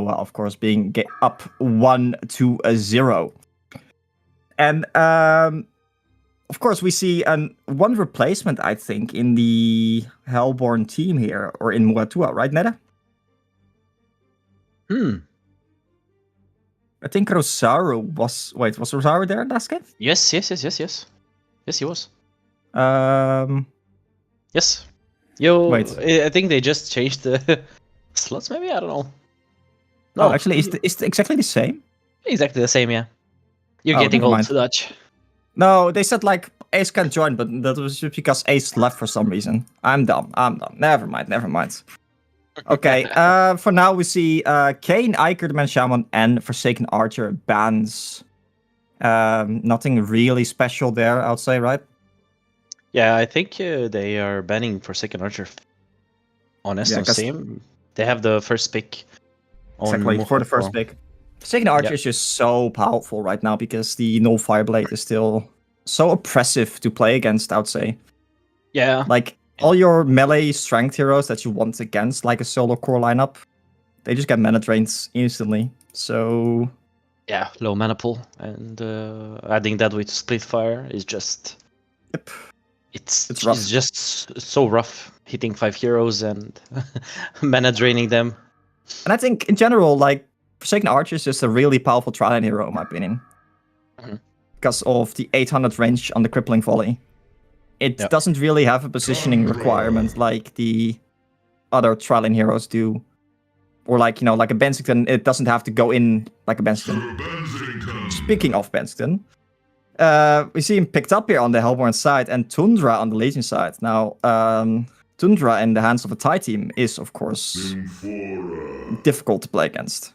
well, of course, being up 1-0. And of course, we see one replacement, I think, in the Hellborn team here, or in Muatua, right, Neda? I think Rosario was... Wait, was Rosario there last game? Yes. Yes, he was. Yes. Wait. I think they just changed the slots, maybe? I don't know. No, actually, it's exactly the same. Exactly the same, yeah. You're getting old, Dutch. No, they said, like, Ace can join, but that was just because Ace left for some reason. I'm dumb. Never mind. Okay, for now we see Kane, Iker, the Man Shaman, and Forsaken Archer bans. Nothing really special there, I would say, right? Yeah, I think they are banning Forsaken Archer on Esno Sim. They have the first pick on exactly, for the first pick. Forsaken Archer is just so powerful right now because the Null Fireblade is still so oppressive to play against, I would say. Yeah. Like, all your melee strength heroes that you want against, like a solo core lineup, they just get mana drains instantly. So... Yeah, low mana pool. And adding that with Splitfire is just... Yep. It's just so rough, hitting 5 heroes and mana draining them. And I think, in general, like, Forsaken Archer is just a really powerful tri-lane hero, in my opinion. Because of the 800 range on the Crippling Volley. It doesn't really have a positioning requirement like the other tri-lane heroes do. Or like, you know, like a Bensington, it doesn't have to go in like a Bensington. Speaking of Bensington, we see him picked up here on the Hellborn side and Tundra on the Legion side. Now, Tundra in the hands of a Thai team is, of course, difficult to play against.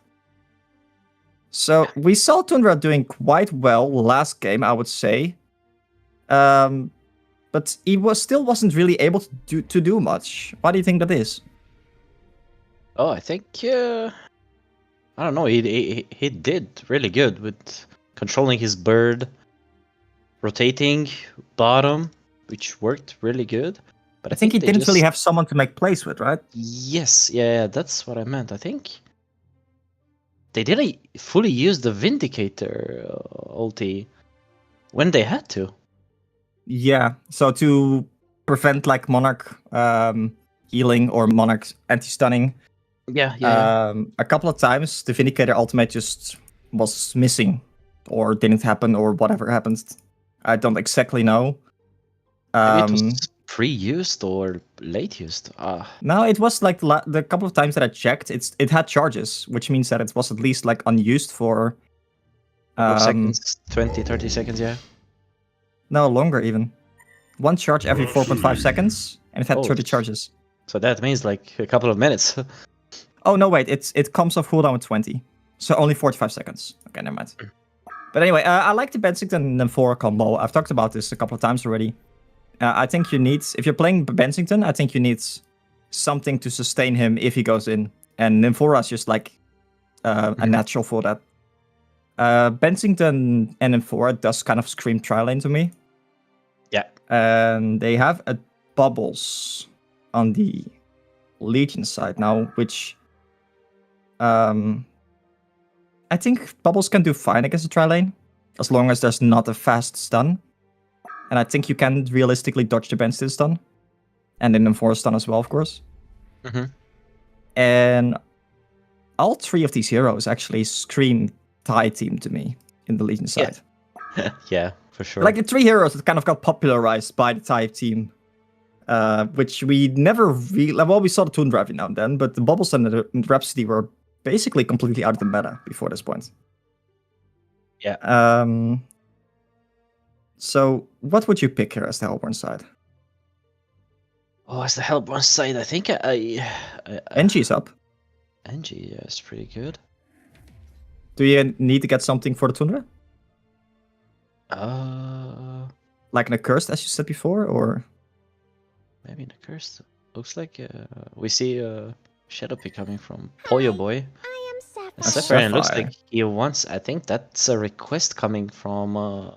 So we saw Tundra doing quite well last game, I would say. But he still wasn't really able to do much. Why do you think that is? Oh, I think I don't know. He did really good with controlling his bird, rotating bottom, which worked really good. But I think he didn't really have someone to make plays with, right? Yes, yeah, that's what I meant. I think they didn't fully use the Vindicator ulti when they had to. Yeah, so to prevent like Monarch healing or Monarch anti-stunning. Yeah. A couple of times the Vindicator ultimate just was missing or didn't happen or whatever happened. I don't exactly know. Maybe it was pre-used or late used. No, it was like the couple of times that I checked, it had charges, which means that it was at least like unused for seconds, 20, 30 seconds, yeah. No, longer even. One charge every 4.5 seconds, and it had 30 charges. So that means like a couple of minutes. Oh, no, wait. It comes off cooldown with 20. So only 45 seconds. Okay, never mind. But anyway, I like the Bensington and Nemphora combo. I've talked about this a couple of times already. I think you need... If you're playing Bensington, I think you need something to sustain him if he goes in. And Nemphora is just like a natural for that. Bensington and Nemphora does kind of scream tri-lane to me. Yeah. And they have a Bubbles on the Legion side now, which I think Bubbles can do fine against a tri-lane, as long as there's not a fast stun. And I think you can realistically dodge the Bensington stun. And then Nemphora stun as well, of course. And all three of these heroes actually scream Thai team to me in the Legion side. Yeah, for sure. Like the three heroes that kind of got popularized by the Thai team, which we never really... Well, we saw the Tundra every now and then, but the Bubbles and the Rhapsody were basically completely out of the meta before this point. Yeah. So what would you pick here as the Hellborn side? Oh, as the Hellborn side, I think NG's up. NG is pretty good. Do you need to get something for the Tundra? Like an accursed, as you said before, or maybe an accursed. Looks like we see a Shadow Pick coming from Pollo Boy. Sapphire, and it looks like he wants. I think that's a request coming from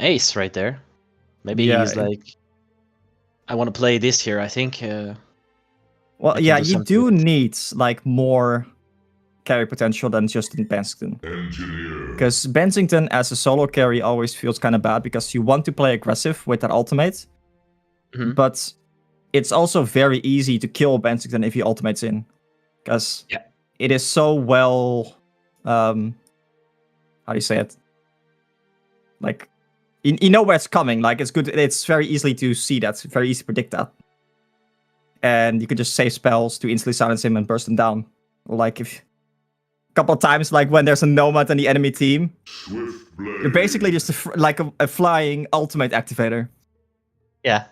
Ace right there. Maybe he's like, I want to play this here. I think. Well, yeah, you do need like more carry potential than just in Bensington. Because Bensington as a solo carry always feels kind of bad because you want to play aggressive with that ultimate. But it's also very easy to kill Bensington if he ultimates in. Because it is so well... how do you say it? Like, you know where it's coming. Like, it's good. It's very easily to see that. It's very easy to predict that. And you can just save spells to instantly silence him and burst him down. Or like, if... a couple of times, like when there's a Nomad on the enemy team, you're basically just a flying ultimate activator. Yeah.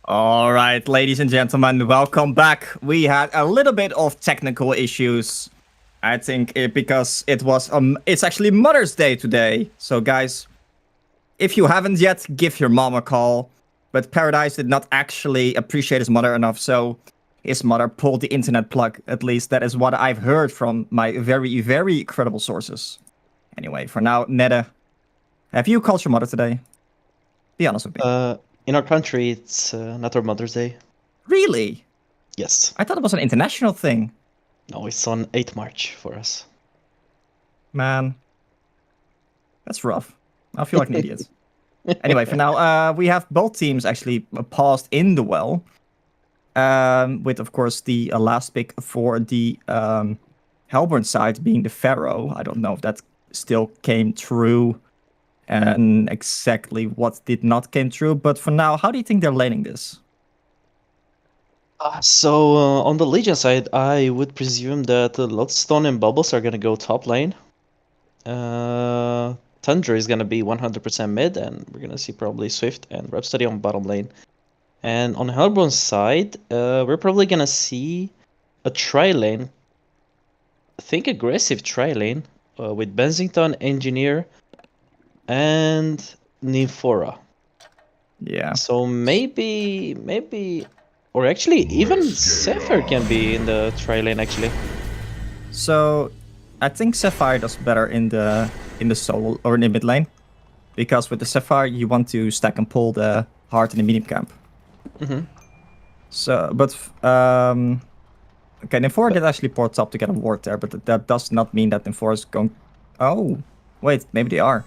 All right, ladies and gentlemen, welcome back. We had a little bit of technical issues. I think because it was it's actually Mother's Day today. So guys, if you haven't yet, give your mom a call. But Paradise did not actually appreciate his mother enough, so his mother pulled the internet plug. At least that is what I've heard from my very, very credible sources. Anyway, for now, Neda, have you called your mother today? Be honest with me. In our country, it's not our Mother's Day. Really? Yes. I thought it was an international thing. No, it's on 8th March for us. Man, that's rough. I feel like an idiot. Anyway, for now, we have both teams actually paused in the well. With, of course, the last pick for the Hellborn side being the Pharaoh. I don't know if that still came true and exactly what did not came true. But for now, how do you think they're laning this? So on the Legion side, I would presume that Lodestone and Bubbles are gonna go top lane. Tundra is gonna be 100% mid, and we're gonna see probably Swift and Rhapsody on bottom lane. And on Hellborn's side, we're probably gonna see a tri-lane. Think aggressive tri-lane with Bensington, Engineer, and Nymphora. Yeah. So maybe, or actually even Sapphire can be in the tri-lane actually. So, I think Sapphire does better in the solo or in the mid lane, because with the Sapphire you want to stack and pull the heart in the medium camp. So, but okay, Nymphora did actually port top to get a ward there, but that does not mean that Nymphora is going. Oh, wait, maybe they are.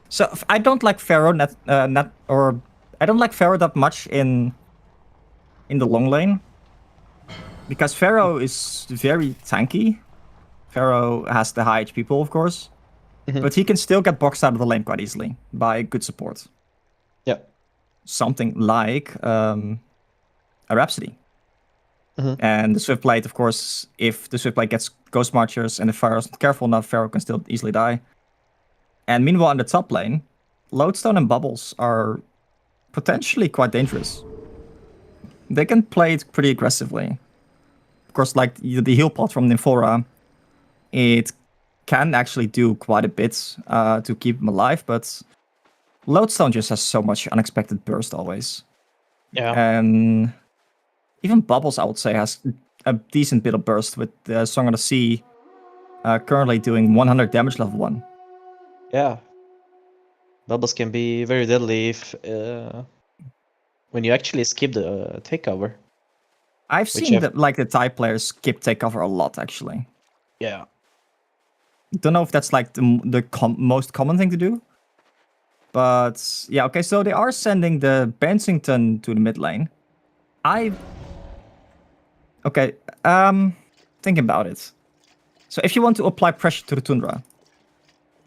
So I don't like Pharaoh I don't like Pharaoh that much in the long lane, because Pharaoh is very tanky. Pharaoh has the high HP pool, of course, but he can still get boxed out of the lane quite easily by good support. Yeah. Something like a Rhapsody. And the Swift Blade, of course, if the Swift Blade gets Ghost Marchers and the Pharaoh's not careful enough, Pharaoh can still easily die. And meanwhile, in the top lane, Lodestone and Bubbles are potentially quite dangerous. They can play it pretty aggressively. Of course, like the heal pot from Nymphora, it can actually do quite a bit to keep him alive, but Lodestone just has so much unexpected burst always. Yeah. And even Bubbles, I would say, has a decent bit of burst with the Song of the Sea currently doing 100 damage level 1. Yeah. Bubbles can be very deadly if when you actually skip the takeover. I've seen that like the Thai players skip takeover a lot, actually. Yeah. Don't know if that's like the most common thing to do. But yeah, okay, so they are sending the Bensington to the mid lane. Think about it. So if you want to apply pressure to the Tundra,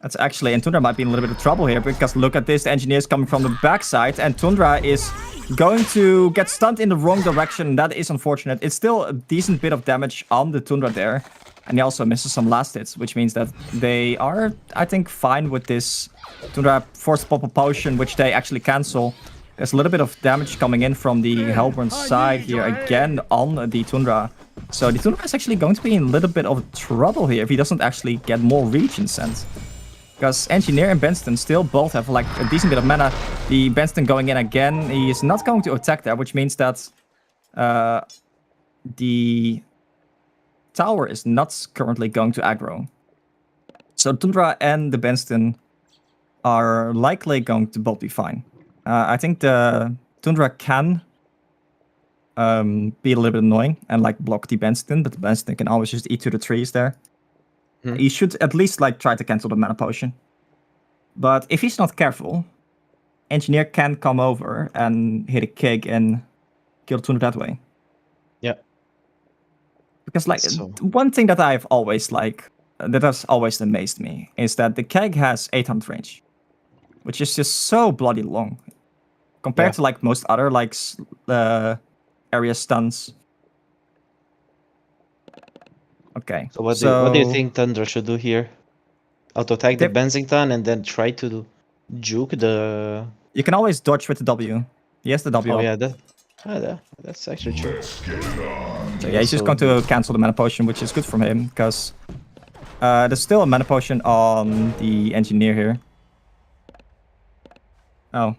and Tundra might be in a little bit of trouble here, because look at this, the Engineer's coming from the backside, and Tundra is going to get stunned in the wrong direction. That is unfortunate. It's still a decent bit of damage on the Tundra there, and he also misses some last hits, which means that they are, I think, fine with this. Tundra forced to pop a potion, which they actually cancel. There's a little bit of damage coming in from the Hellborn side here again on the Tundra. So the Tundra is actually going to be in a little bit of trouble here if he doesn't actually get more region sent. Because Engineer and Benston still both have like a decent bit of mana. The Benston going in again, he is not going to attack there, which means that the tower is not currently going to aggro. So Tundra and the Benston are likely going to both be fine. I think the Tundra can be a little bit annoying and like block the Benston, but the Benston can always just eat to the trees there. He should at least like try to cancel the mana potion. But if he's not careful, Engineer can come over and hit a kick and kill Tundra that way. Yeah. Because like one thing that I've always that has always amazed me is that the keg has 800 range, which is just so bloody long compared to like most other like area stuns. Okay. So what do you think Thunder should do here? Auto-attack the Bensington and then try to juke the... You can always dodge with the W. He has the W. Oh yeah, that's actually true. So yeah, he's just going to cancel the mana potion, which is good for him, because there's still a mana potion on the Engineer here. Oh.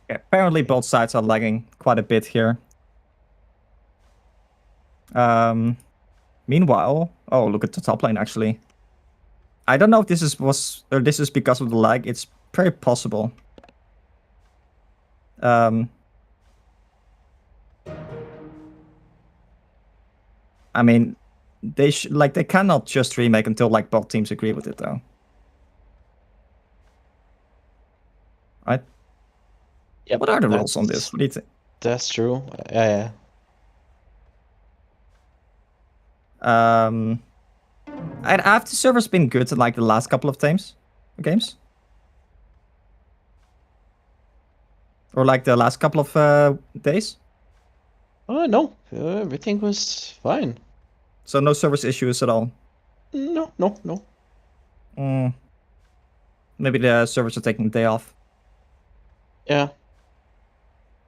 Yeah, apparently both sides are lagging quite a bit here. Meanwhile, oh, look at the top lane actually. I don't know if this is because of the lag. It's very possible. I mean, they cannot just remake until like both teams agree with it, though. Right? Yep, What are the rules on this? What do you think? That's true. Yeah. Have the servers been good in like the last couple of games? Or like the last couple of days? No, everything was fine. So no service issues at all? No. Maybe the servers are taking the day off. Yeah.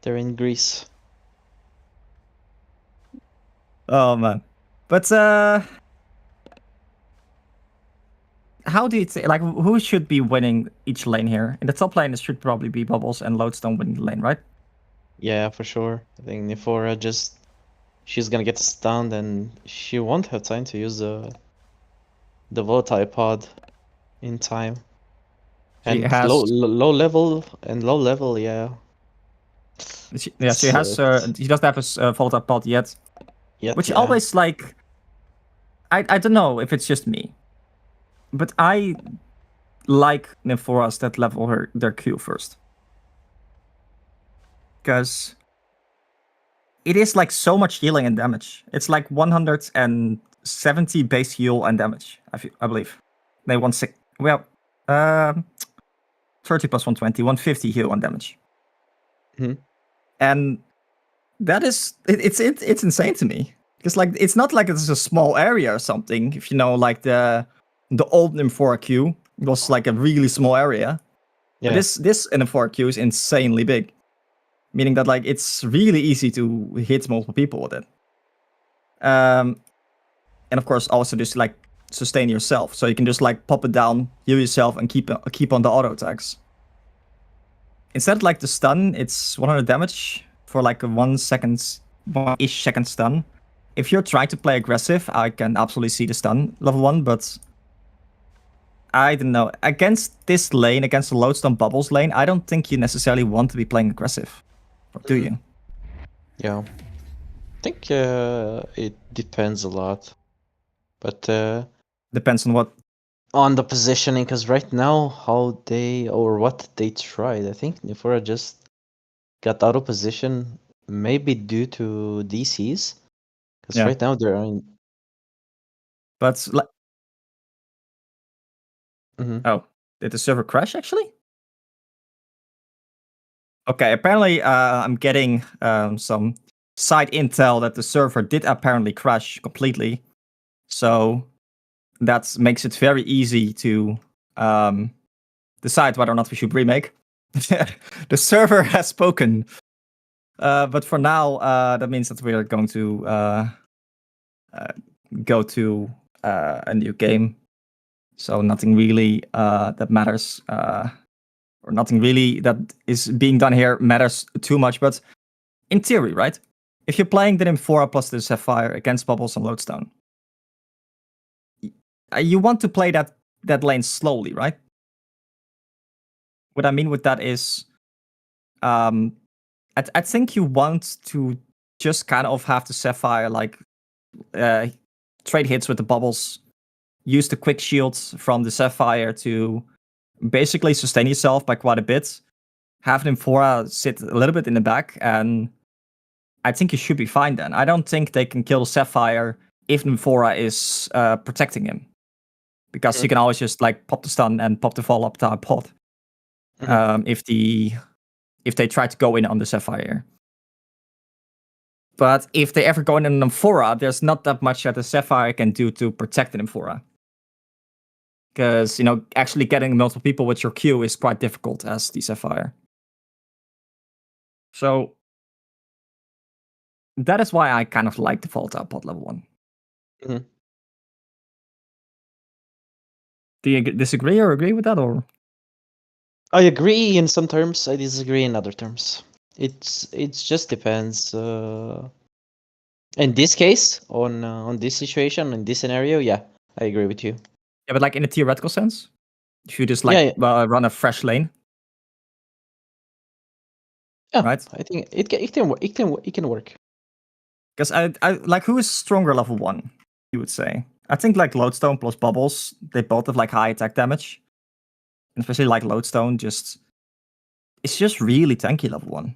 They're in Greece. Oh man. But how do you think, like, who should be winning each lane here? In the top lane, it should probably be Bubbles and Lodestone winning the lane, right? Yeah, for sure. I think Nephora she's gonna get stunned and she won't have time to use the volatile pod in time. She And has low level, yeah. She has. She doesn't have a volatile pod yet. Which yeah. always like. I don't know if it's just me, but I like Nymphoras that level their Q first, because it is like so much healing and damage. It's like 170 base heal and damage. I believe they 30 plus 120, 150 heal and damage. And that is it's insane to me, because like it's not like it's a small area or something. If you know, like the old Nymphora Q was like a really small area. Yeah. But this Nymphora Q is insanely big, meaning that like it's really easy to hit multiple people with it. And of course also just like sustain yourself, so you can just like pop it down, heal yourself, and keep on the auto attacks. Instead, like the stun, it's 100 damage for like a 1 second, 1-ish second stun. If you're trying to play aggressive, I can absolutely see the stun level 1, but I don't know. Against this lane, against the Lodestone Bubbles lane, I don't think you necessarily want to be playing aggressive. Or do you? Yeah. I think it depends a lot. But depends on what? On the positioning, because right now how they or what they tried, I think Nephora just got out of position, maybe due to DCs. Because right now they're in. But oh, did the server crash actually? Okay, apparently I'm getting some side intel that the server did apparently crash completely. So that makes it very easy to decide whether or not we should remake. The server has spoken. But for now, that means that we are going to go to a new game. So nothing really that matters, or nothing really that is being done here matters too much. But in theory, right? If you're playing the Nymphora plus the Sapphire against Bubbles and Lodestone, you want to play that lane slowly, right? What I mean with that is, I think you want to just kind of have the Sapphire like trade hits with the Bubbles, use the quick shields from the Sapphire to basically sustain yourself by quite a bit. Have Nymphora sit a little bit in the back, and I think you should be fine then. I don't think they can kill the Sapphire if Nymphora is protecting him, because you can always just like pop the stun and pop the fall up to pod. If they try to go in on the Sapphire. But if they ever go in on Nymphora, there's not that much that the Sapphire can do to protect the Nymphora. Because, actually getting multiple people with your Q is quite difficult as the Sapphire. So that is why I kind of like the volatile pod level 1. Do you disagree or agree with that, or? I agree in some terms. I disagree in other terms. It just depends. In this case, on this situation, in this scenario, yeah, I agree with you. Yeah, but like in a theoretical sense, if you just Yeah, run a fresh lane, yeah. right? I think it can work. Because I like, who is stronger level 1, you would say? I think like Lodestone plus Bubbles, they both have like high attack damage. And especially like Lodestone, it's just really tanky level 1.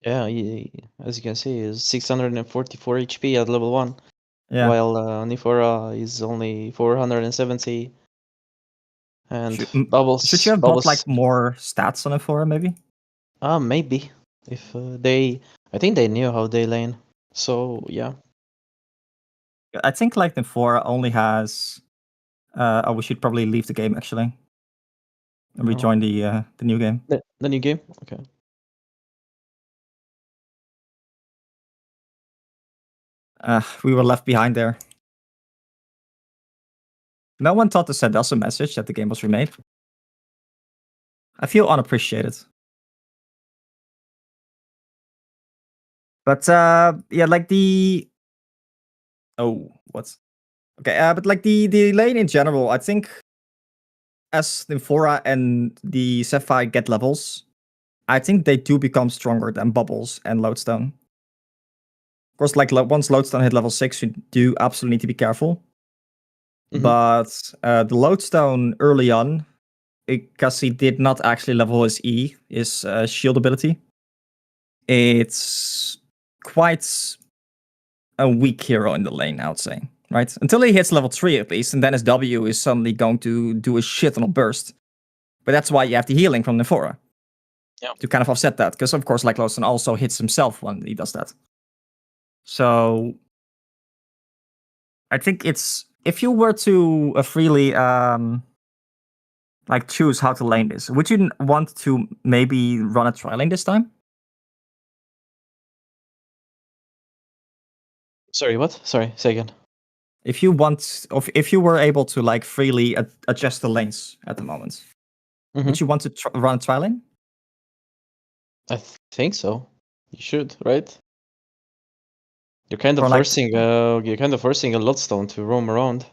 Yeah, as you can see, is 644 HP at level 1, Yeah. while Nifora is only 470. And Should you have bought Bubbles, like more stats on it for him, maybe? maybe if I think they knew how they lane. So yeah. I think like Nymphora only has. We should probably leave the game actually and rejoin the new game. The new game. Okay. We were left behind there. No one thought to send us a message that the game was remade. I feel unappreciated. But yeah, like the. Oh, what? Okay, but like the lane in general, I think as Nymphora and the Sapphire get levels, I think they do become stronger than Bubbles and Lodestone. Of course, like once Lodestone hit level 6, you do absolutely need to be careful. Mhm. But the Lodestone early on, because he did not actually level his E, his shield ability, it's quite a weak hero in the lane, I would say. Right? Until he hits level 3 at least, and then his W is suddenly going to do a shit ton of burst. But that's why you have the healing from Nymphora. Yeah. To kind of offset that. Because of course, like Lodestone also hits himself when he does that. So I think it's, if you were to freely like choose how to lane this, would you want to maybe run a tri lane this time? Sorry, what? Sorry, say again. If you if you were able to like freely adjust the lanes at the moment, would you want to run a tri lane? I think so. You should, right? You're kind of Or like, forcing a Lodestone to roam around.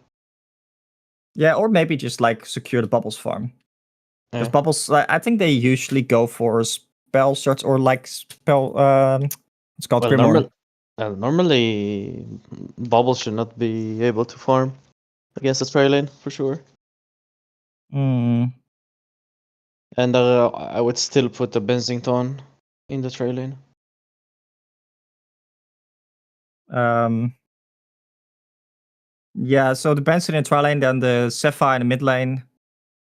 yeah, or maybe just like secure the Bubbles farm. Because Yeah. Bubbles, I think they usually go for spell search or like spell. It's called Well, Grimoire. normally Bubbles should not be able to farm against the trail lane for sure. Hmm. And I would still put the Benzington in the trail lane. Yeah, so the Benson in tri lane, then the Sapphire in the mid lane,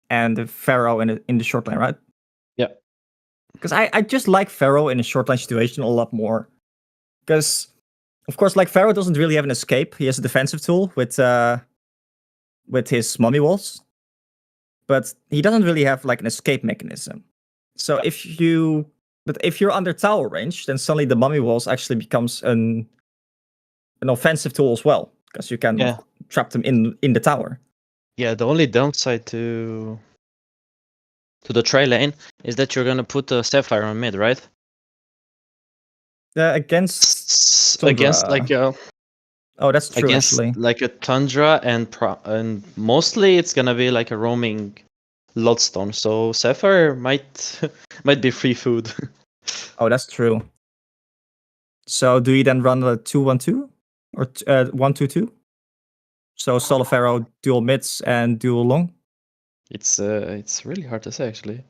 and the Pharaoh in the short lane, right? Yeah. Because I just like Pharaoh in a short lane situation a lot more. Because, of course, like Pharaoh doesn't really have an escape. He has a defensive tool with his mummy walls, but he doesn't really have like an escape mechanism. So if you're under tower range, then suddenly the mummy walls actually becomes an offensive tool as well, because you can trap them in the tower. Yeah, the only downside to the trail lane is that you're gonna put a Sapphire on mid, right? Against Tundra. Against like oh, that's true against actually. like a Tundra and mostly it's gonna be like a roaming Lodestone, so Sapphire might be free food. Oh, that's true. So do you then run the 2-1-2 or 1-2-2? So solo Pharaoh, dual mids, and dual long. It's really hard to say actually.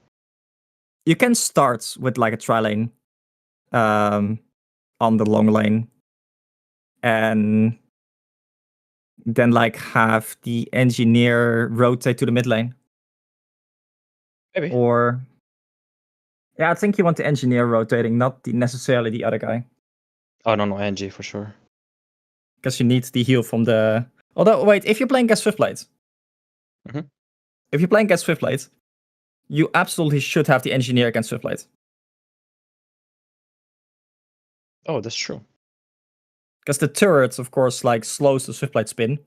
You can start with like a tri lane, on the long lane, and then like have the engineer rotate to the mid lane. Maybe. Or yeah, I think you want the engineer rotating, not necessarily the other guy, Oh no, NG for sure. because you need the heal from the. Although wait, if you're playing against Swiftblade, if you're playing against Swiftblade, you absolutely should have the engineer against Swiftblade. Oh, that's true. Because the turret, of course, like slows the Swiftblade spin,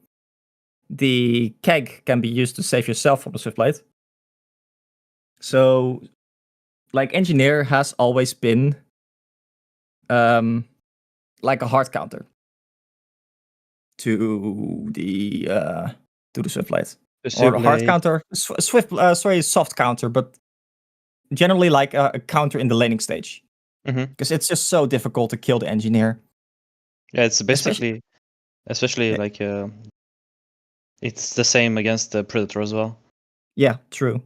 the keg can be used to save yourself from the Swift Blade. So, like, Engineer has always been like a hard counter to the Swift Blade. Or a hard counter, soft counter, but generally like a counter in the laning stage. Because it's just so difficult to kill the Engineer. Yeah, it's basically, especially like it's the same against the Predator as well. Yeah, true.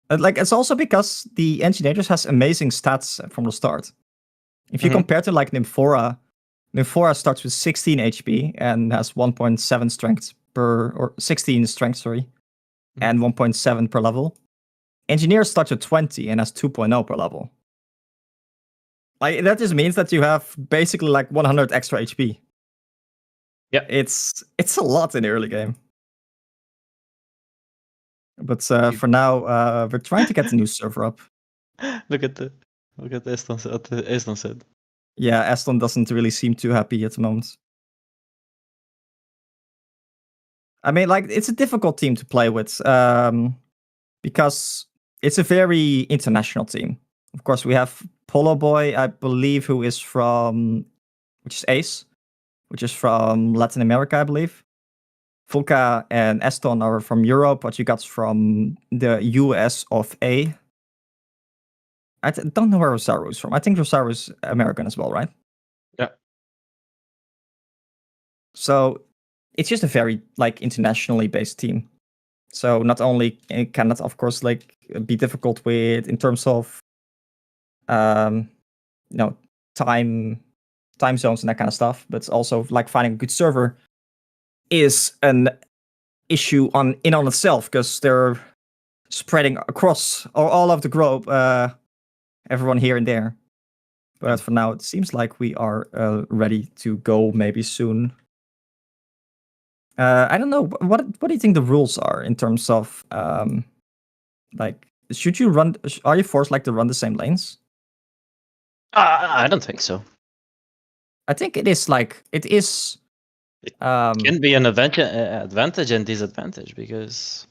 Like, it's also because the Engineer just has amazing stats from the start. If you compare to like Nymphora starts with 16 HP and has 1.7 strength or 16 strength, sorry, and 1.7 per level. Engineer starts with 20 and has 2.0 per level. Like, that just means that you have basically like 100 extra HP. Yeah, it's a lot in the early game. But for now, we're trying to get the new server up. Look at Eston said. Yeah, Aston doesn't really seem too happy at the moment. I mean, like, it's a difficult team to play with because it's a very international team. Of course, we have Polo Boy, I believe, which is Ace, which is from Latin America, I believe. Fulka and Eston are from Europe, but you got from the US of A. I don't know where Rosario is from. I think Rosario is American as well, right? Yeah. So it's just a very like internationally based team. So not only can it, of course, like be difficult in terms of time zones and that kind of stuff, but it's also like finding a good server is an issue on itself, because they're spreading across all of the globe, everyone here and there. But for now, it seems like we are ready to go maybe soon. I don't know. What do you think the rules are in terms of like, should you run? Are you forced like to run the same lanes? I don't think so. I think it is like it is. It can be an advantage and disadvantage, because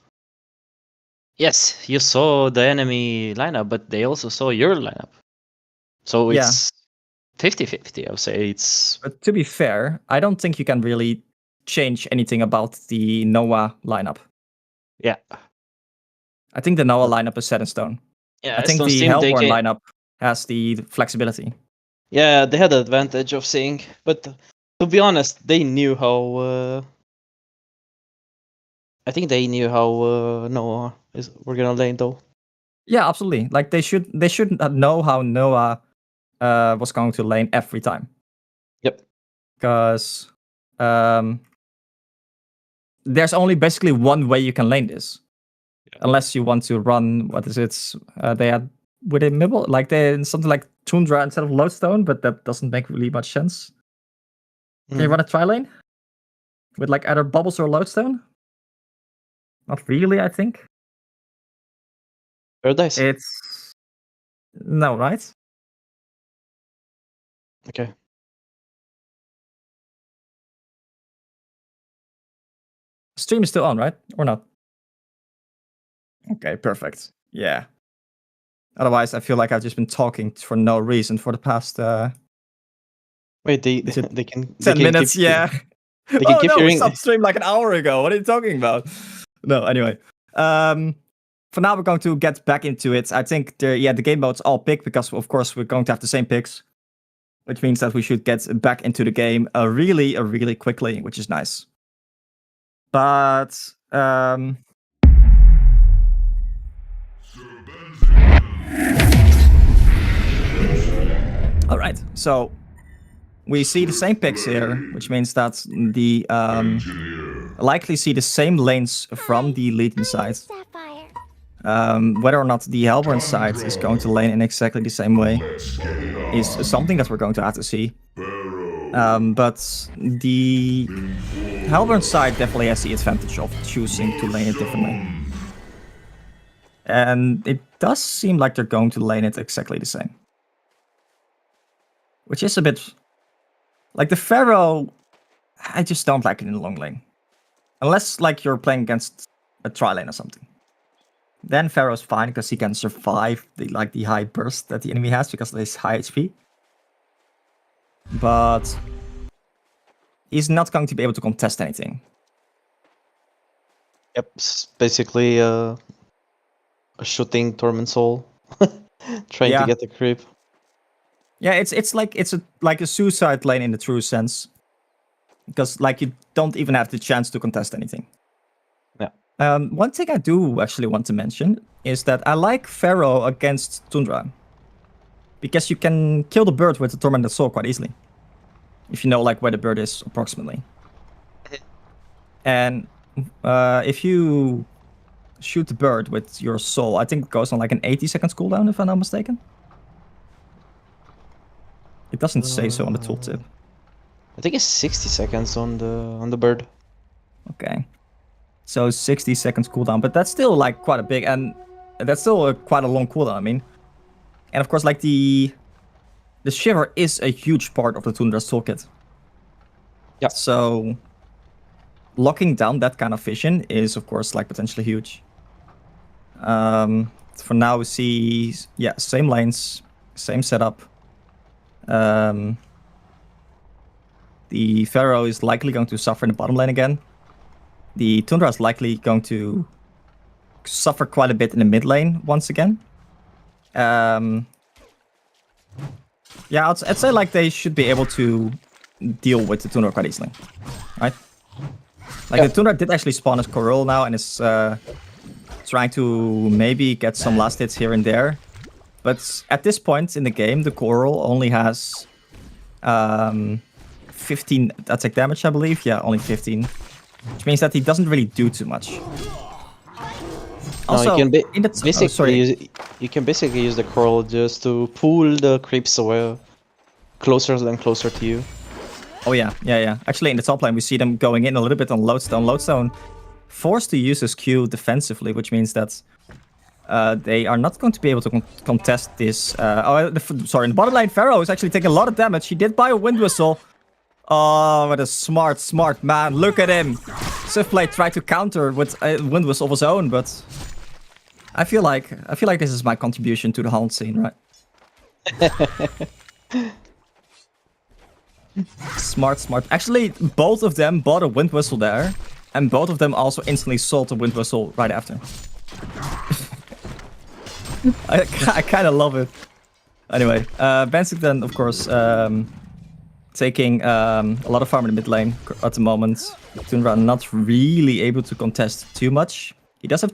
yes, you saw the enemy lineup, but they also saw your lineup. So it's 50-50, I would say. But to be fair, I don't think you can really change anything about the Noah lineup. Yeah. I think the Noah lineup is set in stone. Yeah, I think the Hellborn lineup has the flexibility. Yeah, they had the advantage of seeing, but to be honest, they knew how. I think they knew how Noah we're gonna lane though. Yeah, absolutely. Like, they should know how Noah was going to lane every time. Yep. Because there's only basically one way you can lane this, unless you want to run. What is it? They had with a Mibble, like they something like Tundra instead of Lodestone, but that doesn't make really much sense. Can you run a tri-lane with like either Bubbles or Lodestone? Not really, I think. Paradise. It's no, right? Okay. Stream is still on, right? Or not? Okay, perfect. Yeah. Otherwise, I feel like I've just been talking for no reason for the past. Wait, they can 10 minutes. Yeah. They can keep we hearing. stopped stream like an hour ago. What are you talking about? No, anyway. For now, we're going to get back into it. I think the game mode's all picked because, of course, we're going to have the same picks, which means that we should get back into the game really quickly, which is nice. But all right, so we see the same picks here, which means that the likely see the same lanes from the leading side. Whether or not the Hellborn side is going to lane in exactly the same way is something that we're going to have to see. But the Hellborn side definitely has the advantage of choosing to lane it differently. And it does seem like they're going to lane it exactly the same. Which is a bit... Like, the Pharaoh, I just don't like it in the long lane. Unless like you're playing against a tri-lane or something. Then Pharaoh's fine because he can survive the high burst that the enemy has because of his high HP. But he's not going to be able to contest anything. Yep, it's basically a shooting Torment Soul, trying to get the creep. Yeah, it's like a suicide lane in the true sense, because like you don't even have the chance to contest anything. Yeah. One thing I do actually want to mention is that I like Pharaoh against Tundra, because you can kill the bird with the Tormented Soul quite easily, if you know like where the bird is approximately. And if you shoot the bird with your soul, I think it goes on like an 80 seconds cooldown, if I'm not mistaken. It doesn't say so on the tooltip. I think it's 60 seconds on the bird. Okay, so 60 seconds cooldown, but that's still like quite a big, and that's still quite a long cooldown. I mean, and of course, like the shiver is a huge part of the Tundra's toolkit. Yeah. So locking down that kind of vision is, of course, like potentially huge. For now, we see same lanes, same setup. The Pharaoh is likely going to suffer in the bottom lane again. The Tundra is likely going to suffer quite a bit in the mid lane once again. Yeah, I'd say like they should be able to deal with the Tundra quite easily, right? Like the Tundra did actually spawn as Corral now and is trying to maybe get some last hits here and there. But at this point in the game, the Corral only has 15 attack damage, I believe. Yeah, only 15. Which means that he doesn't really do too much. Also, you can basically use the Coral just to pull the creeps away closer and closer to you. Oh yeah. Actually, in the top lane, we see them going in a little bit on Lodestone. Lodestone forced to use his Q defensively, which means that they are not going to be able to contest this. Sorry, in the bottom lane, Pharaoh is actually taking a lot of damage. He did buy a Wind Whistle. Oh, what a smart man. Look at him. Swiftblade tried to counter with a Wind Whistle of his own, but I feel like this is my contribution to the HoN scene, right? Smart. Actually, both of them bought a Wind Whistle there, and both of them also instantly sold the Wind Whistle right after. I kind of love it. Anyway, Bensington, of course, taking a lot of farm in the mid lane at the moment. Tundra not really able to contest too much. He does have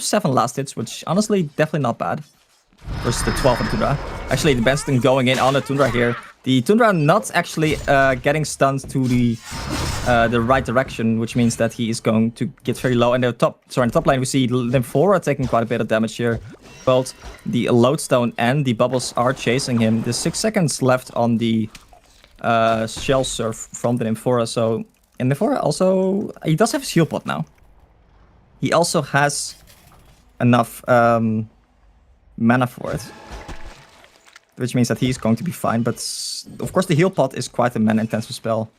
7 last hits, which honestly definitely not bad. Versus the 12 on Tundra. Actually, the Bensington going in on the Tundra here. The Tundra not actually getting stunned to the right direction, which means that he is going to get very low. And in the top lane, we see Nymphora taking quite a bit of damage here. Both the Lodestone and the Bubbles are chasing him. There's 6 seconds left on the Shell Surf from the Nymphora. So, and Nymphora also, he does have his heal pot now. He also has enough mana for it, which means that he's going to be fine. But of course, the heal pot is quite a mana-intensive spell.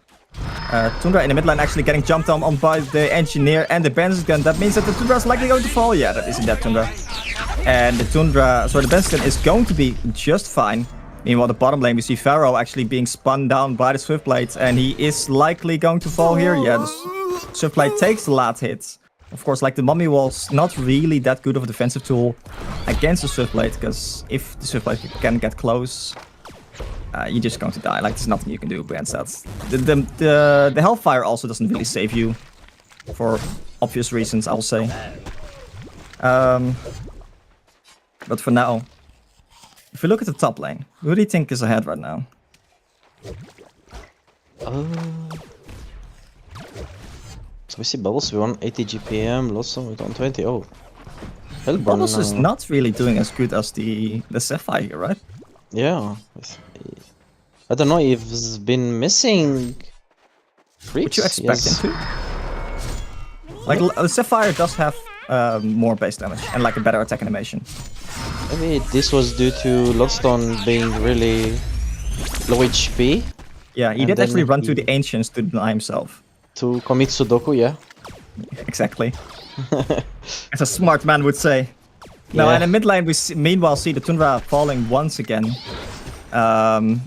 Tundra in the mid lane actually getting jumped on by the Engineer and the Bensington. That means that the Tundra is likely going to fall. Yeah, that isn't that Tundra. And the Bensington is going to be just fine. Meanwhile, the bottom lane, we see Pharaoh actually being spun down by the Swiftblade, and he is likely going to fall here. Yeah, the Swiftblade takes the last hit. Of course, like the Mummy Wall's not really that good of a defensive tool against the Swiftblade, because if the Swiftblade can get close, you're just going to die. Like, there's nothing you can do against that. The Hellfire also doesn't really save you, for obvious reasons, I'll say. But for now, if we look at the top lane, who do you think is ahead right now? So we see Bubbles with 180 GPM, Lodestone with 120. Oh, Hellborn. Bubbles is not really doing as good as the Sapphire here, right? Yeah. I don't know if he's been missing creeps. Would you expect him to? Like, the Sapphire does have more base damage and like a better attack animation. Maybe this was due to Lodestone being really low HP. Yeah, he did actually run to the Ancients to deny himself. To commit Sudoku, yeah. Exactly. As a smart man would say. No, and in mid lane we meanwhile see the Tundra falling once again.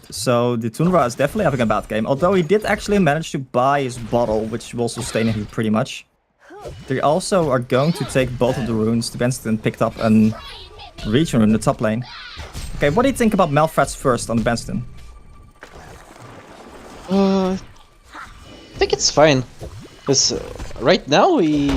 So the Tundra is definitely having a bad game. Although he did actually manage to buy his bottle, which will sustain him pretty much. They also are going to take both of the runes. The Benston picked up a region rune in the top lane. Okay, what do you think about Malfrats first on the Benston? I think it's fine. Because right now he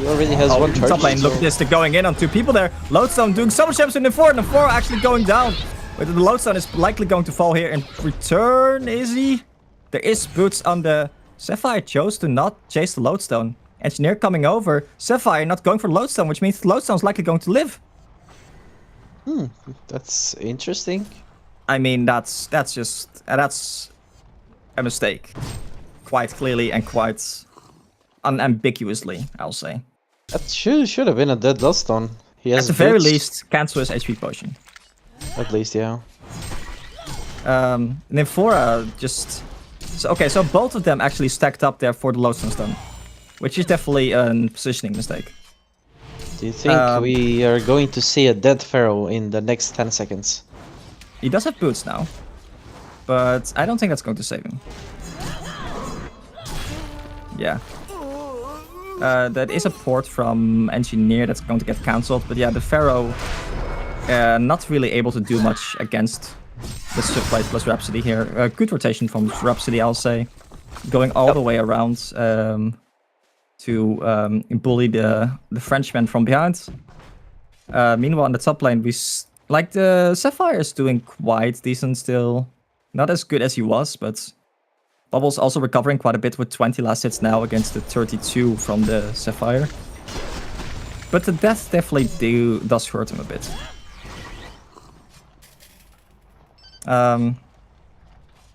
already has one charge. Top lane, look at this, they're going in on 2 people there. Lodestone doing so much damage in the 4, and the 4 actually going down. But the Lodestone is likely going to fall here in return, is he? There is boots on the... Sapphire chose to not chase the Lodestone. Engineer coming over, Sapphire not going for the Lodestone, which means the Lodestone is likely going to live. That's interesting. I mean, that's a mistake. Quite clearly and quite unambiguously, I'll say. That should have been a dead Lodestone. He has at the very least, cancel his HP potion. At least, yeah. Nymphora just... So both of them actually stacked up there for the Lodestone stun. Which is definitely a positioning mistake. Do you think we are going to see a dead Pharaoh in the next 10 seconds? He does have boots now. But I don't think that's going to save him. Yeah. That is a port from Engineer that's going to get cancelled. But yeah, the Pharaoh not really able to do much against the Subplate plus Rhapsody here. Good rotation from Rhapsody, I'll say. Going all the way around to bully the Frenchman from behind. Meanwhile, on the top lane, like the Sapphire is doing quite decent still. Not as good as he was, but Bubbles also recovering quite a bit with 20 last hits now against the 32 from the Sapphire. But the death definitely does hurt him a bit.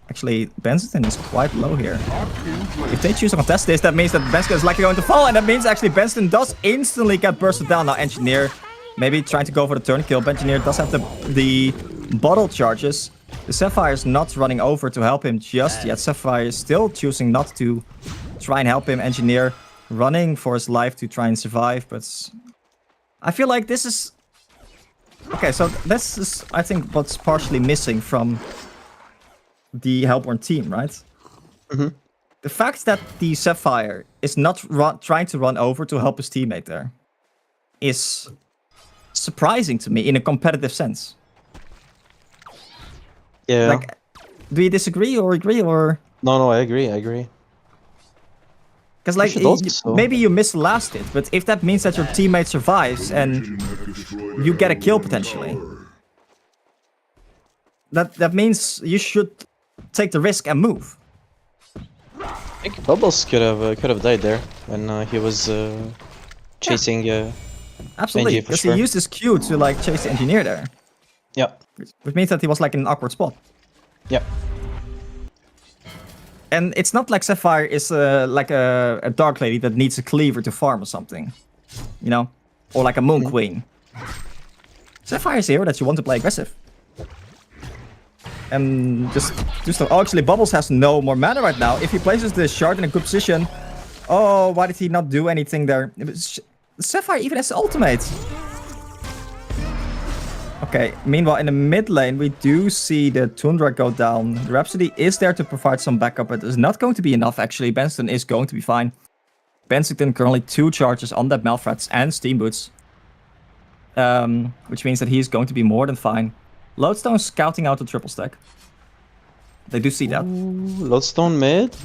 Actually, Benson is quite low here. If they choose to contest this, that means that Benson is likely going to fall, and that means actually Benson does instantly get bursted down. Now Engineer maybe trying to go for the turn kill, but Engineer does have the bottle charges. The Sapphire is not running over to help him just yet. Sapphire is still choosing not to try and help him. Engineer running for his life to try and survive, but I feel like this is... Okay, so this is, I think, what's partially missing from the Hellborn team, right? The fact that the Sapphire is not trying to run over to help his teammate there is surprising to me in a competitive sense. Yeah. Like, do you disagree or agree or? No, I agree. Because like maybe you missed last hit, but if that means that your teammate survives and you get a kill potentially, that means you should take the risk and move. I think Bubbles could have died there when he was chasing. Absolutely, because he used his Q to like chase the Engineer there. Yeah. Which means that he was like in an awkward spot. Yeah. And it's not like Sapphire is like a Dark Lady that needs a cleaver to farm or something. You know? Or like a Moon Queen. Sapphire is a hero that you want to play aggressive. And just oh, actually Bubbles has no more mana right now. If he places the shard in a good position... Oh, why did he not do anything there? Sapphire even has the ultimate. Okay, meanwhile in the mid lane we do see the Tundra go down. The Rhapsody is there to provide some backup, but it's not going to be enough actually. Benston is going to be fine. Bensington currently 2 charges on that Malfrats and Steam Boots. Which means that he's going to be more than fine. Lodestone scouting out the triple stack. They do see that. Ooh, Lodestone mid?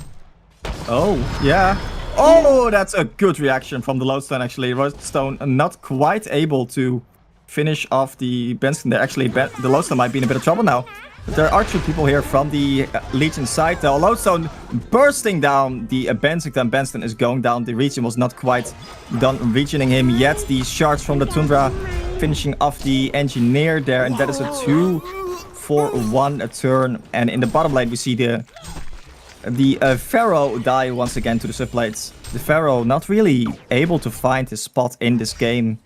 Oh, yeah. Oh, that's a good reaction from the Lodestone actually. Lodestone not quite able to finish off the Benston there. Actually, the Lodestone might be in a bit of trouble now. But there are 2 people here from the Legion side. The Lodestone bursting down the Bensington. Benston is going down. The region was not quite done regioning him yet. The shards from the Tundra finishing off the Engineer there. And that is a 2-for-1 turn. And in the bottom lane we see the Pharaoh die once again to the subplates. The Pharaoh not really able to find his spot in this game.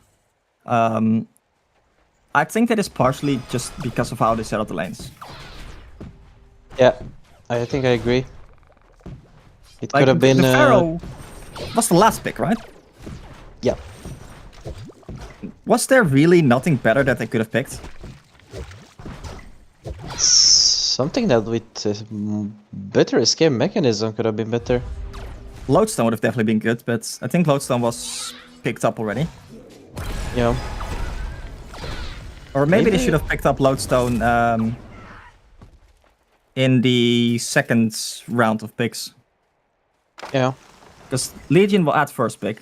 I think that is partially just because of how they set up the lanes. Yeah, I think I agree. It Like, could have been... The Pharaoh was the last pick, right? Yeah. Was there really nothing better that they could have picked? Something that with better escape mechanism could have been better. Lodestone would have definitely been good, but I think Lodestone was picked up already. Yeah. Or maybe they should have picked up Lodestone in the second round of picks. Yeah. Because Legion will add first pick.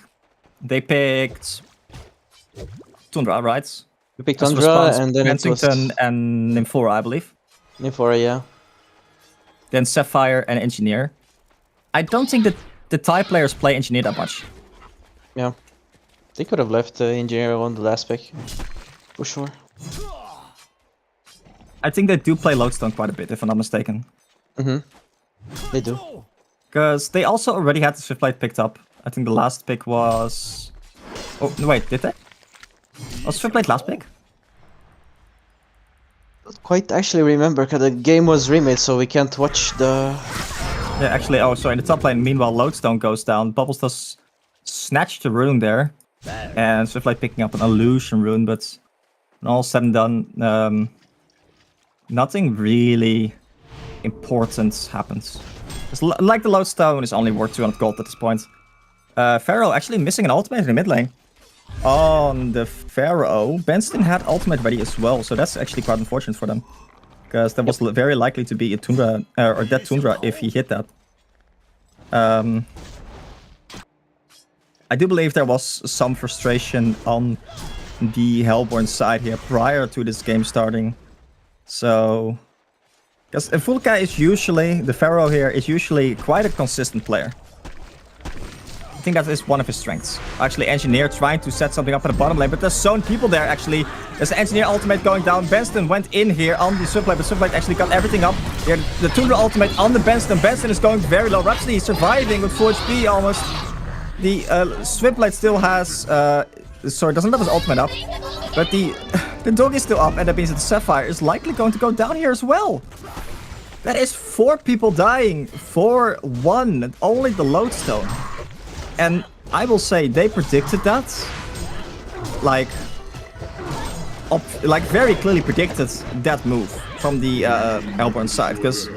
They picked Tundra, right? We picked Tundra, and then it was and Nymphora, I believe. Nymphora, yeah. Then Sapphire and Engineer. I don't think that the Thai players play Engineer that much. Yeah. They could have left Engineer on the last pick. For sure. I think they do play Lodestone quite a bit, if I'm not mistaken. Mm-hmm. They do. Because they also already had the Swiftblade picked up. I think the last pick was... Oh, no, wait, did they? Was Swiftblade last pick? Don't quite actually remember, because the game was remade, so we can't watch the... Yeah, actually, oh, so in the top lane, meanwhile, Lodestone goes down. Bubbles does snatch the rune there. And Swiftblade picking up an illusion rune, but when all said and done, nothing really important happens. It's like the Lodestone is only worth 200 gold at this point. Pharaoh actually missing an ultimate in the mid lane. On the Pharaoh, Benston had ultimate ready as well, so that's actually quite unfortunate for them. Because that was very likely to be a Tundra, or dead Tundra if he hit that. I do believe there was some frustration on the Hellborn side here prior to this game starting. So, because Vulka is usually, the Pharaoh here is usually quite a consistent player. I think that is one of his strengths. Actually, Engineer trying to set something up in the bottom lane, but there's zone people there actually. There's the Engineer ultimate going down. Benston went in here on the Swiftblade, but Swiftblade actually got everything up. Here, the Tundra ultimate on the Benston. Benston is going very low. Rhapsody is surviving with full HP almost. The Swiftblade still has, sorry, doesn't have his ultimate up. But the dog is still up, and that means that the Sapphire is likely going to go down here as well. That is 4 people dying for 1, only the Lodestone. And I will say they predicted that, like very clearly predicted that move from the Hellborn side, because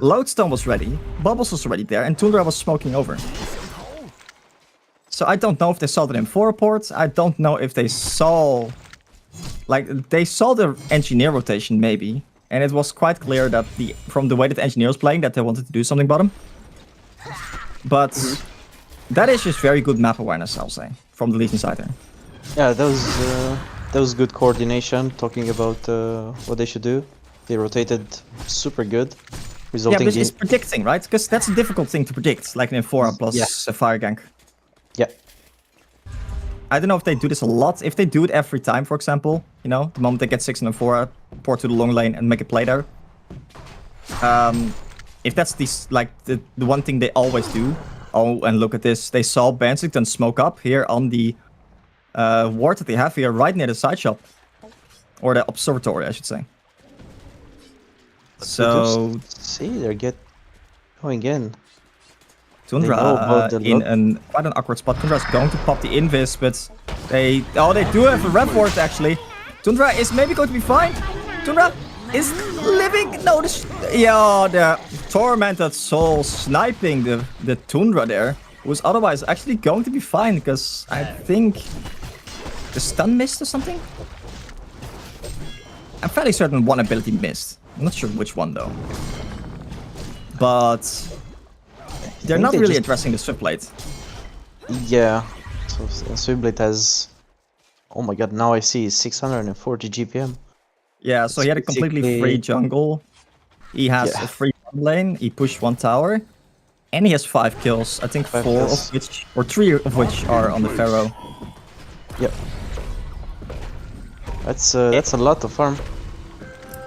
Lodestone was ready, Bubbles was already there, and Tundra was smoking over. So I don't know if they saw the M4 report. I don't know if they saw, they saw the Engineer rotation maybe, and it was quite clear that from the way that the Engineer was playing that they wanted to do something bottom. But that is just very good map awareness, I'll say, from the Legion side there. Yeah, that was good coordination, talking about what they should do. They rotated super good, resulting yeah, but it's predicting, right? Because that's a difficult thing to predict, like an M4 plus a fire gank. Yeah. I don't know if they do this a lot. If they do it every time, for example, you know, the moment they get 6 and 4, port to the long lane and make a play there. If that's the one thing they always do. Oh, and look at this. They saw Bensington smoke up here on the ward that they have here, right near the side shop. Or the observatory, I should say. So... See, they're going in. Tundra in quite an awkward spot. Tundra is going to pop the invis, but they do have a rev ward actually. Tundra is maybe going to be fine. Tundra is living. No, the Tormented Soul sniping the Tundra there was otherwise actually going to be fine, because I think the stun missed or something. I'm fairly certain one ability missed. I'm not sure which one though. But they're not really addressing the Swiftblade. Yeah, so Swiftblade has... Oh my god, now I see 640 GPM. Yeah, so he had a completely free jungle. He has a free lane, he pushed 1 tower. And he has 5 kills, I think 4 of which, or 3 of which are on the Pharaoh. Yep. That's a lot of farm.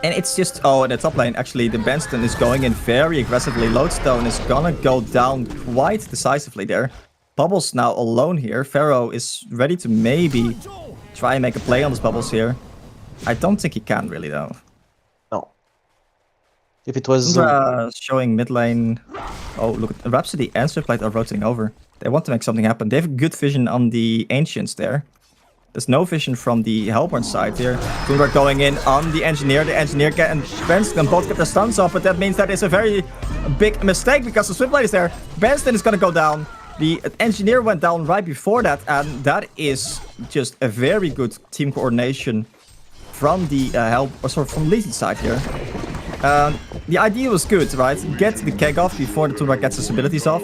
And it's just, in the top lane, actually, the Benston is going in very aggressively. Lodestone is gonna go down quite decisively there. Bubbles now alone here. Pharaoh is ready to maybe try and make a play on this Bubbles here. I don't think he can really, though. No. If it was showing mid lane. Oh, look, Rhapsody and Swiftlight are rotating over. They want to make something happen. They have good vision on the Ancients there. There's no vision from the Hellborn side here. Tundra going in on the Engineer. The Engineer and Benston both get their stuns off, but that means that is a very big mistake because the Swiftlight is there. Benston is going to go down. The Engineer went down right before that, and that is just a very good team coordination from the from Legion side here. The idea was good, right? Get the keg off before the Tundra gets his abilities off.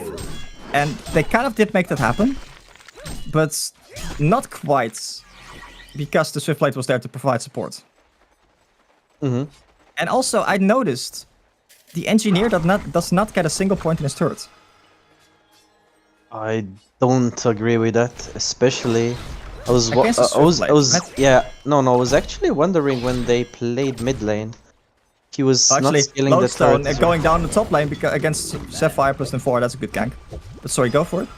And they kind of did make that happen. But not quite. Because the Swiftblade was there to provide support. Mm-hmm. And also, I noticed the Engineer does not get a single point in his turret. I don't agree with that, especially I was actually wondering when they played mid lane. He was not scaling the turret. Going down the top lane because against Sapphire plus 4, that's a good gank. But sorry, go for it.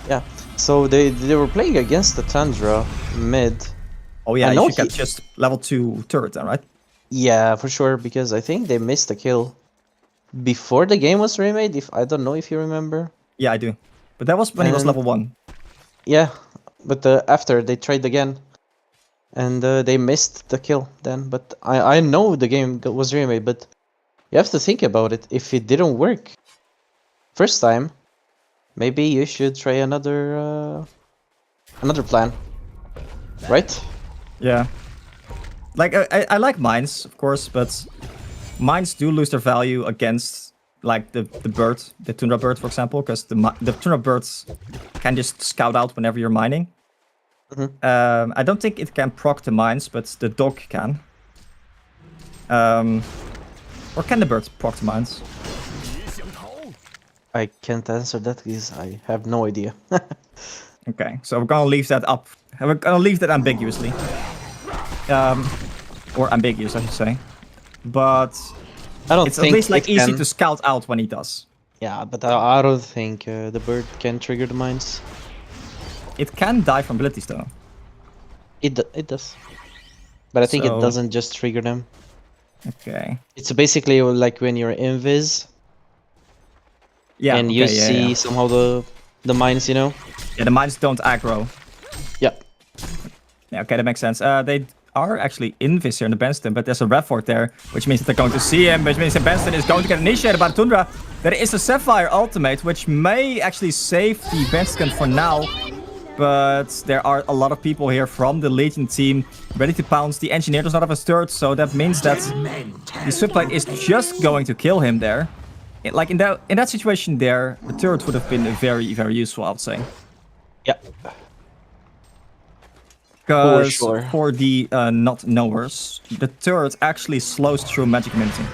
Yeah, so they were playing against the Tundra mid. Oh yeah, you should get just level 2 turret then, right? Yeah, for sure, because I think they missed a kill before the game was remade. I don't know if you remember. Yeah, I do. But that was when he was level 1. Yeah, but after they tried again. And they missed the kill then. But I know the game was remade, but you have to think about it. If it didn't work first time, maybe you should try another plan. Right? Yeah. Like, I like mines, of course, but mines do lose their value against, like, the bird, the Tundra bird, for example, because the Tundra birds can just scout out whenever you're mining. Mm-hmm. I don't think it can proc the mines, but the dog can. Or can the bird proc the mines? I can't answer that because I have no idea. Okay, so we're gonna leave that up. We're gonna leave that ambiguously. Or ambiguous, I should say. But I don't it's think at least like easy can. to scout out when he does. Yeah, but I don't think the bird can trigger the mines. It can die from abilities though. It does. But I think it doesn't just trigger them. Okay. It's basically like when you're invis. Yeah. And you see somehow the mines, you know? Yeah, the mines don't aggro. Yeah. Yeah, okay, that makes sense. They are actually invis here in the Benston, but there's a Rev Fort there, which means that they're going to see him, which means that Benston is going to get initiated by the Tundra. There is a Sapphire ultimate, which may actually save the Benston for now. But there are a lot of people here from the Legion team ready to pounce. The Engineer does not have a turret, so that means that the Swiftlight is just going to kill him there. Like in that situation there, the turret would have been very, very useful, I would say. Yeah. Because for the not knowers, the turret actually slows through magic minting.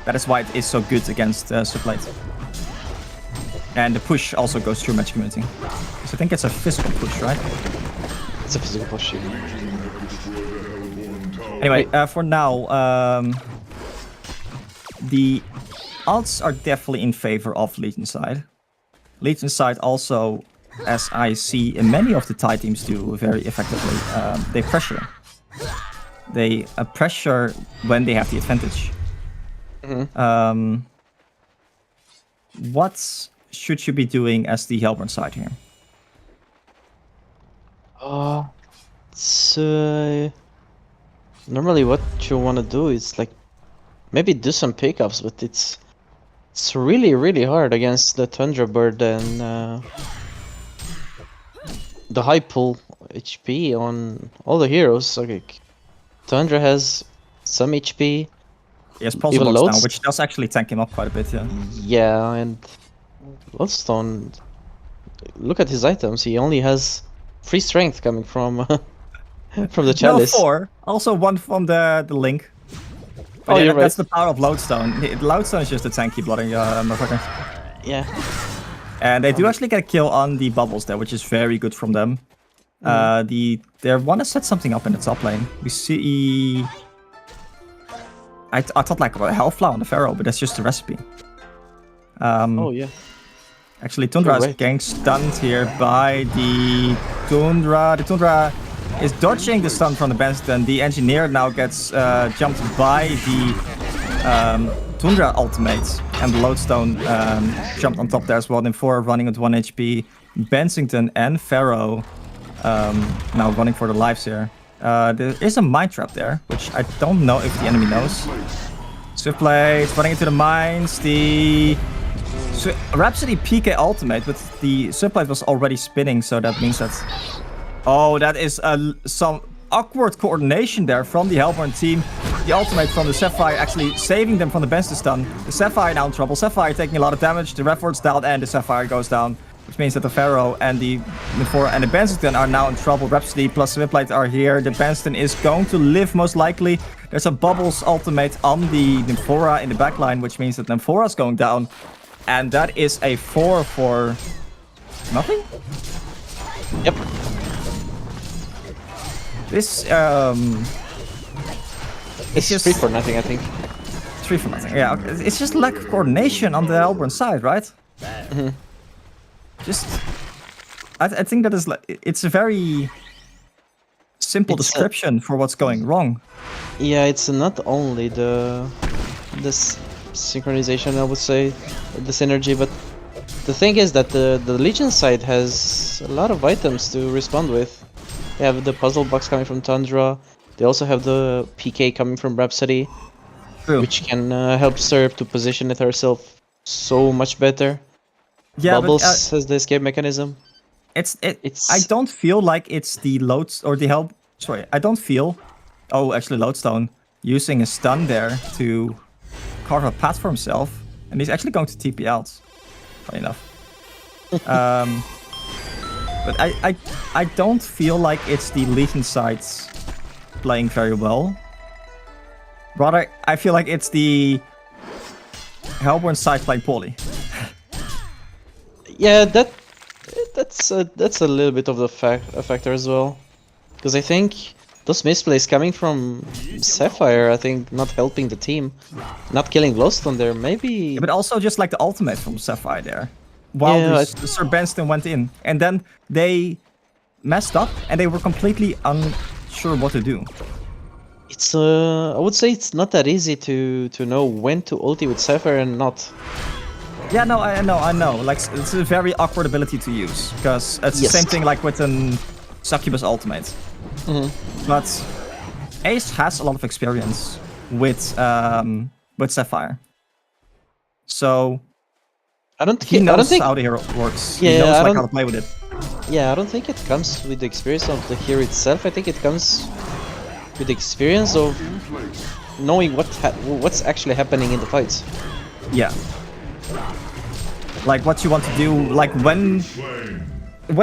That is why it is so good against Swiftlight. And the push also goes through magic minting. So I think it's a physical push, right? It's a physical push. Anyway, for now, the odds are definitely in favor of Legion side. Legion side also, as I see many of the Thai teams do very effectively, they pressure. They pressure when they have the advantage. Mm-hmm. What should you be doing as the Hellborn side here? Normally what you want to do is like maybe do some pickups, but it's really, really hard against the Tundra bird and the high pull HP on all the heroes. Okay, Tundra has some HP. Yes, possible now, which does actually tank him up quite a bit, yeah. Yeah, and Lodestone, look at his items. He only has 3 strength coming from from the chalice. No, 4. Also 1 from the link. But yeah, that's the power of Lodestone. Lodestone is just a tanky bloody motherfucker. Yeah. And they do actually get a kill on the bubbles there, which is very good from them. They want to set something up in the top lane. We see... I thought like a Hellflower on the Pharaoh, but that's just a recipe. Oh yeah. Actually, Tundra is getting stunned here by the Tundra. The Tundra is dodging the stun from the Benston. The Engineer now gets jumped by the Tundra ultimate, and the Lodestone jumped on top there as well. Then 4 running with 1 HP. Bensington and Pharaoh now running for the lives here. There is a mine trap there, which I don't know if the enemy knows. Swiftblade running into the mines. The Rhapsody PK ultimate, but the Swiftblade was already spinning, so that means that... Oh, that is some awkward coordination there from the Hellborn team. The ultimate from the Sapphire actually saving them from the Benston stun. The Sapphire now in trouble. Sapphire taking a lot of damage. The Rev Ward's down and the Sapphire goes down. Which means that the Pharaoh and the Nymphora and the Benston are now in trouble. Rhapsody plus Swiftblade are here. The Benston is going to live most likely. There's a Bubbles ultimate on the Nymphora in the backline, which means that Nymphora's going down. And that is a 4 for nothing? Yep. This, it's just 3 for nothing, I think. 3 for nothing, yeah. It's just lack of coordination on the Hellborn side, right? Mm-hmm. Just, I think that is like, it's a very simple description for what's going wrong. Yeah, it's not only this synchronization, I would say, the synergy, but the thing is that the Legion side has a lot of items to respond with. They have the puzzle box coming from Tundra. They also have the PK coming from Rhapsody, which can help Serb to position it herself so much better. Yeah, Bubbles has the escape mechanism. It's I don't feel like it's the loads or the help. Sorry, I don't feel. Oh, actually, Lodestone using a stun there to carve a path for himself, and he's actually going to TP out. Funny enough. But I don't feel like it's the Legion sides playing very well. Rather, I feel like it's the Hellborn side playing poorly. Yeah, that's a little bit of the a factor as well, because I think those misplays coming from Sapphire, I think, not helping the team, not killing Glowstone there, maybe. Yeah, but also just like the ultimate from Sapphire there, while Sir Benston went in, and then they messed up and they were completely unsure what to do. It's I would say it's not that easy to know when to ulti with Sapphire and not. Yeah, no, I know. Like, it's a very awkward ability to use, because it's the same thing like with an Succubus ultimate. But Ace has a lot of experience with Sapphire, so he knows how the hero works. Yeah, he knows like how to play with it. Yeah, I don't think it comes with the experience of the hero itself. I think it comes with the experience of knowing what's actually happening in the fights. Yeah. Like what you want to do, like when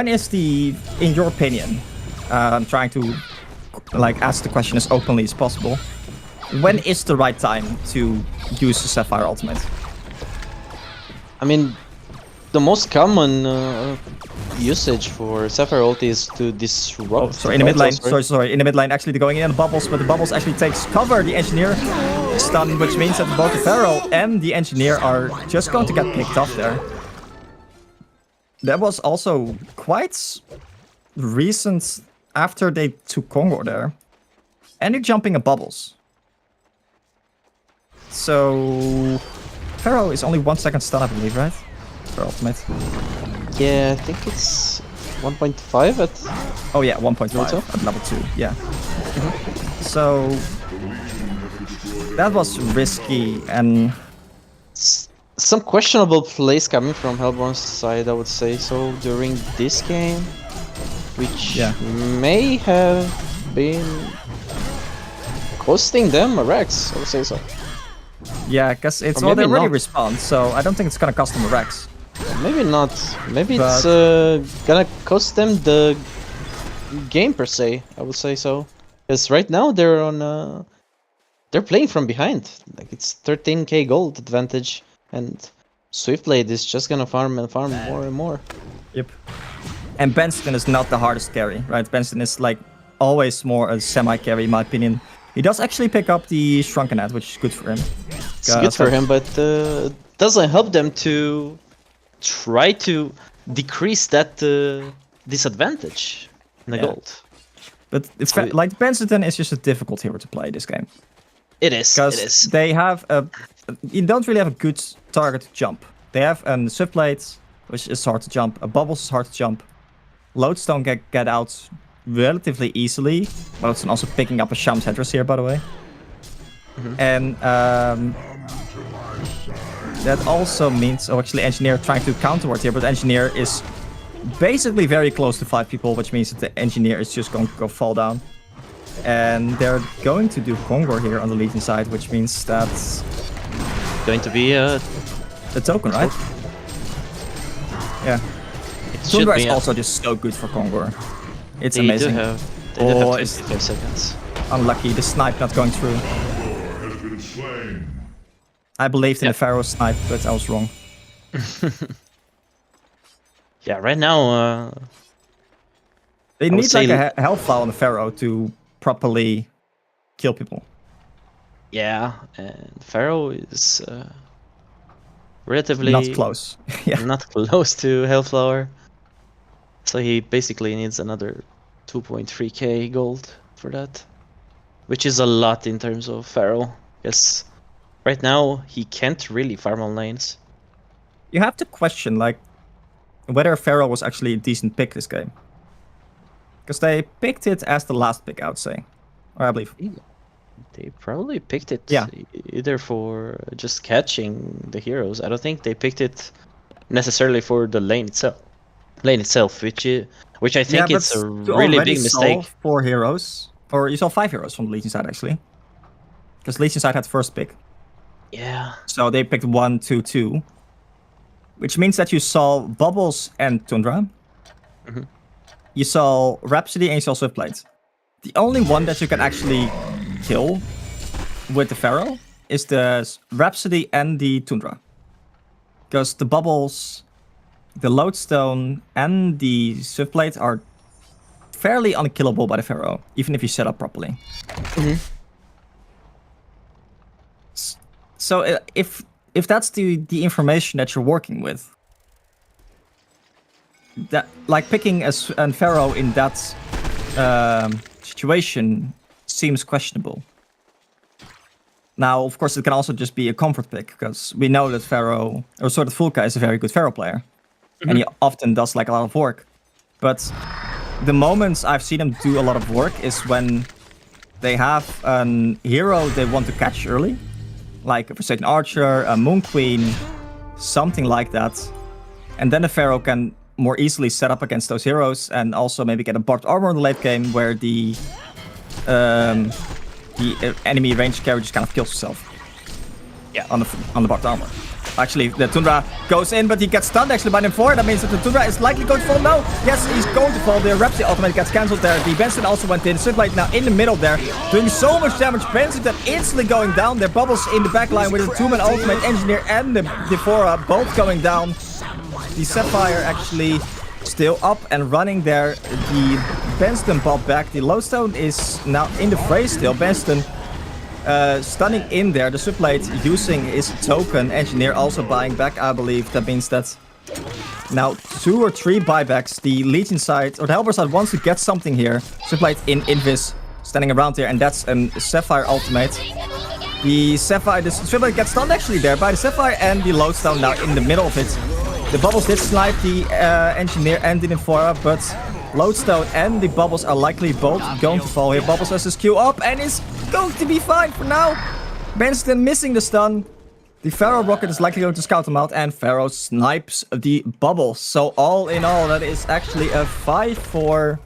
is the, in your opinion, I'm trying to like ask the question as openly as possible, when is the right time to use the Sapphire ultimate? I mean, the most common usage for Sapphire ult is to disrupt. Oh, sorry, in the mid lane. Sorry, in the mid lane. Actually, they're going in the bubbles, but the bubbles actually takes cover. The engineer stun, which means that both the Pharaoh and the engineer are just going to get picked off there. That was also quite recent after they took Congo there, and they're jumping at bubbles. So Pharaoh is only 1 second stun, I believe, right? For ultimate. Yeah, I think it's 1.5 at... Oh yeah, 1.5 at level 2, yeah. So that was risky, and some questionable plays coming from Hellborn's side, I would say so, during this game, which may have been costing them a Rex, I would say so. Yeah, because it's all they already respawned, so I don't think it's gonna cost them a Rex. Maybe not. Maybe it's gonna cost them the game per se, I would say so. Because right now they're on they're playing from behind. Like, it's 13k gold advantage, and Swiftblade is just gonna farm and farm more and more. Yep. And Benston is not the hardest carry, right? Benston is like always more a semi-carry, in my opinion. He does actually pick up the Shrunken Head, which is good for him. It's good for him, but doesn't help them to try to decrease that disadvantage in the gold. But like Benston is just a difficult hero to play this game. It is. Because they have you don't really have a good target to jump. They have a swift blade, which is hard to jump. A bubbles is hard to jump. Lodestone get out relatively easily. Lodestone also picking up a Sham's headdress here, by the way. And that also means, actually Engineer trying to counterward here, but Engineer is basically very close to 5 people, which means that the Engineer is just going to go fall down. And they're going to do Kongor here on the Legion side, which means that's going to be a token, right? Yeah. Tundra is also just so good for Kongor. It's amazing. They do have 55 seconds. Unlucky, the snipe not going through. I believed in the Pharaoh snipe, but I was wrong. Yeah, right now... they need like a health file on the Pharaoh to properly kill people. Yeah, and Pharaoh is relatively... not close. Yeah. Not close to Hellflower. So he basically needs another 2.3k gold for that. Which is a lot in terms of Pharaoh. Yes. Right now, he can't really farm on lanes. You have to question, like, whether Pharaoh was actually a decent pick this game. Because they picked it as the last pick, I would say. Or I believe. They probably picked it Yeah. either for just catching the heroes. I don't think they picked it necessarily for the lane itself. Which I think is a really big mistake. 4 heroes. Or you saw 5 heroes from the Legion side, actually. Because Legion side had first pick. Yeah. So they picked 1, 2, 2. Which means that you saw Bubbles and Tundra. You saw Rhapsody and you saw Swiftblade. The only one that you can actually kill with the Pharaoh is the Rhapsody and the Tundra. Because the Bubbles, the Lodestone, and the Swiftblade are fairly unkillable by the Pharaoh, even if you set up properly. So if that's the information that you're working with, that like picking a Pharaoh in that situation seems questionable. Now, of course, it can also just be a comfort pick because we know that Pharaoh or Sword of Fulka is a very good Pharaoh player, and he often does like a lot of work. But the moments I've seen him do a lot of work is when they have a hero they want to catch early. Like a Forsaken Archer, a Moon Queen, something like that. And then the Pharaoh can more easily set up against those heroes and also maybe get a barbed armor in the late game where the enemy range carry just kind of kills himself. Yeah. On the barbed armor. Actually, the Tundra goes in, but he gets stunned actually by M4. That means that the Tundra is likely going to fall. No, yes, he's going to fall. The Rhapsody ultimate gets cancelled there. The Benson also went in. Swiftblade now in the middle there, doing so much damage. Benson then instantly going down. There Bubbles in the backline with the 2-man ultimate. Engineer and the Defora both going down. The Sapphire actually still up and running there. The Benston popped back. The Lodestone is now in the fray still. Benston stunning in there. The Swiftblade using his token. Engineer also buying back, I believe. That means that now 2 or 3 buybacks. The Legion side, or the Hellborn side, wants to get something here. Swiftblade in Invis, standing around here, and that's a Sapphire ultimate. The Swiftblade gets stunned actually there by the Sapphire, and the Lodestone now in the middle of it. The Bubbles did snipe the Engineer and the Nymphora, but Lodestone and the Bubbles are likely both going to fall here. Bubbles has his Q up and is going to be fine for now. Benston missing the stun. The Pharaoh rocket is likely going to scout him out, and Pharaoh snipes the Bubbles. So all in all, that is actually a 5-4-5,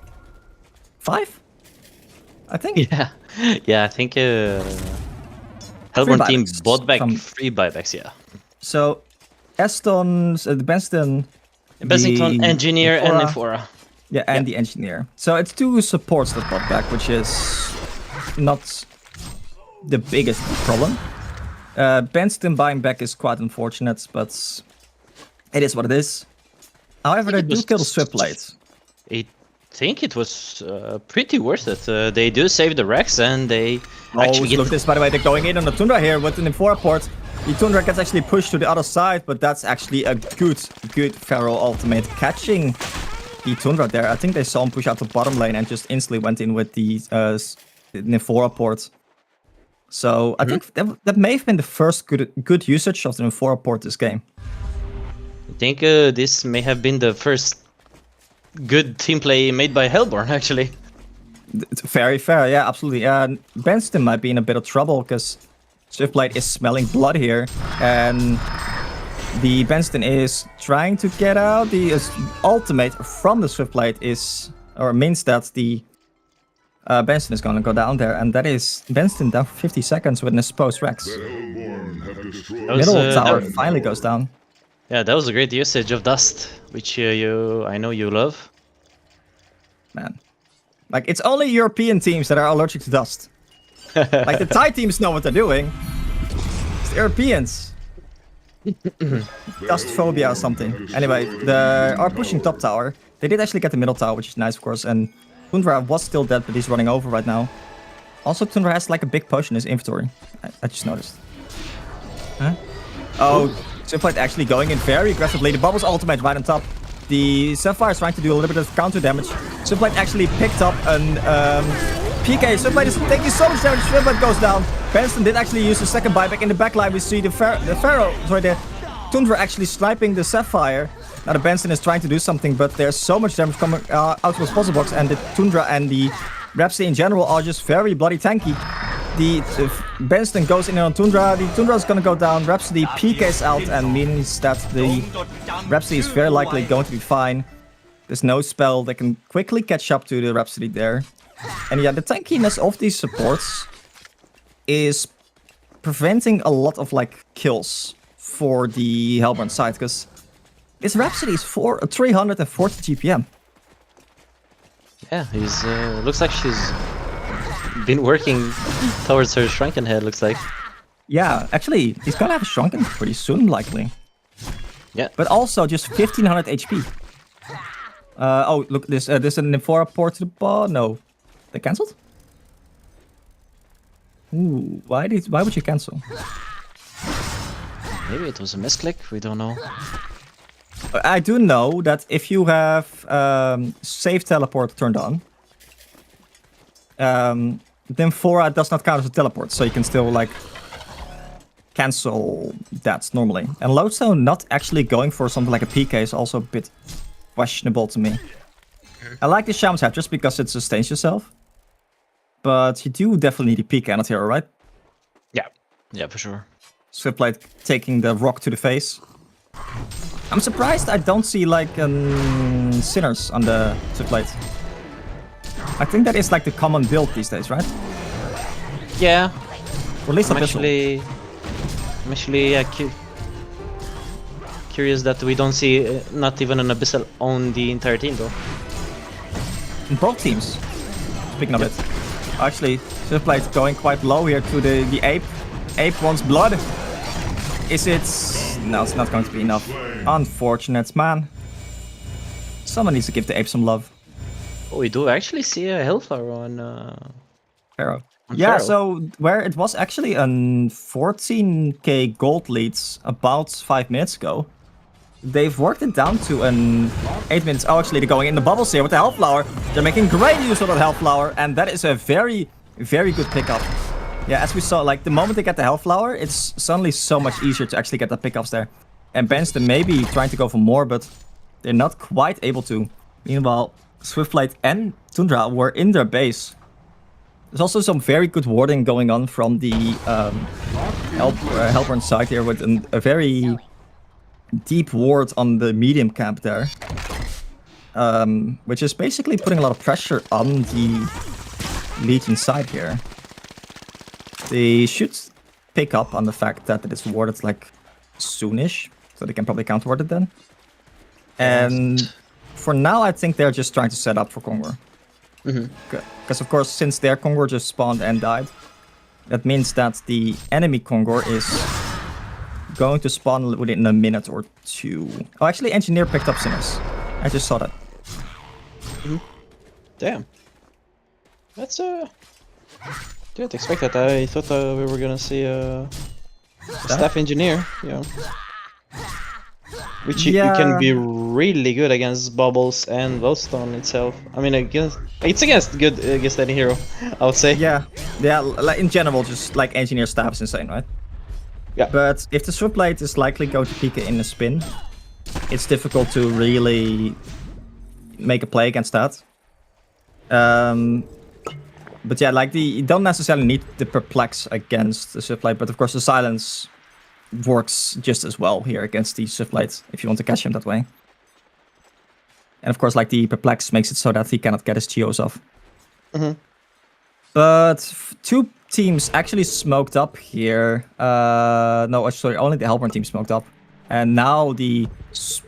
I think. Yeah, I think Hellborn team bought back 3 buybacks. Yeah. So Eston's the Benston, Engineer, and Nymphora. Yeah, and the Engineer. So it's 2 supports that bought back, which is not the biggest problem. Benston buying back is quite unfortunate, but it is what it is. However, they do kill the Swiftblade. I think it was pretty worth it. They do save the Rex, and they actually get... look at this, by the way. They're going in on the Tundra here with the Nymphora port. The Tundra gets actually pushed to the other side, but that's actually a good Pharaoh ultimate catching the Tundra there. I think they saw him push out the bottom lane and just instantly went in with the Nymphora port. So I think that may have been the first good usage of the Newerth port this game. I think this may have been the first good team play made by Hellborn, actually. It's very fair, yeah, absolutely. Benston might be in a bit of trouble because Swiftblade is smelling blood here, and the Benston is trying to get out. The ultimate from the Swiftblade means that the Benston is going to go down there, and that is Benston down for 50 seconds with an exposed Rex. Middle tower finally goes down. Yeah, that was a great usage of Dust, which I know you love. Man. Like, it's only European teams that are allergic to Dust. Like, the Thai teams know what they're doing. It's the Europeans. Dust phobia or something. Anyway, they are pushing top tower. They did actually get the middle tower, which is nice, of course, and Tundra was still dead, but he's running over right now. Also, Tundra has like a big potion in his inventory. I just noticed. Huh? Oh, Swiftblade actually going in very aggressively. The Bubble's ultimate right on top. The Sapphire is trying to do a little bit of counter damage. Swiftblade actually picked up an PK. Swiftblade is taking so much damage. Swiftblade goes down. Benston did actually use the second buyback. In the backline, we see the Tundra actually sniping the Sapphire. Now the Benston is trying to do something, but there's so much damage coming out of the puzzle box, and the Tundra and the Rhapsody in general are just very bloody tanky. The Benston goes in on Tundra. The Tundra is going to go down. Rhapsody PKs out, and means that the Rhapsody is very likely going to be fine. There's no spell that can quickly catch up to the Rhapsody there. And yeah, the tankiness of these supports is preventing a lot of like kills for the Hellborn side, because this Rhapsody is 340 GPM. Yeah, he's looks like she's been working towards her shrunken head, looks like. Yeah, actually, he's gonna have a shrunken pretty soon, likely. Yeah. But also just 1500 HP. Oh, look, there's a Newerth port to the ball. No, they cancelled. Ooh, why would you cancel? Maybe it was a misclick. We don't know. I do know that if you have save teleport turned on, then Fora does not count as a teleport, so you can still like cancel that normally. And Lodestone not actually going for something like a PK is also a bit questionable to me. I like the Shaman's Hat just because it sustains yourself, but you do definitely need a PK on it hero, right? Yeah, for sure. Swiftblade taking the rock to the face. I'm surprised I don't see like Sinners on the Swiftblade. I think that is like the common build these days, right? Yeah. Or at least I'm actually curious that we don't see not even an Abyssal on the entire team though. In both teams. Speaking of it. Actually, Swiftblade going quite low here to the Ape. Ape wants blood. Is it? No, it's not going to be enough. Unfortunate, man. Someone needs to give the Ape some love. Oh, we do actually see a Hellflower on Pharaoh. on Yeah, Pharaoh. so where it was actually a 14k gold leads about 5 minutes ago, they've worked it down to an 8 minutes. Oh, actually, they're going in the bubbles here with the Hellflower. They're making great use of that Hellflower, and that is a very, very good pickup. Yeah, as we saw, like the moment they get the Hellflower, it's suddenly so much easier to actually get the pickups there. And Benston may be trying to go for more, but they're not quite able to. Meanwhile, Swiftblade and Tundra were in their base. There's also some very good warding going on from the Hellborn side here with a very deep ward on the medium camp there. Which is basically putting a lot of pressure on the Legion side here. They should pick up on the fact that it is warded like soonish, so they can probably counter ward it then. And for now, I think they're just trying to set up for Kongor. Because of course, since their Kongor just spawned and died, that means that the enemy Kongor is going to spawn within a minute or two. Oh, actually, Engineer picked up Sinners. I just saw that. Damn. That's didn't expect that. I thought we were gonna see a staff engineer. Yeah. Which you can be really good against Bubbles and Wellstone itself. I mean, it's against good against any hero, I would say. Yeah, like in general, just like Engineer Staff is insane, right? Yeah. But if the Switchblade is likely going to peek in a spin, it's difficult to really make a play against that. But yeah, like you don't necessarily need the Perplex against the Switchblade, but of course the Silence works just as well here against the Switchblade if you want to catch him that way. And of course, like the Perplex makes it so that he cannot get his Geos off. But two teams actually smoked up here. No, sorry, only the Hellborn team smoked up. And now the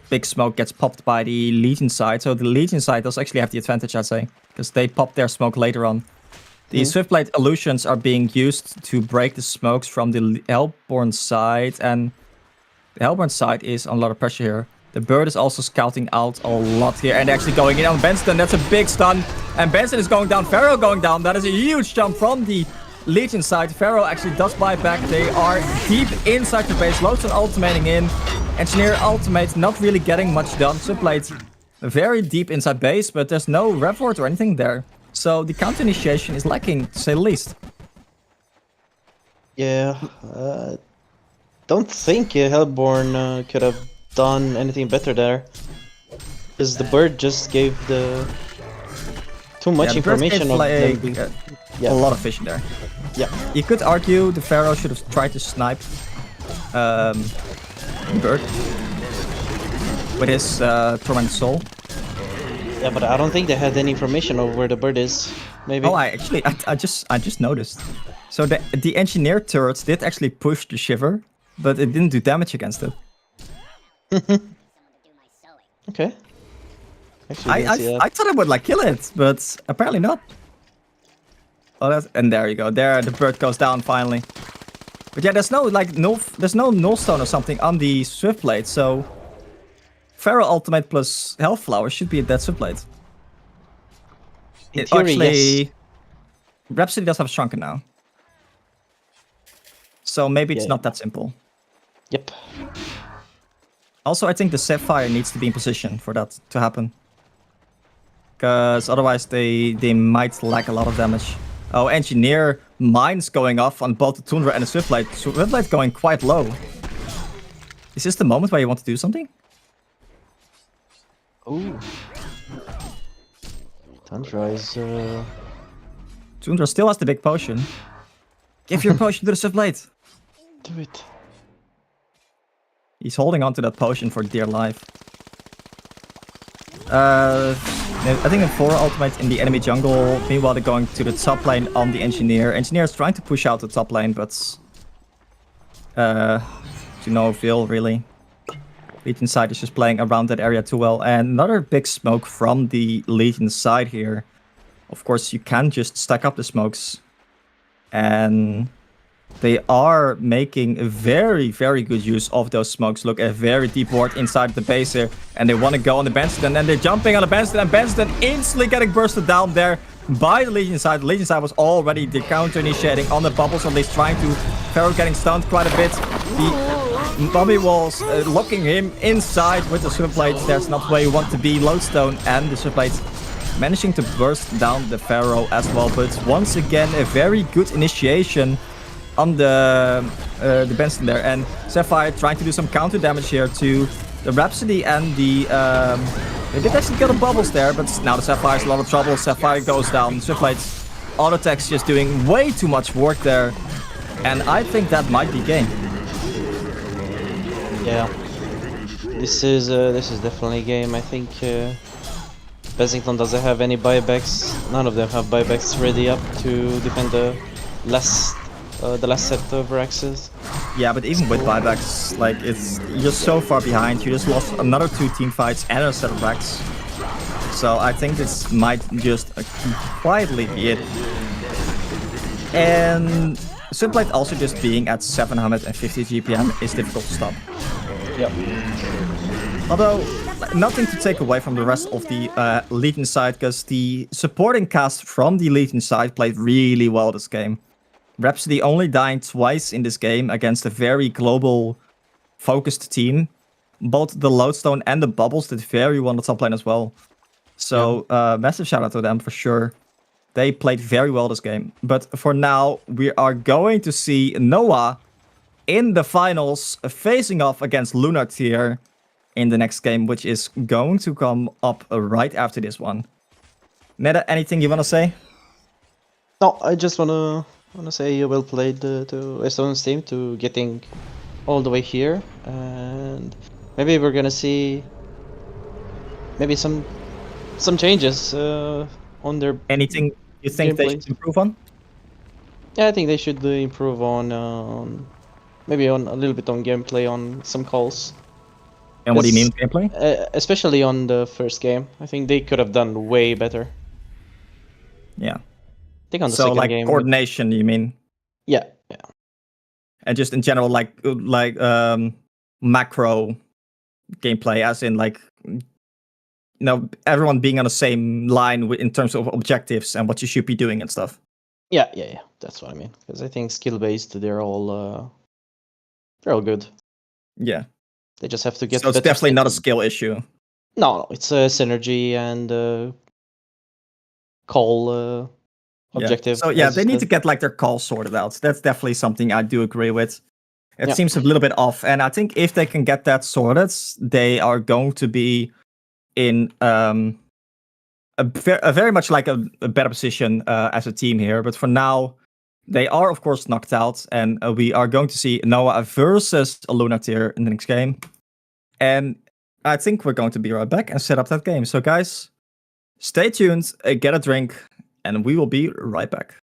big smoke gets popped by the Legion side. So the Legion side does actually have the advantage, I'd say, because they popped their smoke later on. The Swiftblade illusions are being used to break the smokes from the Hellborn side, and the Hellborn side is on a lot of pressure here. The bird is also scouting out a lot here and actually going in on Benson. That's a big stun, and Benson is going down. Pharaoh going down. That is a huge jump from the Legion side. Pharaoh actually does buy back. They are deep inside the base. Lodestone ultimating in. Engineer ultimate, not really getting much done. Swiftblade very deep inside base, but there's no rev ward or anything there. So the counter initiation is lacking, to say the least. Yeah, don't think Hellborn could have done anything better there. Because the bird just gave the too much information of them. A lot of vision there. Yeah. You could argue the Pharaoh should have tried to snipe bird with his Torment Soul. Yeah, but I don't think they had any information of where the bird is. Maybe. Oh, I just noticed. So the engineer turrets did actually push the Shiver, but it didn't do damage against it. Okay. Actually, I thought it would like kill it, but apparently not. Oh, and there you go. There, the bird goes down finally. But yeah, there's no nullstone or something on the Swiftblade, so Pharaoh ultimate plus Health Flower should be a dead Swiftblade. In theory, yes. Rhapsody does have Shrunken now. So maybe it's not that simple. Yep. Also, I think the Sapphire needs to be in position for that to happen. Because otherwise they might lack a lot of damage. Oh, Engineer mines going off on both the Tundra and the Swiftblade. Swiftblade going quite low. Is this the moment where you want to do something? Ooh. Tundra is... Tundra still has the big potion. Give your potion to the Swiftblade. Do it. He's holding on to that potion for dear life. I think a 4 ultimate in the enemy jungle. Meanwhile, they're going to the top lane on the Engineer. Engineer is trying to push out the top lane, but to no avail, really. Legion side is just playing around that area too well. And another big smoke from the Legion side here. Of course, you can just stack up the smokes. And they are making a very, very good use of those smokes. Look, a very deep ward inside the base here. And they want to go on the Benston. And they're jumping on the Benston. And Benston instantly getting bursted down there by the Legion side. The Legion side was already the counter initiating on the bubbles. At least trying to... Pharaoh getting stunned quite a bit. The Bobby was locking him inside with the Swiftblade. There's not where you want to be. Lodestone and the Swiftblade managing to burst down the Pharaoh as well. But once again, a very good initiation on the Benson there, and Sapphire trying to do some counter damage here to the Rhapsody and the they did actually get the bubbles there, but now the Sapphire's in a lot of trouble. Sapphire goes down. Swiftblade's auto attacks just doing way too much work there, and I think that might be game. Yeah, this is definitely game. I think Bessington doesn't have any buybacks. None of them have buybacks ready up to defend the last set of Raxes. Yeah, but even with buybacks, like you're so far behind. You just lost another 2 team fights and a set of Rax. So I think this might just quietly be it. And Swiftblade also just being at 750 GPM is difficult to stop. Yep. Although, nothing to take away from the rest of the Legion side, because the supporting cast from the Legion side played really well this game. Rhapsody only dying twice in this game against a very global focused team. both the Lodestone and the Bubbles did very well on the top lane as well. So massive shout out to them for sure. They played very well this game. But for now, we are going to see Noah in the finals facing off against Lunar in the next game, which is going to come up right after this one. Neda, anything you want to say? No, I just wanna say well played to Eston's team to getting all the way here, and maybe we're gonna see maybe some changes on their. Anything you think they should improve on? Yeah, I think they should improve on maybe on a little bit on gameplay on some calls. And what do you mean with gameplay? Especially on the first game, I think they could have done way better. Yeah. I think on the so second like game. Coordination, you mean? Yeah. And just in general, like macro gameplay, as in like, everyone being on the same line in terms of objectives and what you should be doing and stuff. Yeah. That's what I mean. Because I think skill based, they're all good. Yeah. They just have to get. So it's definitely not a skill issue. No, it's a synergy and call objective. So yeah, they need to get like their calls sorted out. That's definitely something I do agree with. It seems a little bit off, and I think if they can get that sorted, they are going to be in a very much like a better position as a team here. But for now, they are of course knocked out, and we are going to see Noah versus a Lunatir in the next game. And I think we're going to be right back and set up that game. So guys, stay tuned, get a drink, and we will be right back.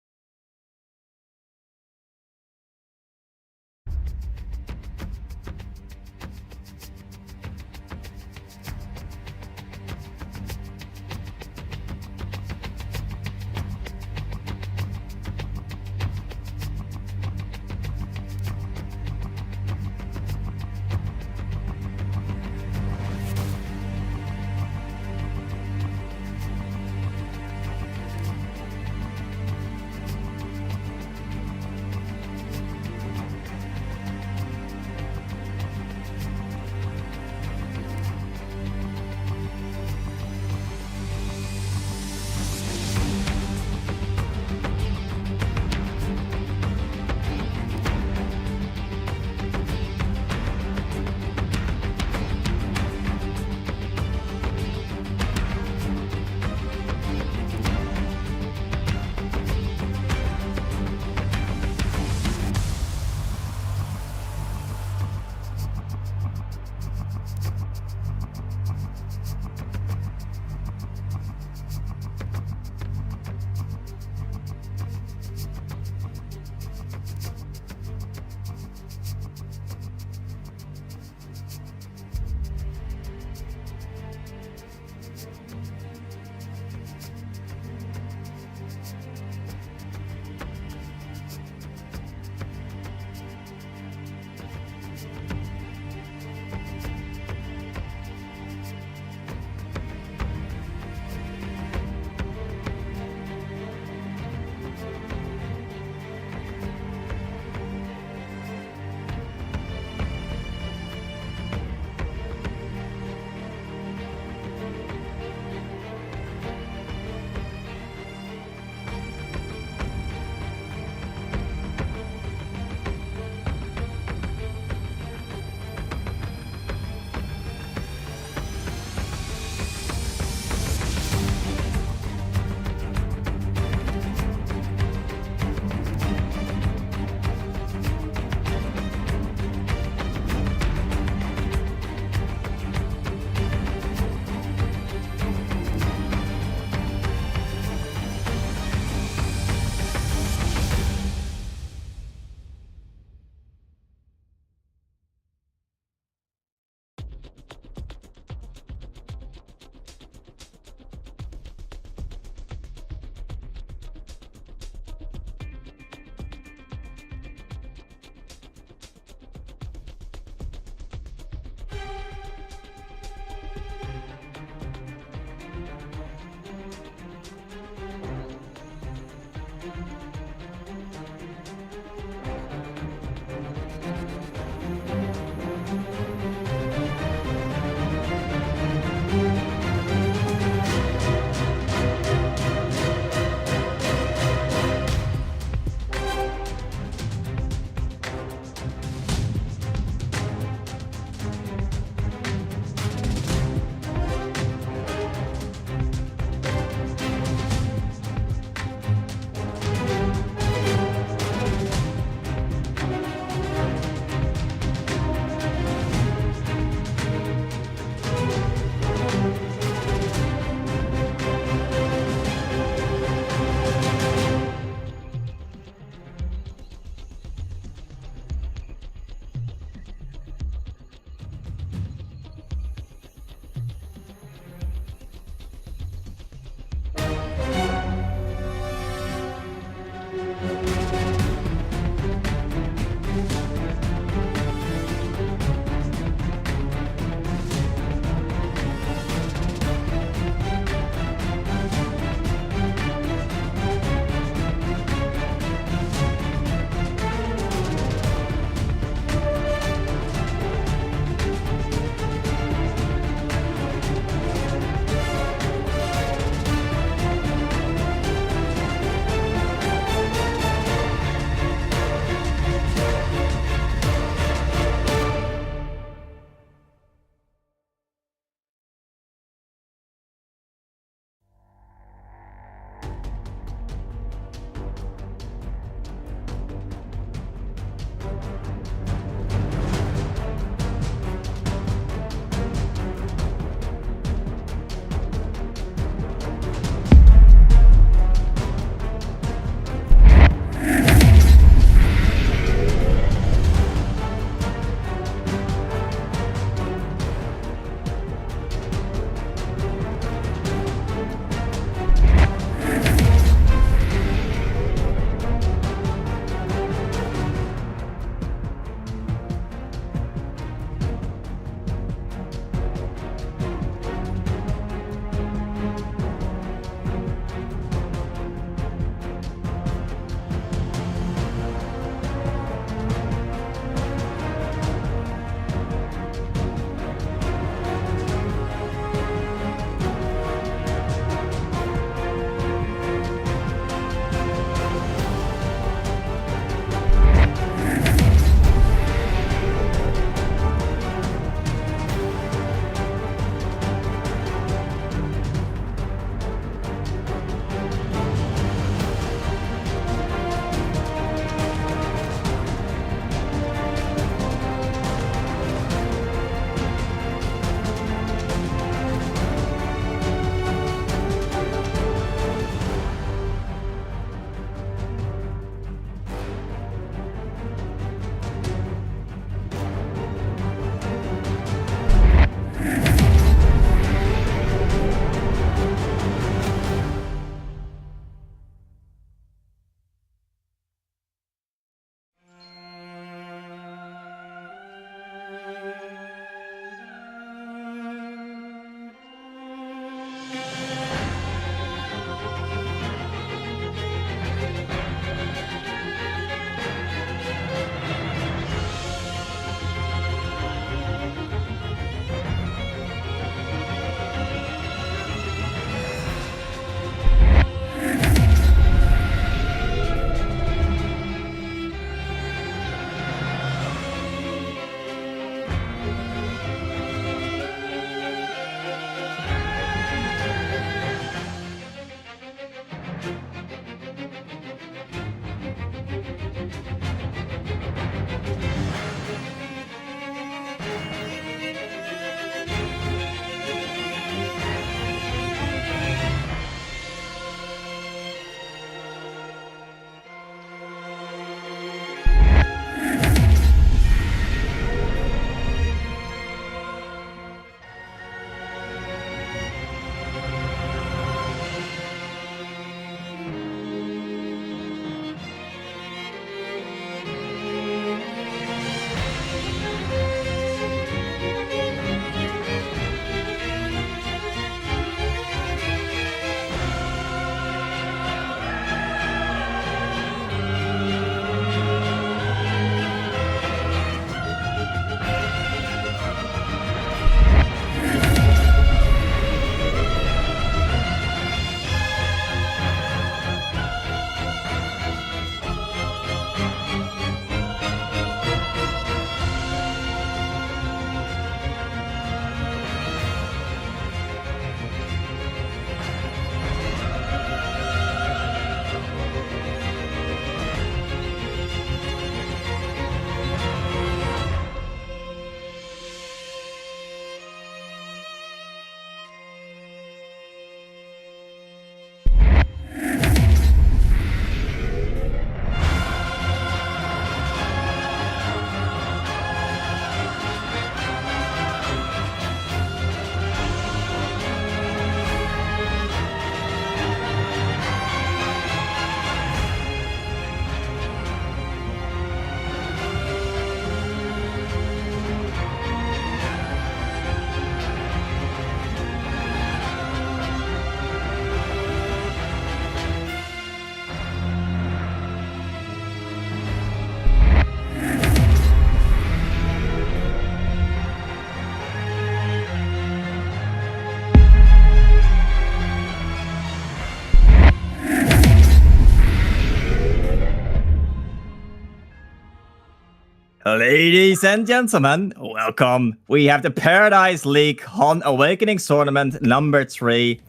Ladies and gentlemen, welcome. We have the Paradise League HoN Awakening Tournament number 3,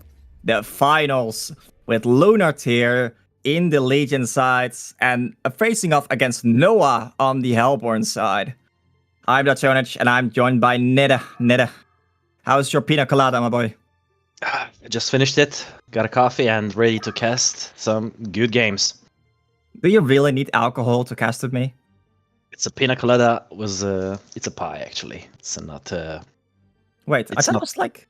the finals, with Newerth here in the Legion side and facing off against Noah on the Hellborn side. I'm HoN and I'm joined by Nede. How's your pina colada, my boy? I just finished it, got a coffee and ready to cast some good games. Do you really need alcohol to cast with me? It's a pina colada it's a pie actually. It's not Wait, I thought it was like...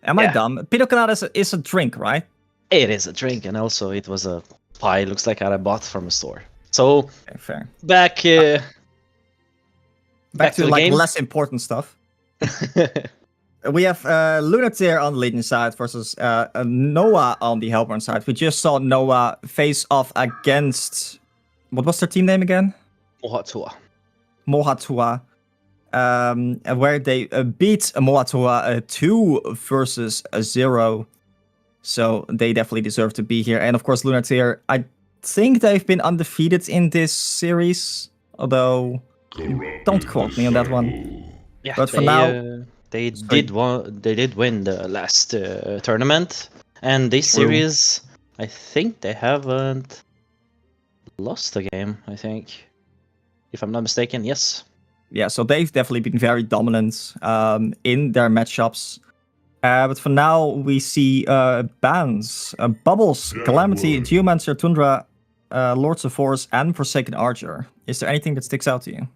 Am I dumb? Pina colada is a drink, right? It is a drink, and also it was a pie. It looks like I bought from a store. So okay, fair. Back to like game. Less important stuff. We have Newerth here on the Legion side versus Noah on the Hellborn side. We just saw Noah face off against... What was their team name again? Mohatua. Where they beat Mohatua 2-0. So they definitely deserve to be here. And of course, Newerth here, I think they've been undefeated in this series. Although, don't quote me on that one. Yeah, but for now... They did win the last tournament. And this series, I think they haven't lost a game, I think. If I'm not mistaken, yes. Yeah, so they've definitely been very dominant in their matchups. But for now, we see bans. Bubbles, Calamity, Geomancer, Tundra, Lords of Force, and Forsaken Archer. Is there anything that sticks out to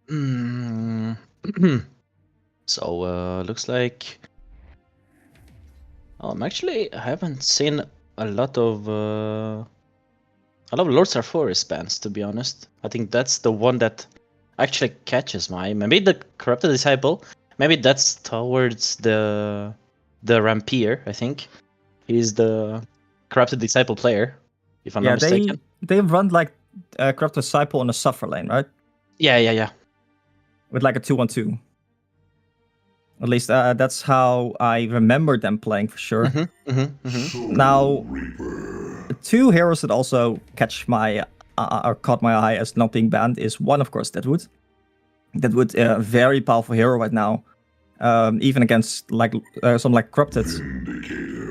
you? So, looks like... I haven't seen a lot of Lords of Force bans, to be honest. I think that's the one that actually catches my... Maybe the Corrupted Disciple. Maybe that's towards the Rampier, I think. He's the Corrupted Disciple player, if I'm not mistaken. They run like Corrupted Disciple on a Suffer lane, right? Yeah. With like a 2-1-2. At least that's how I remember them playing for sure. Now, two heroes that also caught my eye as not being banned is one, of course, Deadwood. Deadwood, a very powerful hero right now. Even against like some like Corrupted,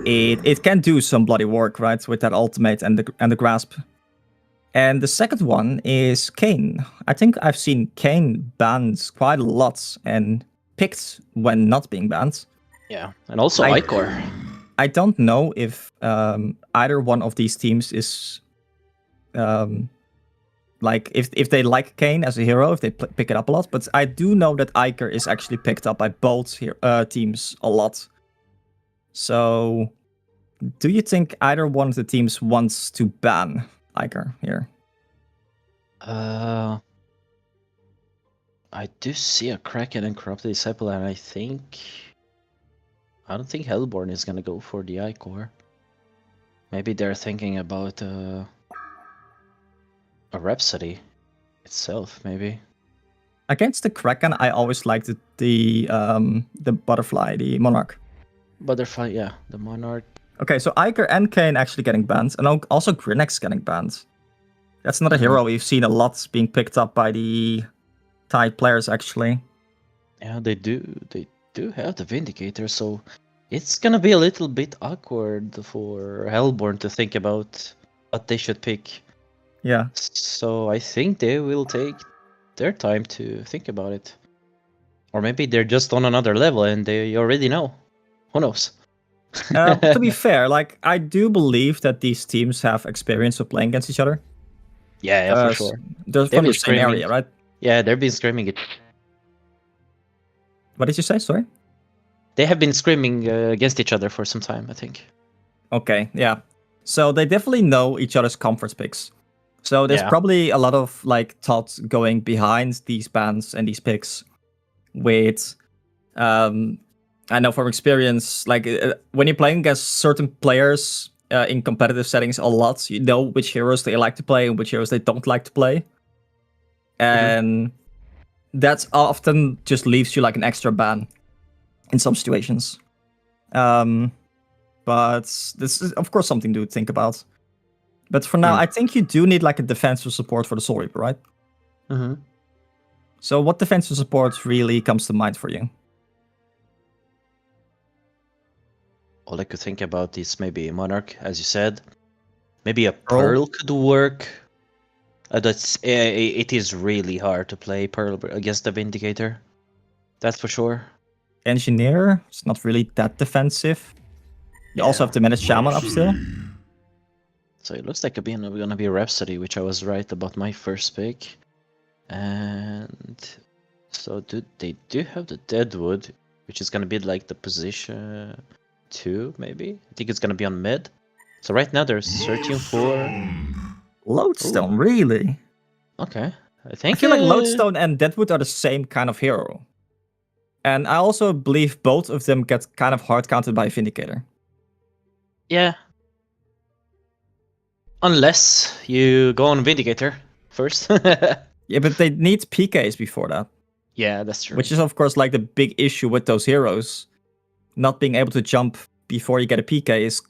it can do some bloody work, right, with that ultimate and the grasp. And the second one is Kayn. I think I've seen Kayn banned quite a lot and picked when not being banned. Yeah, and also Icor. I don't know if either one of these teams is like if they like Kayn as a hero, if they pick it up a lot. But I do know that Icor is actually picked up by both teams a lot. So, do you think either one of the teams wants to ban Icor here? I do see a Kraken and Corrupted Disciple, and I don't think Hellborn is gonna go for the Icor. Maybe they're thinking about a Rhapsody itself, maybe. Against the Kraken, I always liked the Butterfly, the Monarch. Butterfly, yeah, the Monarch. Okay, so Icor and Kayn actually getting banned, and also Grinex getting banned. That's not a hero we've seen a lot being picked up by the Tide players, actually. Yeah, they do have the Vindicator, so it's gonna be a little bit awkward for Hellborn to think about what they should pick. Yeah. So I think they will take their time to think about it. Or maybe they're just on another level and they already know. Who knows? To be fair, like, I do believe that these teams have experience of playing against each other. Yeah, for sure. They're from the same area, right? Yeah, they've been screaming it. What did you say? Sorry? They have been screaming against each other for some time, I think. Okay, yeah. So they definitely know each other's comfort picks. So there's probably a lot of like thought going behind these bans and these picks. With, I know from experience, like when you're playing against certain players in competitive settings a lot, you know which heroes they like to play and which heroes they don't like to play. And that often just leaves you like an extra ban in some situations. But this is, of course, something to think about. But for now, I think you do need like a defensive support for the Soul Reaper, right? Mm-hmm. So what defensive support really comes to mind for you? All I could think about is maybe Monarch, as you said. Maybe a Pearl? Pearl could work. It is really hard to play Pearl against the Vindicator. That's for sure. Engineer, it's not really that defensive. You also have to manage Shaman up still. So it looks like gonna be Rhapsody, which I was right about my first pick. And so they do have the Deadwood, which is gonna be like the position 2, maybe. I think it's gonna be on mid. So right now they're searching for Lodestone, really? Okay, I I think feel like Lodestone and Deadwood are the same kind of hero. And I also believe both of them get kind of hard counted by Vindicator. yeah. Unless you go on Vindicator first. Yeah, but they need PKs before that. Yeah, that's true. Which is, of course, like the big issue with those heroes. Not being able to jump before you get a PK is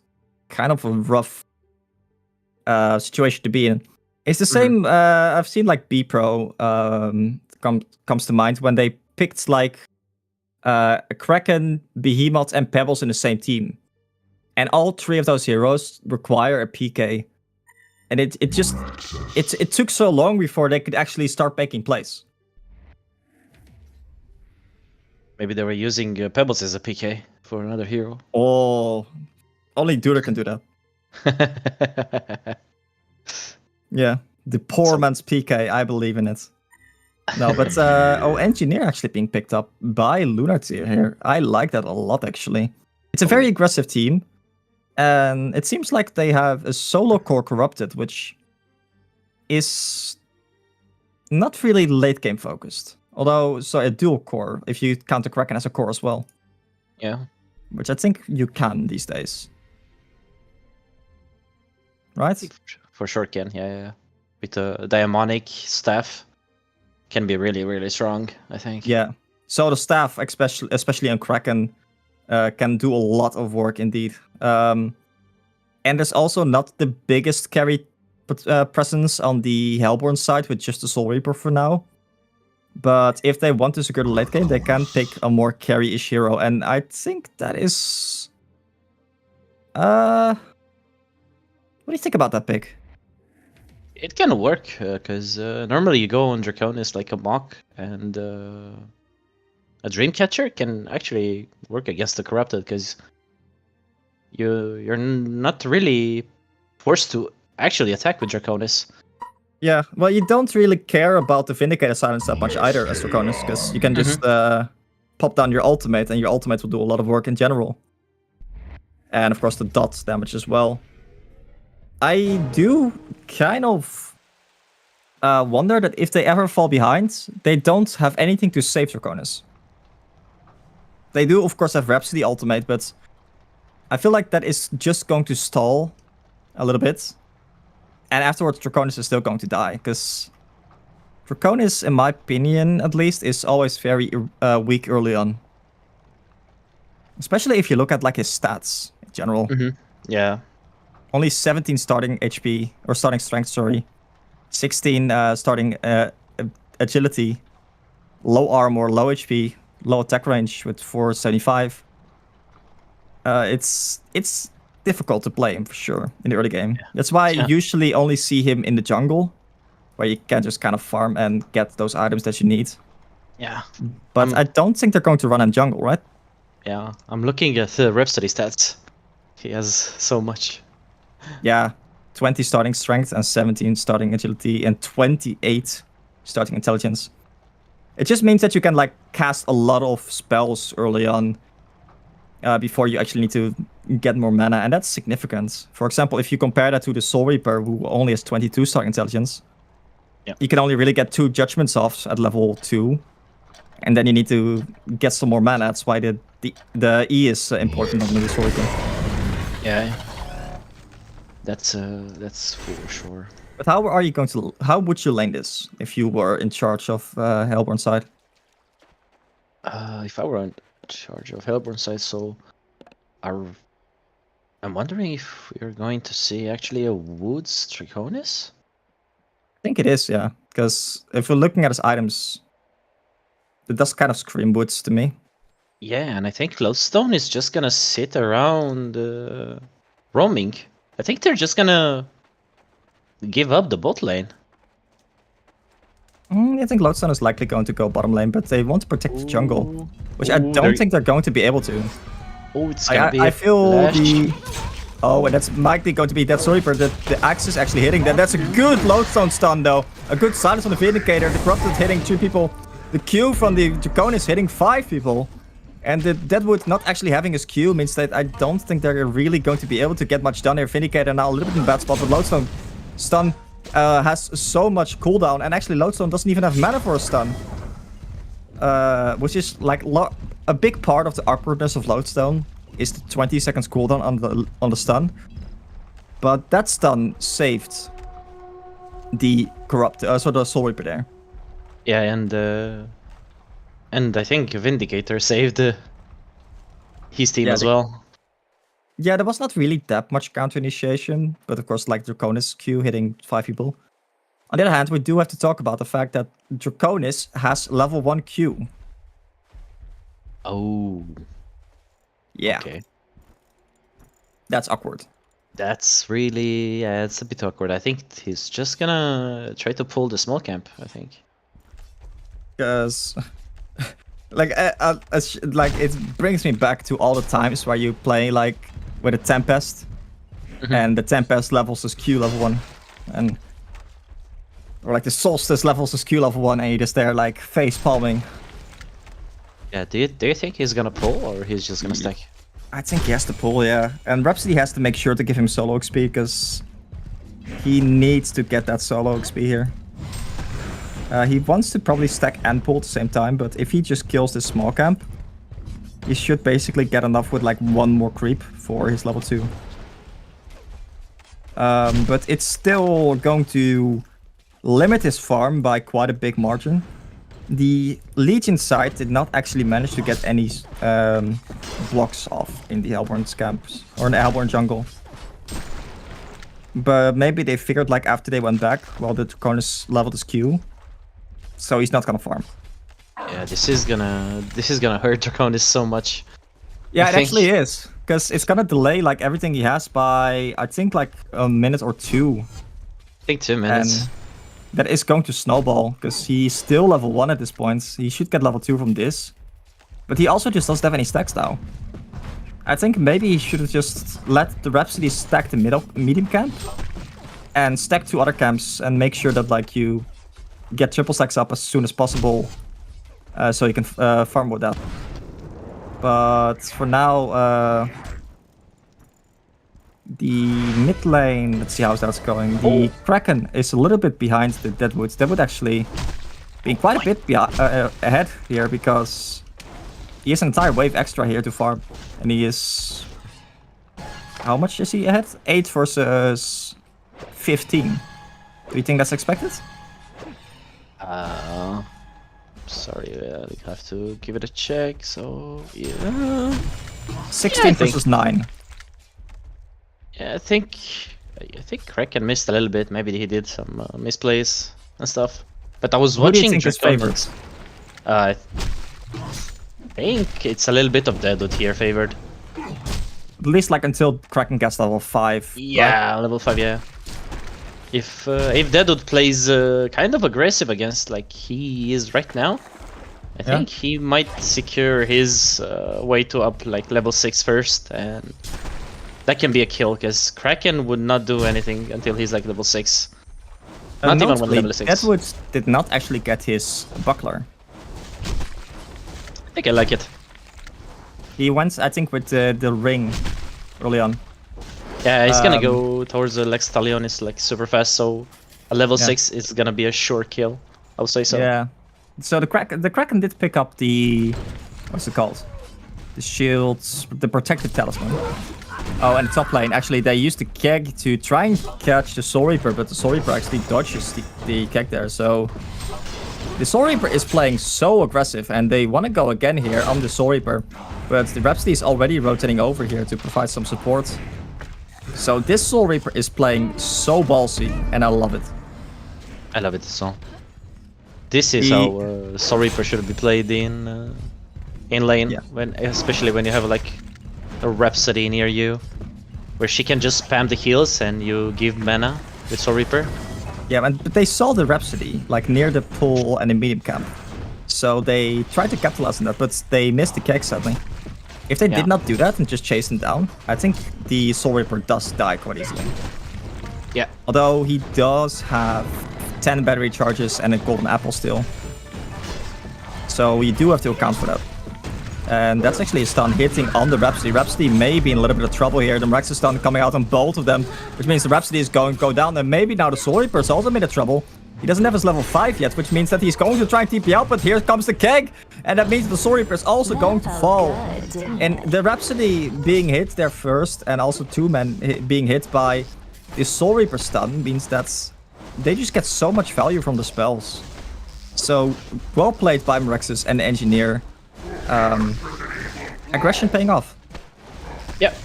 kind of a rough situation to be in. It's the same. I've seen like B Pro comes to mind when they picked like a Kraken, Behemoth, and Pebbles in the same team, and all three of those heroes require a PK, and it took so long before they could actually start making plays. Maybe they were using Pebbles as a PK for another hero. Oh, only Duder can do that. Yeah, the poor man's PK. I believe in it. No, but Engineer actually being picked up by Lunatir here. I like that a lot, actually. It's a very aggressive team, and it seems like they have a solo core Corrupted, which is not really late game focused. Although, so a dual core, if you count the Kraken as a core as well. Yeah. Which I think you can these days. Right? For sure can, yeah. With the Diamonic staff can be really, really strong, I think. Yeah. So the staff, especially on Kraken, can do a lot of work indeed. And there's also not the biggest carry presence on the Hellborn side with just the Soul Reaper for now. But if they want to secure the late game, they can pick a more carry-ish hero. And I think that is... What do you think about that pick? It can work, because normally you go on Draconis like a Mock, and a Dreamcatcher can actually work against the Corrupted, because you're not really forced to actually attack with Draconis. Yeah, well, you don't really care about the Vindicator silence that much either as Draconis, because you can just pop down your ultimate, and your ultimate will do a lot of work in general. And of course the dot damage as well. I do kind of wonder that if they ever fall behind, they don't have anything to save Draconis. They do, of course, have Rhapsody ultimate, but I feel like that is just going to stall a little bit. And afterwards, Draconis is still going to die, because Draconis, in my opinion, at least, is always very weak early on. Especially if you look at like his stats in general. Yeah. Only 17 starting HP, or starting strength, sorry. 16 starting agility. Low armor, low HP, low attack range with 475. It's difficult to play him for sure in the early game. Yeah. That's why I usually only see him in the jungle, where you can just kind of farm and get those items that you need. Yeah. But I don't think they're going to run in jungle, right? Yeah, I'm looking at the Rhapsody stats. He has so much. Yeah, 20 starting strength and 17 starting agility and 28 starting intelligence. It just means that you can like cast a lot of spells early on before you actually need to get more mana, and that's significant. For example, if you compare that to the Soul Reaper, who only has 22 starting intelligence, you can only really get 2 judgments off at level 2, and then you need to get some more mana. That's why the E is important on the Soul Reaper. Yeah. That's for sure. But how would you lane this if you were in charge of Hellborn side? If I were in charge of Hellborn side, so I'm wondering if we're going to see actually a Woods Draconis? I think it is, yeah. Because if we're looking at his items, it does kind of scream woods to me. Yeah, and I think Lodestone is just gonna sit around roaming. I think they're just gonna give up the bot lane. I think Lodestone is likely going to go bottom lane, but they want to protect the jungle, which I don't think they're going to be able to. Oh, it's gonna be. I feel flash. the. Oh, and that's likely going to be that Reaper. The axe is actually hitting that. That's a good Lodestone stun though. A good silence on the Vindicator. The Corrupted hitting 2 people. The Q from the Dracon is hitting 5 people. And the Deadwood not actually having his Q means that I don't think they're really going to be able to get much done here. Vindicator now a little bit in bad spot, but Lodestone stun has so much cooldown. And actually Lodestone doesn't even have mana for a stun. Which is like a big part of the awkwardness of Lodestone is the 20 seconds cooldown on the stun. But that stun saved the so the Soul Reaper there. Yeah, and I think Vindicator saved his team as well. Yeah, there was not really that much counter initiation, but of course, like Draconis Q hitting 5 people. On the other hand, we do have to talk about the fact that Draconis has level 1 Q. Oh. Yeah. Okay. That's awkward. That's really, yeah, it's a bit awkward. I think he's just gonna try to pull the small camp, I think. Because, like it brings me back to all the times where you play like with a Tempest, and the Tempest levels his Q level 1, or like the Solstice levels his Q level 1, and you're just there like face palming. Yeah, do you think he's gonna pull or he's just gonna stack? I think he has to pull, yeah. And Rhapsody has to make sure to give him solo XP because he needs to get that solo XP here. He wants to probably stack and pull at the same time, but if he just kills this small camp, he should basically get enough with like 1 more creep for his level 2. But it's still going to limit his farm by quite a big margin. The Legion side did not actually manage to get any blocks off in the Hellborn camps or in the Hellborn jungle. But maybe they figured like after they went back, well, the Draconis leveled his Q, so he's not gonna farm. Yeah, this is gonna hurt Draconis so much. Yeah, it actually is, because it's gonna delay like everything he has by I think like a minute or 2. I think 2 minutes. And that is going to snowball, because he's still level 1 at this point. He should get level 2 from this. But he also just doesn't have any stacks now. I think maybe he should have just let the Rhapsody stack the medium camp. And stack 2 other camps and make sure that like you get triple stacks up as soon as possible. So you can farm with that. But for now, the mid lane, let's see how that's going. The Kraken is a little bit behind the Deadwood. Deadwood actually being quite a bit ahead here because he has an entire wave extra here to farm. And he is... How much is he ahead? 8 versus 15. Do you think that's expected? Sorry, we have to give it a check, so yeah. 16 versus 9. Yeah, I think Kraken missed a little bit. Maybe he did some misplays and stuff. But I was watching. Who do you think is favored? I think it's a little bit of Deadwood here favored. At least like until Kraken gets level 5. Yeah, right? Level 5, yeah. If Deadwood plays kind of aggressive against like he is right now, I think he might secure his way to up like level 6 first, and that can be a kill because Kraken would not do anything until he's like level 6. Not even when level 6. Deadwood did not actually get his buckler. I think I like it. He went, I think, with the ring early on. Yeah, he's gonna go towards the Lex Talion. Is like super fast, so a level 6 is gonna be a short kill. I would say so. Yeah. So the Kraken did pick up the, what's it called? The shields, the protected talisman. Oh, and the top lane, actually, they used the keg to try and catch the Soul Reaper, but the Soul Reaper actually dodges the keg there. So the Soul Reaper is playing so aggressive, and they want to go again here on the Soul Reaper, but the Rhapsody is already rotating over here to provide some support. So this Soul Reaper is playing so ballsy, and I love it. I love it so. This is how Soul Reaper should be played in lane, especially when you have like a Rhapsody near you, where she can just spam the heals and you give mana with Soul Reaper. Yeah, but they saw the Rhapsody like near the pool and the medium camp, so they tried to capitalize on that, but they missed the cake sadly. If they did not do that and just chase him down, I think the Soul Reaper does die quite easily. Yeah. Although he does have 10 battery charges and a golden apple still. So you do have to account for that. And that's actually a stun hitting on the Rhapsody. Rhapsody may be in a little bit of trouble here. The Rex's stun coming out on both of them, which means the Rhapsody is going to go down. And maybe now the Soul Reaper is also in a bit of trouble. He doesn't have his level 5 yet, which means that he's going to try and TP out, but here comes the keg! And that means the Soul Reaper is also going to fall. And the Rhapsody being hit there first, and also 2 men being hit by the Soul Reaper stun, means that they just get so much value from the spells. So, well played by Mrexus and the Engineer. Aggression paying off. Yep.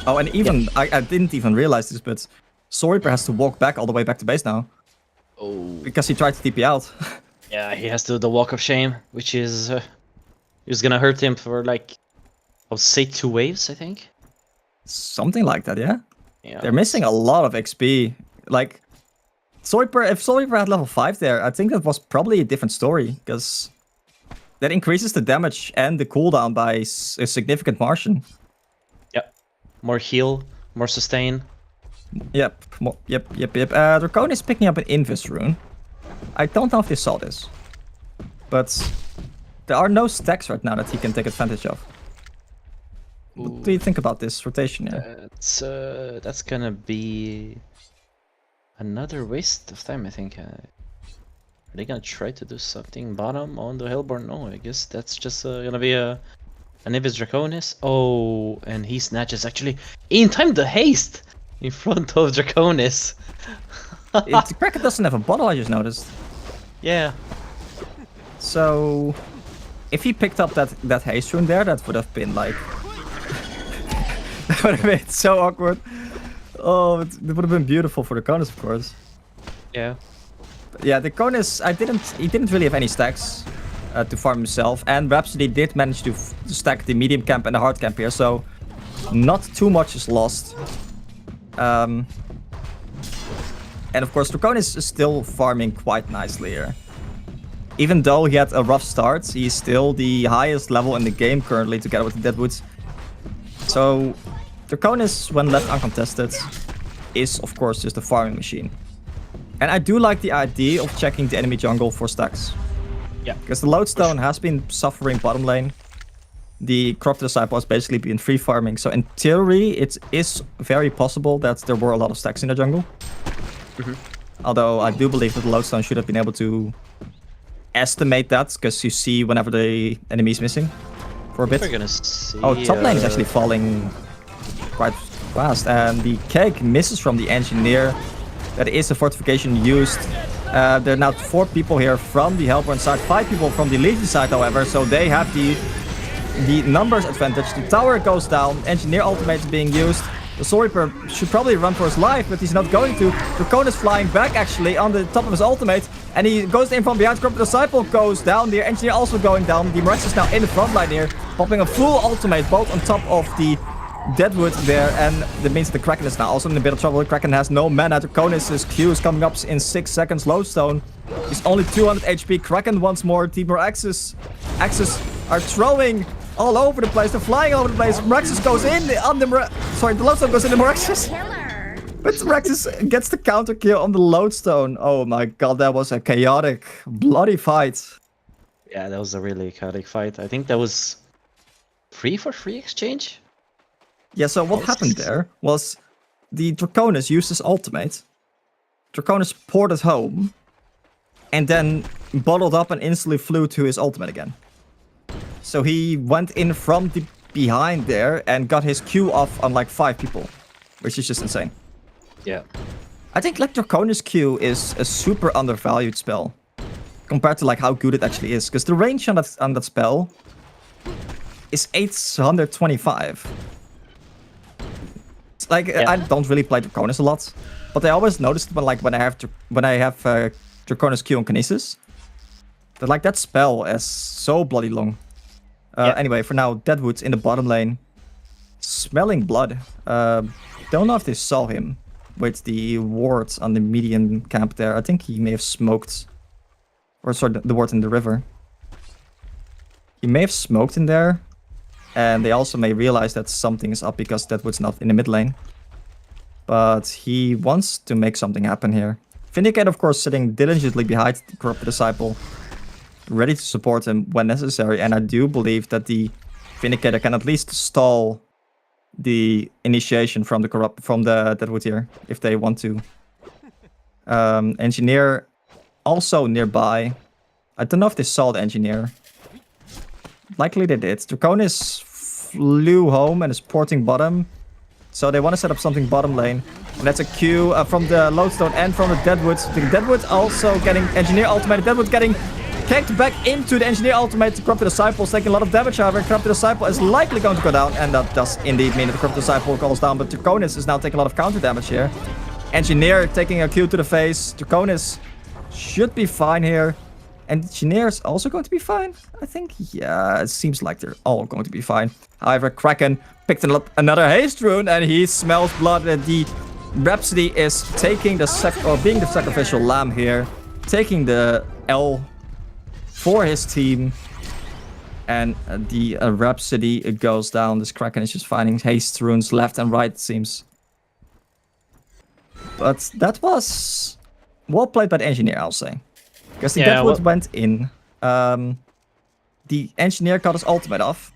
Oh, and even, I didn't even realize this, but Soul Reaper has to walk back all the way back to base now. Oh. Because he tried to TP out. Yeah, he has to do the Walk of Shame, which is gonna hurt him for like, I'll say 2 waves, I think. Something like that, yeah? Yeah. They're missing a lot of XP. Like, if Soul Reaper had level 5 there, I think that was probably a different story, because that increases the damage and the cooldown by a significant margin. Yep. More heal, more sustain. Yep. Dracone is picking up an Invis rune. I don't know if they saw this, but there are no stacks right now that he can take advantage of. Ooh. What do you think about this rotation here? That's gonna be another waste of time, I think. Are they gonna try to do something bottom on the Hellborn? No, I guess that's just gonna be an Invis Draconis. Oh, and he snatches actually in time the haste in front of Draconis. The Kraken doesn't have a bottle, I just noticed. Yeah. So, if he picked up that haste rune there, that would have been like... that would have been so awkward. Oh, it would have been beautiful for the Draconis, of course. Yeah. But yeah, the Draconis, he didn't really have any stacks to farm himself, and Rhapsody did manage to stack the medium camp and the hard camp here, so not too much is lost. And of course, Draconis is still farming quite nicely here. Even though he had a rough start, he's still the highest level in the game currently, together with the Deadwoods. So, Draconis, when left uncontested, is of course just a farming machine. And I do like the idea of checking the enemy jungle for stacks. Yeah. Because the Lodestone has been suffering bottom lane. The Crop Disciple has basically been free farming. So in theory, it is very possible that there were a lot of stacks in the jungle. Although I do believe that the Lodestone should have been able to estimate that, because you see whenever the enemy is missing for a bit. We're gonna see, oh, top lane is actually falling quite fast, and the keg misses from the Engineer. That is a fortification used. There are now 4 people here from the Hellborn side, 5 people from the Legion side, however, so they have the numbers advantage. The tower goes down, Engineer ultimate is being used. The Soul Reaper should probably run for his life, but he's not going to. Dracone is flying back actually on the top of his ultimate, and he goes in from behind. Corporate Disciple goes down. The Engineer also going down. The Mrex is now in the front line here, popping a full ultimate both on top of the Deadwood there, and that means the Kraken is now also in a bit of trouble. The Kraken has no mana. Draconis' Q is coming up in 6 seconds. Lodestone is only 200 HP. Kraken once more. Team Axis are throwing all over the place. They're flying all over the place. Mrexus goes in on the the Lodestone goes in the Mrexus. But Mrexus gets the counter kill on the Lodestone. Oh my god, that was a chaotic, bloody fight. Yeah, that was a really chaotic fight. I think that was 3-for-3 exchange. Yeah, so what happened there was the Draconis used his ultimate. Draconis ported home, and then bottled up and instantly flew to his ultimate again. So he went in from the behind there and got his Q off on like 5 people, which is just insane. Yeah. I think like Draconis Q is a super undervalued spell compared to like how good it actually is, because the range on that spell is 825. Like, yeah. I don't really play Draconis a lot, but I always noticed when I have Draconis Q on Kinesis. But like that spell is so bloody long. Anyway, for now, Deadwood's in the bottom lane. Smelling blood. Don't know if they saw him with the ward on the medium camp there. I think he may have smoked. Or sorry, the ward in the river. He may have smoked in there. And they also may realize that something is up because Deadwood's not in the mid lane. But he wants to make something happen here. Vindicator, of course, sitting diligently behind the Corrupted Disciple. Ready to support him when necessary. And I do believe that the Vindicator can at least stall the initiation from the Deadwood here, if they want to. Engineer also nearby. I don't know if they saw the Engineer. Likely they did. Draconis flew home and is porting bottom. So they want to set up something bottom lane. And that's a Q from the Lodestone and from the Deadwood. The Deadwood also getting Engineer ultimate. Deadwood getting kicked back into the Engineer ultimate. The Corrupted Disciple is taking a lot of damage, however. Corrupted Disciple is likely going to go down. And that does indeed mean that the Corrupted Disciple goes down. But Draconis is now taking a lot of counter damage here. Engineer taking a Q to the face. Draconis should be fine here. Engineer is also going to be fine, I think. Yeah, it seems like they're all going to be fine. However, Kraken picked up another haste rune and he smells blood. The Rhapsody is taking being the sacrificial lamb here, taking the L for his team. And the Rhapsody goes down. This Kraken is just finding haste runes left and right, it seems. But that was well played by the Engineer, I'll say. Because the Deadwood went in. The Engineer got his ultimate off.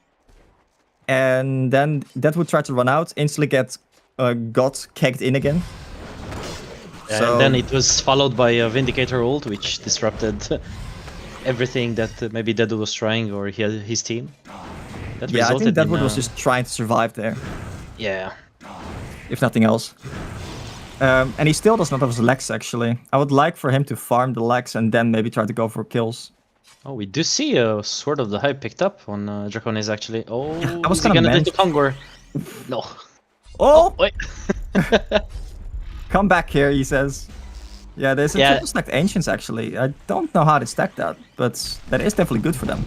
And then Deadwood tried to run out, instantly got kegged in again. Yeah, so, and then it was followed by a Vindicator ult, which disrupted everything that maybe Deadwood was trying, or his team. That I think Deadwood was just trying to survive there. Yeah. If nothing else. And he still does not have his legs, actually. I would like for him to farm the legs and then maybe try to go for kills. Oh, we do see Sword of the Hype picked up on Draconis, actually. Oh, I was gonna do the Kongor. No. Oh! Wait. Come back here, he says. Yeah, there's a triple stacked Ancients, actually. I don't know how they stack that, but that is definitely good for them.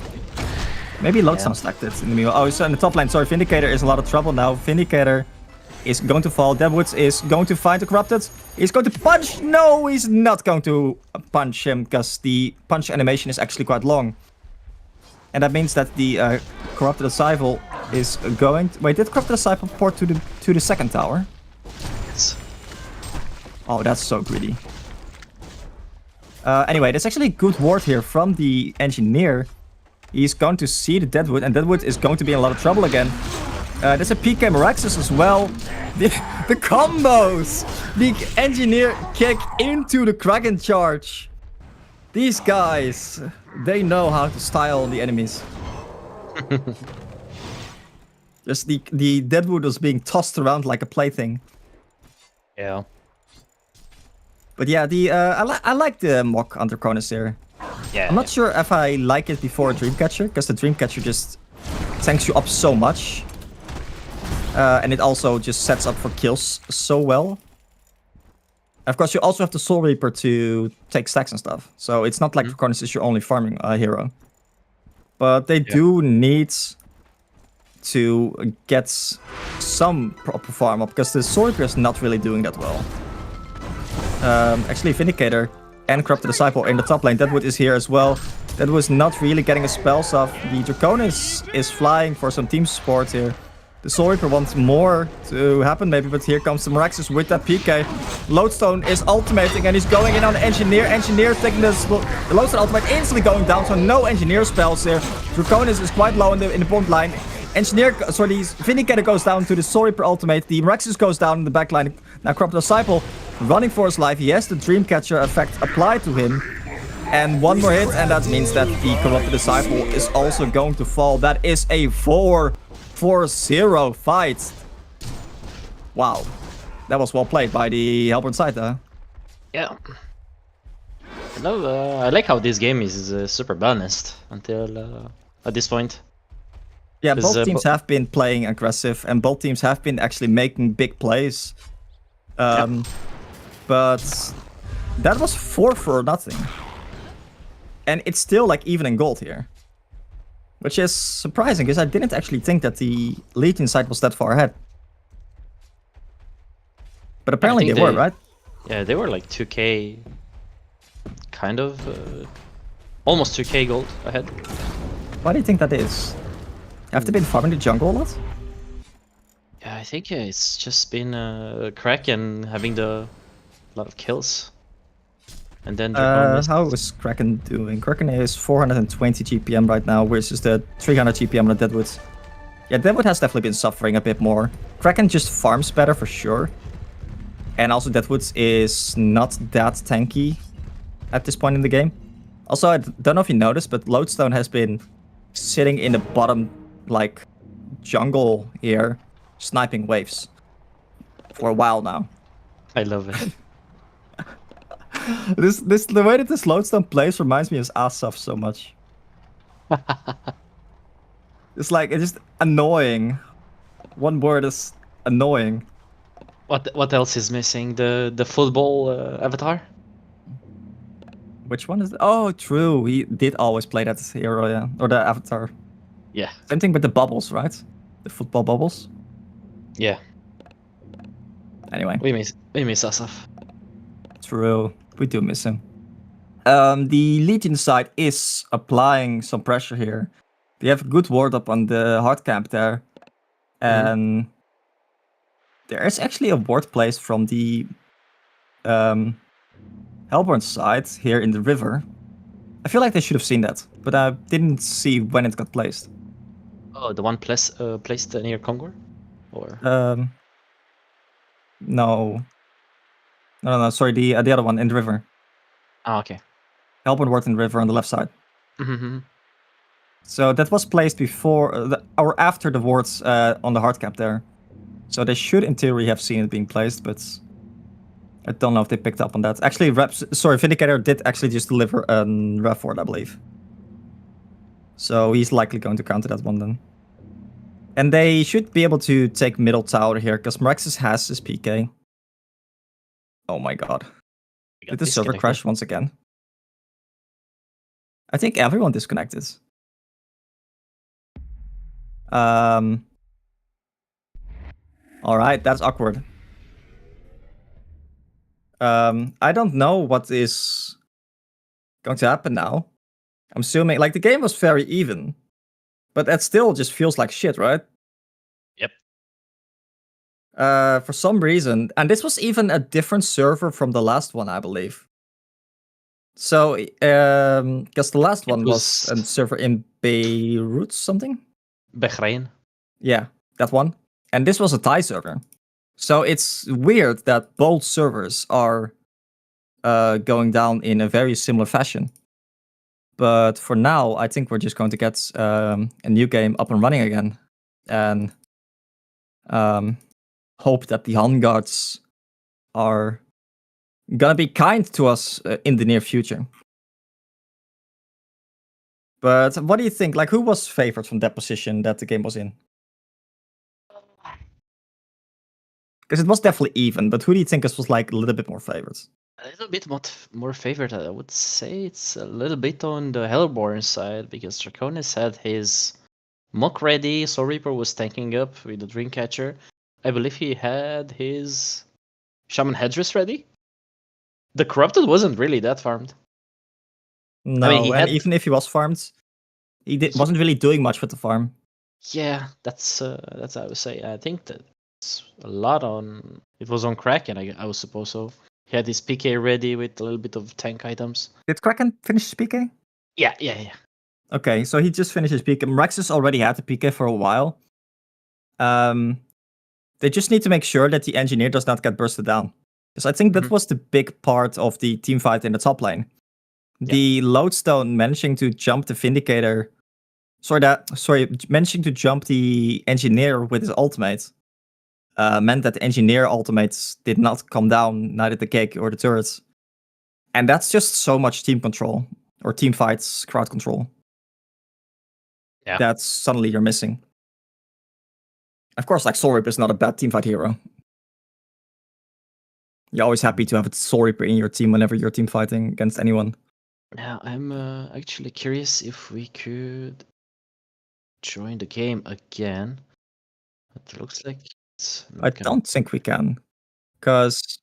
Maybe Lodestone stacked it in the middle. Oh, so in the top lane, sorry, Vindicator is in a lot of trouble now. Vindicator is going to fall. Deadwood is going to find the Corrupted. He's going to punch. No, he's not going to punch him because the punch animation is actually quite long. And that means that the Corrupted Disciple is going to... Wait, did Corrupted Disciple port to the second tower? Yes. Oh, that's so greedy. Anyway, there's actually a good ward here from the Engineer. He's going to see the Deadwood, and Deadwood is going to be in a lot of trouble again. There's a PK Meraxis as well. The combos! The Engineer kick into the Kraken charge. These guys, they know how to style the enemies. Just the Deadwood was being tossed around like a plaything. Yeah. But yeah, I like the mock on Draconis here. Yeah. I'm not sure if I like it before Dreamcatcher, because the Dreamcatcher just tanks you up so much. And it also just sets up for kills so well. Of course, you also have the Soul Reaper to take stacks and stuff. So it's not like Draconis is your only farming hero. But they do need to get some proper farm up, because the Soul Reaper is not really doing that well. Actually, Vindicator and Corrupted Disciple in the top lane. Deadwood is here as well. Deadwood is not really getting a spell off. The Draconis is flying for some team support here. The Soul Reaper wants more to happen maybe, but here comes the Meraxis with that PK. Lodestone is ultimating and he's going in on the Engineer. Engineer taking the Lodestone ultimate, instantly going down, so no Engineer spells here. Draconis is quite low in the front line. Vindicator goes down to the Soul Reaper ultimate. The Meraxis goes down in the back line. Now Corrupted Disciple running for his life. He has the Dreamcatcher effect applied to him. And one more hit, and that means that the Corrupted Disciple is also going to fall. That is a 4-0 fight. Wow. That was well played by the Hellborn side, though. Yeah. No, I like how this game is super balanced until at this point. Yeah, both teams have been playing aggressive, and both teams have been actually making big plays. But That was 4 for nothing. And it's still like even in gold here. Which is surprising, because I didn't actually think that the Legion side was that far ahead. But apparently they were, right? Yeah, they were like 2k, kind of, almost 2k gold ahead. Why do you think that is? Have they been farming the jungle a lot? Yeah, I think it's just been Kraken having a lot of kills. And then How is Kraken doing? Kraken is 420 GPM right now, versus the 300 GPM on the Deadwood. Yeah, Deadwood has definitely been suffering a bit more. Kraken just farms better for sure. And also Deadwood is not that tanky at this point in the game. Also, I don't know if you noticed, but Lodestone has been sitting in the bottom, like, jungle here, sniping waves for a while now. I love it. The way that this Lodestone plays reminds me of Asaf so much. It's like, it's just annoying. One word is annoying. What else is missing? The football avatar? Which one is it? Oh, true. He did always play that hero, yeah. Or the avatar. Yeah. Same thing with the bubbles, right? The football bubbles. Yeah. Anyway. We miss Asaf. True. We do miss him. The Legion side is applying some pressure here. They have a good ward up on the hard camp there. And there is actually a ward placed from the Hellborn side here in the river. I feel like they should have seen that, but I didn't see when it got placed. Oh, the one placed near Kongor? Or No. No, sorry, the other one in the river. oh, okay. Hellborn ward in the river on the left side. Mm-hmm. So that was placed before or after the wards on the hard cap there. So they should, in theory, have seen it being placed, but I don't know if they picked up on that. Actually, Vindicator did actually just deliver a ref ward, I believe. So he's likely going to counter that one then. And they should be able to take middle tower here, because Meraxis has his PK. Oh my god. Did the server crash once again? I think everyone disconnected. Alright, that's awkward. I don't know what is going to happen now. I'm assuming, like, the game was very even. But that still just feels like shit, right? Yep. For some reason, and this was even a different server from the last one, I believe. So, because the last one was a server in Beirut something? Bahrain. Yeah, that one. And this was a Thai server. So it's weird that both servers are going down in a very similar fashion. But for now, I think we're just going to get a new game up and running again. And hope that the HoN guards are gonna be kind to us in the near future. But what do you think? Like, who was favored from that position that the game was in? Because it was definitely even, but who do you think was like a little bit more favored? A little bit more favored, I would say. It's a little bit on the Hellborn side, because Draconis had his Mock ready, Soul Reaper was tanking up with the Dreamcatcher. I believe he had his Shaman Headdress ready. The Corrupted wasn't really that farmed. No, I mean, even if he was farmed, he wasn't really doing much with the farm. Yeah, that's how I would say. I think that it's a lot on. It was on Kraken, I would suppose so. He had his PK ready with a little bit of tank items. Did Kraken finish his PK? Yeah. Okay, so he just finished his PK. Meraxis already had the PK for a while. They just need to make sure that the engineer does not get bursted down. Because I think that was the big part of the team fight in the top lane. The Lodestone managing to jump the Vindicator. Managing to jump the engineer with his ultimate meant that the engineer ultimates did not come down, neither the cake or the turrets. And that's just so much team control, or team fights, crowd control. Yeah. That suddenly you're missing. Of course, like Soul Reaper is not a bad teamfight hero. You're always happy to have a Soul Reaper in your team whenever you're team fighting against anyone. Now I'm actually curious if we could join the game again. It looks like it's I not gonna... don't think we can, because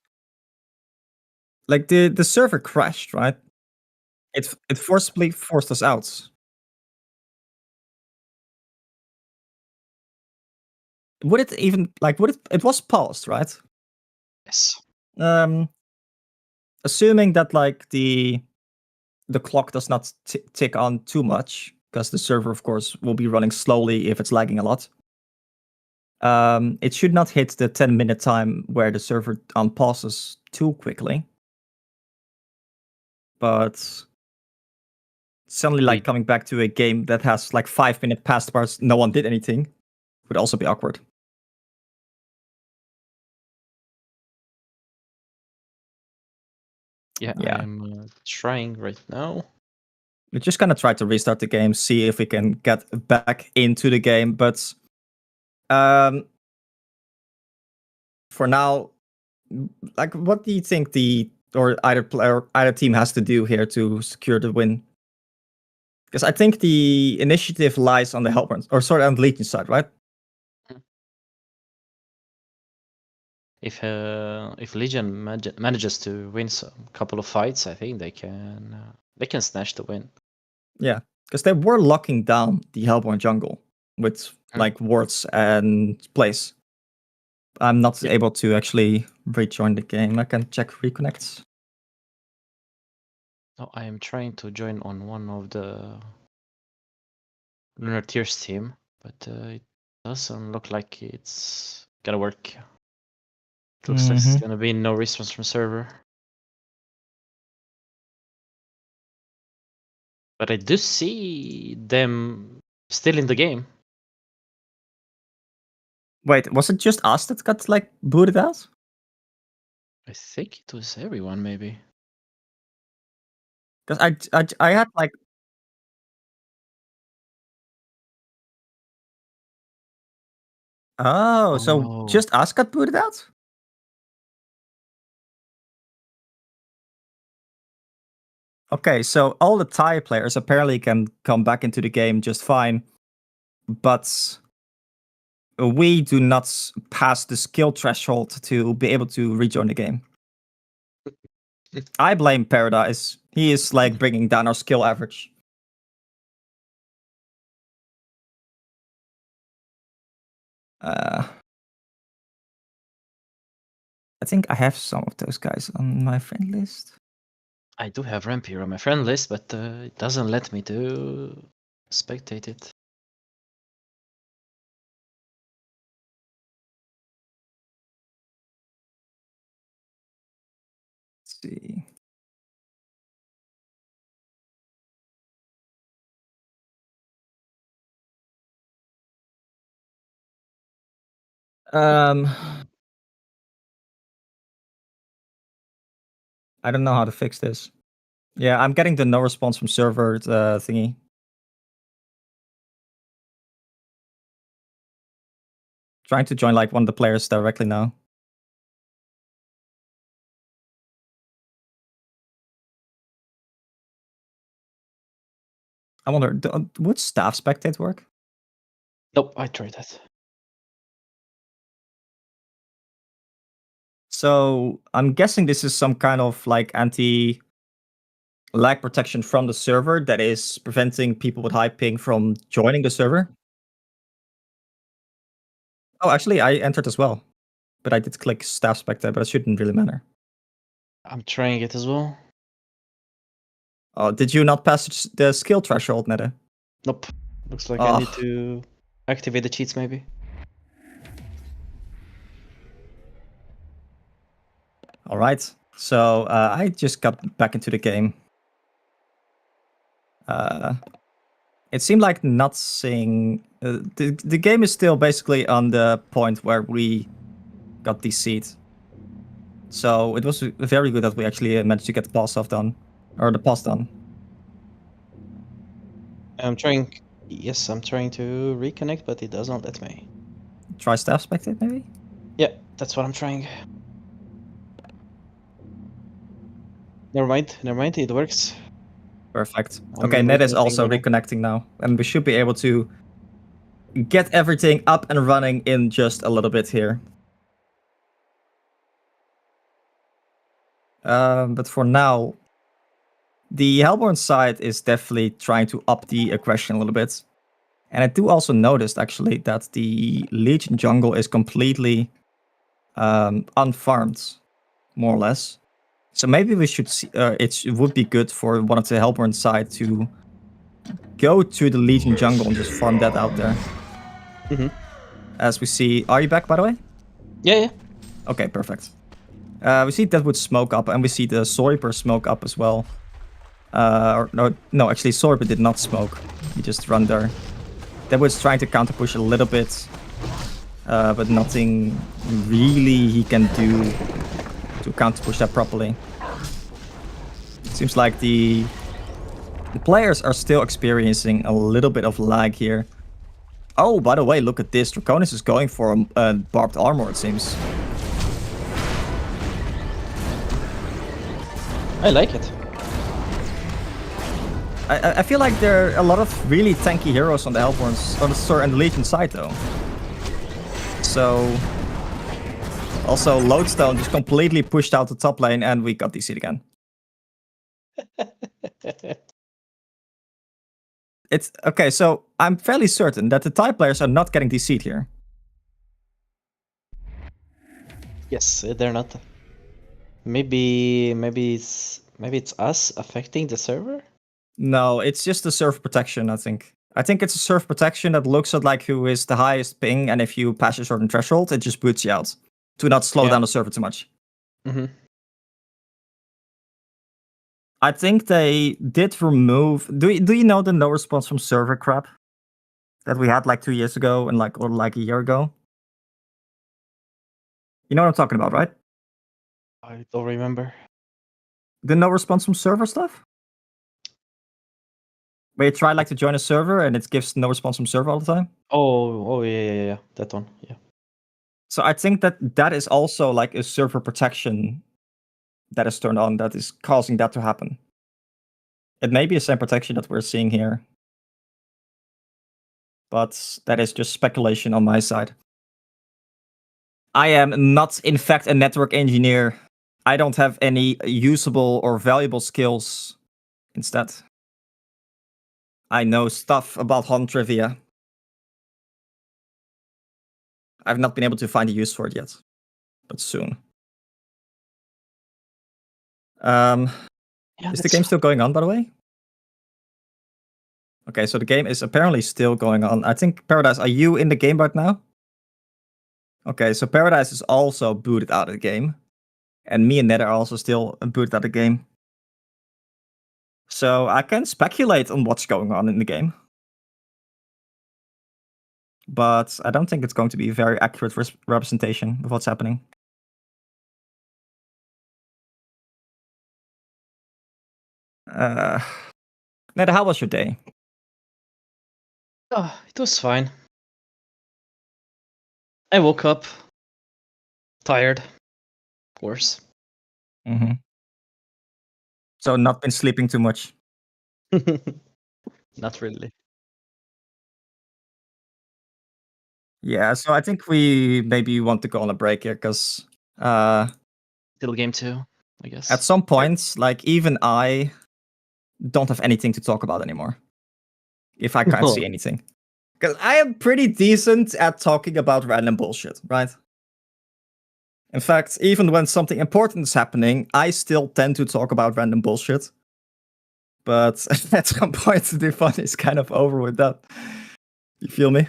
like the server crashed, right? It forcibly forced us out. Would it even like would it was paused, right? Yes. Assuming that like the clock does not tick on too much, because the server, of course, will be running slowly if it's lagging a lot. It should not hit the 10-minute time where the server unpauses too quickly. But suddenly, like coming back to a game that has like 5-minute past bars, no one did anything, would also be awkward. Yeah. I'm trying right now. We're just gonna try to restart the game, see if we can get back into the game. But for now, like, what do you think either team has to do here to secure the win? Because I think the initiative lies on the Hellborn, or sorry, on the Legion side, right? If Legion manages to win a couple of fights, I think they can snatch the win. Yeah, because they were locking down the Hellborn jungle with like wards and plays. I'm not able to actually rejoin the game. I can check reconnects. Oh, I am trying to join on one of the Lunar Tears team, but it doesn't look like it's gonna work. It looks like it's gonna be no response from server. But I do see them still in the game. Wait, was it just us that got like booted out? I think it was everyone, maybe. Because I had like... Oh, so just us got booted out? Okay, so all the Thai players apparently can come back into the game just fine, but we do not pass the skill threshold to be able to rejoin the game. I blame Paradise. He is like bringing down our skill average. I think I have some of those guys on my friend list. I do have Rampier on my friend list, but it doesn't let me to spectate it. Let's see. I don't know how to fix this. Yeah, I'm getting the no response from server thingy. Trying to join like one of the players directly now. I wonder, would staff spectate work? Nope, I tried that. So I'm guessing this is some kind of like anti-lag protection from the server that is preventing people with high ping from joining the server. Oh, actually, I entered as well, but I did click staff spectate, but it shouldn't really matter. I'm trying it as well. Oh, did you not pass the skill threshold, Nede? Nope. Looks like I need to activate the cheats, maybe. All right. So I just got back into the game. It seemed like nothing. The game is still basically on the point where we got DC'd. So it was very good that we actually managed to get the pass off done, or the pass done. I'm trying. Yes, I'm trying to reconnect, but it doesn't let me. Try staff spectate, maybe? Yeah, that's what I'm trying. Never mind, it works. Perfect. I'm Okay, Ned is reconnecting also right now. reconnecting now, and we should be able to get everything up and running in just a little bit here. But for now, the Hellborn side is definitely trying to up the aggression a little bit. And I do also notice, actually, that the Legion jungle is completely unfarmed, more or less. So maybe we should see, it would be good for one of the Hellborn side to go to the Legion jungle and just farm that out there. Mm-hmm. As we see, are you back, by the way? Yeah. Okay, perfect. We see Deadwood smoke up, and we see the Soriper smoke up as well. No, actually, Soriper did not smoke. He just ran there. Deadwood's trying to counter push a little bit, but nothing really he can do to counter push that properly. It seems like the players are still experiencing a little bit of lag here. Oh, by the way, look at this. Draconis is going for a barbed armor, it seems. I like it. I feel like there are a lot of really tanky heroes on the Hellborns, on the Legion side, though. So, also Lodestone just completely pushed out the top lane, and we got DC'd again. It's okay. So I'm fairly certain that the Thai players are not getting DC'd here. Yes, they're not. Maybe it's us affecting the server. No, it's just the server protection, I think. I think it's a server protection that looks at like who is the highest ping, and if you pass a certain threshold, it just boots you out to not slow down the server too much. Mm-hmm. I think they did remove. Do you know the no response from server crap that we had like 2 years ago and or like a year ago? You know what I'm talking about, right? I don't remember. The no response from server stuff? Where you try like to join a server and it gives no response from server all the time? Oh yeah, that one. Yeah. So I think that is also like a server protection that is turned on that is causing that to happen. It may be the same protection that we're seeing here, but that is just speculation on my side. I am not, in fact, a network engineer. I don't have any usable or valuable skills. Instead, I know stuff about HoN trivia. I've not been able to find a use for it yet, but soon. Is the game still going on, by the way? Okay, so the game is apparently still going on. I think, Paradise, are you in the game right now? Okay, so Paradise is also booted out of the game. And me and Ned are also still booted out of the game. So I can speculate on what's going on in the game. But I don't think it's going to be a very accurate representation of what's happening. Ned, how was your day? Oh, it was fine. I woke up tired, of course. Mm-hmm. So not been sleeping too much? Not really. Yeah, so I think we maybe want to go on a break here, because Still game 2, I guess. at some points, like even I don't have anything to talk about anymore. If I can't see anything. Because I am pretty decent at talking about random bullshit, right? In fact, even when something important is happening, I still tend to talk about random bullshit. But at some point, the fun is kind of over with that. You feel me?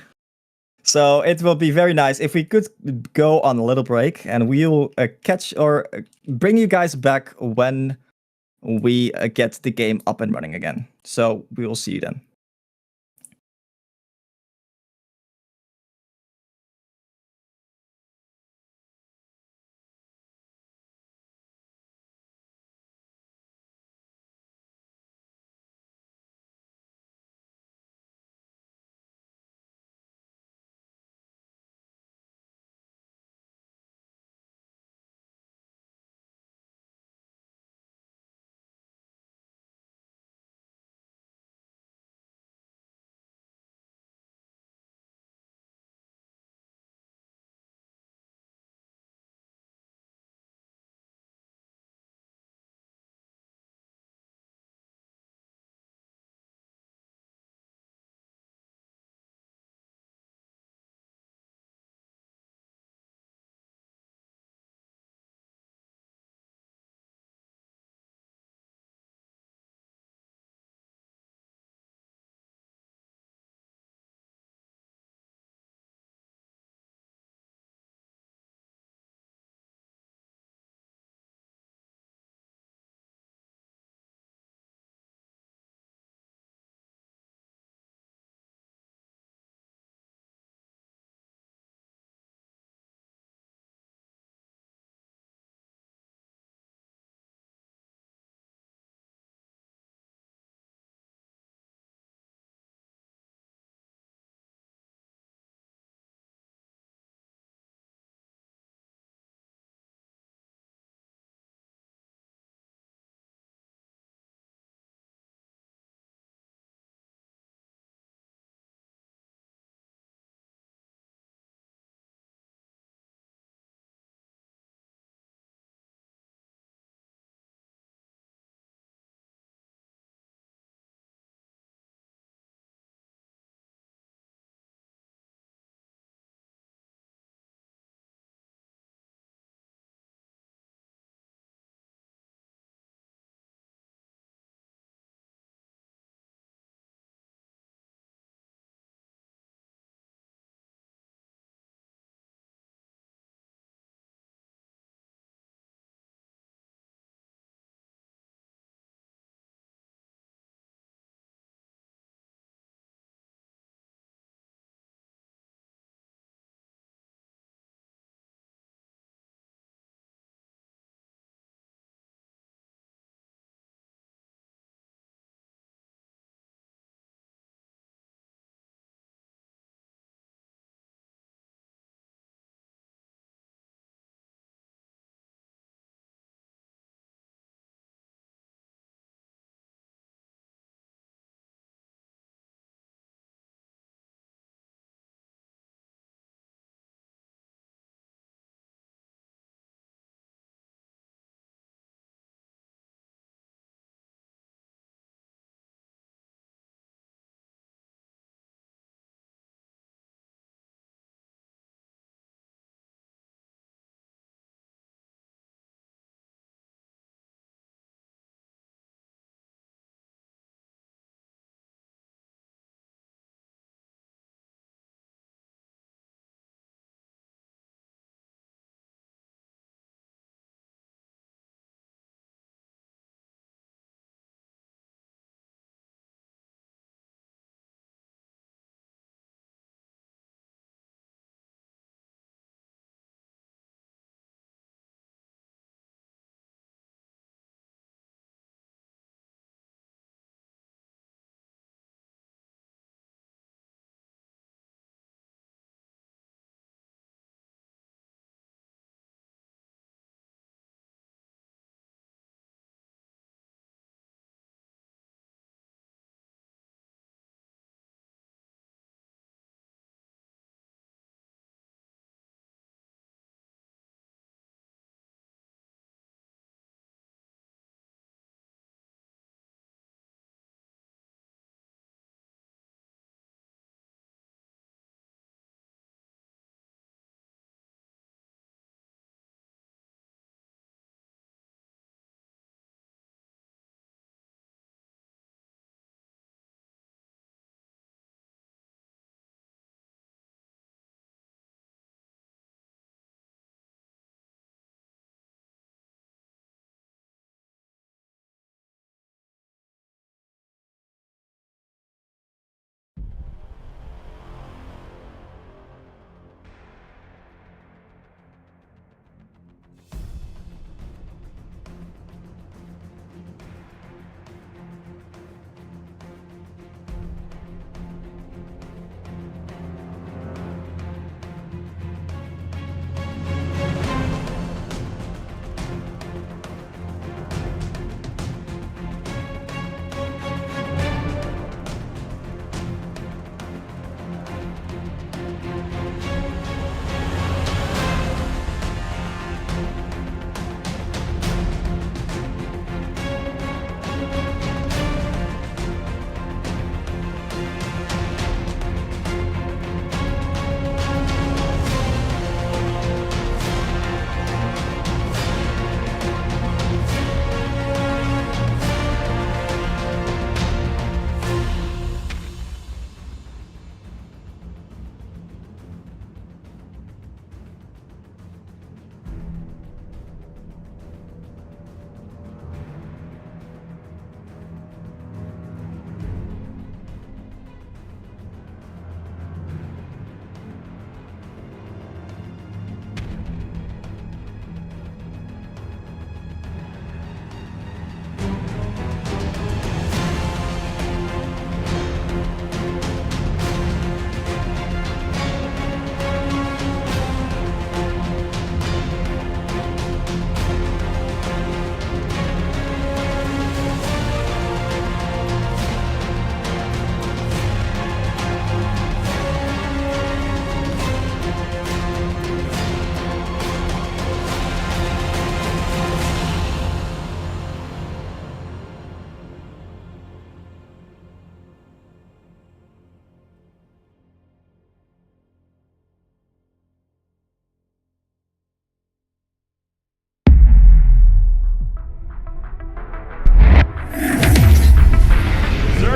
So it will be very nice if we could go on a little break, and we'll catch or bring you guys back when we get the game up and running again. So we will see you then.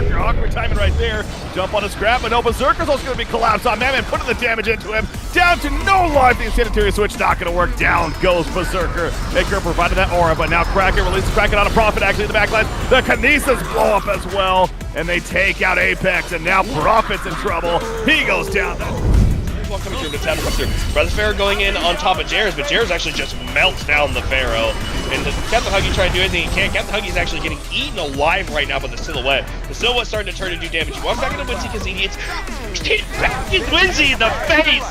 Berserker. Awkward timing right there. Jump on a scrap, but no, Berserker's also going to be collapsed on Madman, putting the damage into him. Down to no life. The sanitary switch not going to work. Down goes Berserker. Maker provided that aura, but now Kraken releases Kraken on a Prophet actually in the backline. The Kinesis blow up as well, and they take out Apex, and now Prophet's in trouble. He goes down. Well, coming through, Tap comes through. Brothers Pharaoh going in on top of Jairus, but Jairus actually just melts down the Pharaoh. And Captain Huggy trying to do anything he can. Captain Huggy's actually getting eaten alive right now by the Silhouette. The Silhouette's starting to turn and do damage. He walks back into Winsy because he gets Winsy in the face!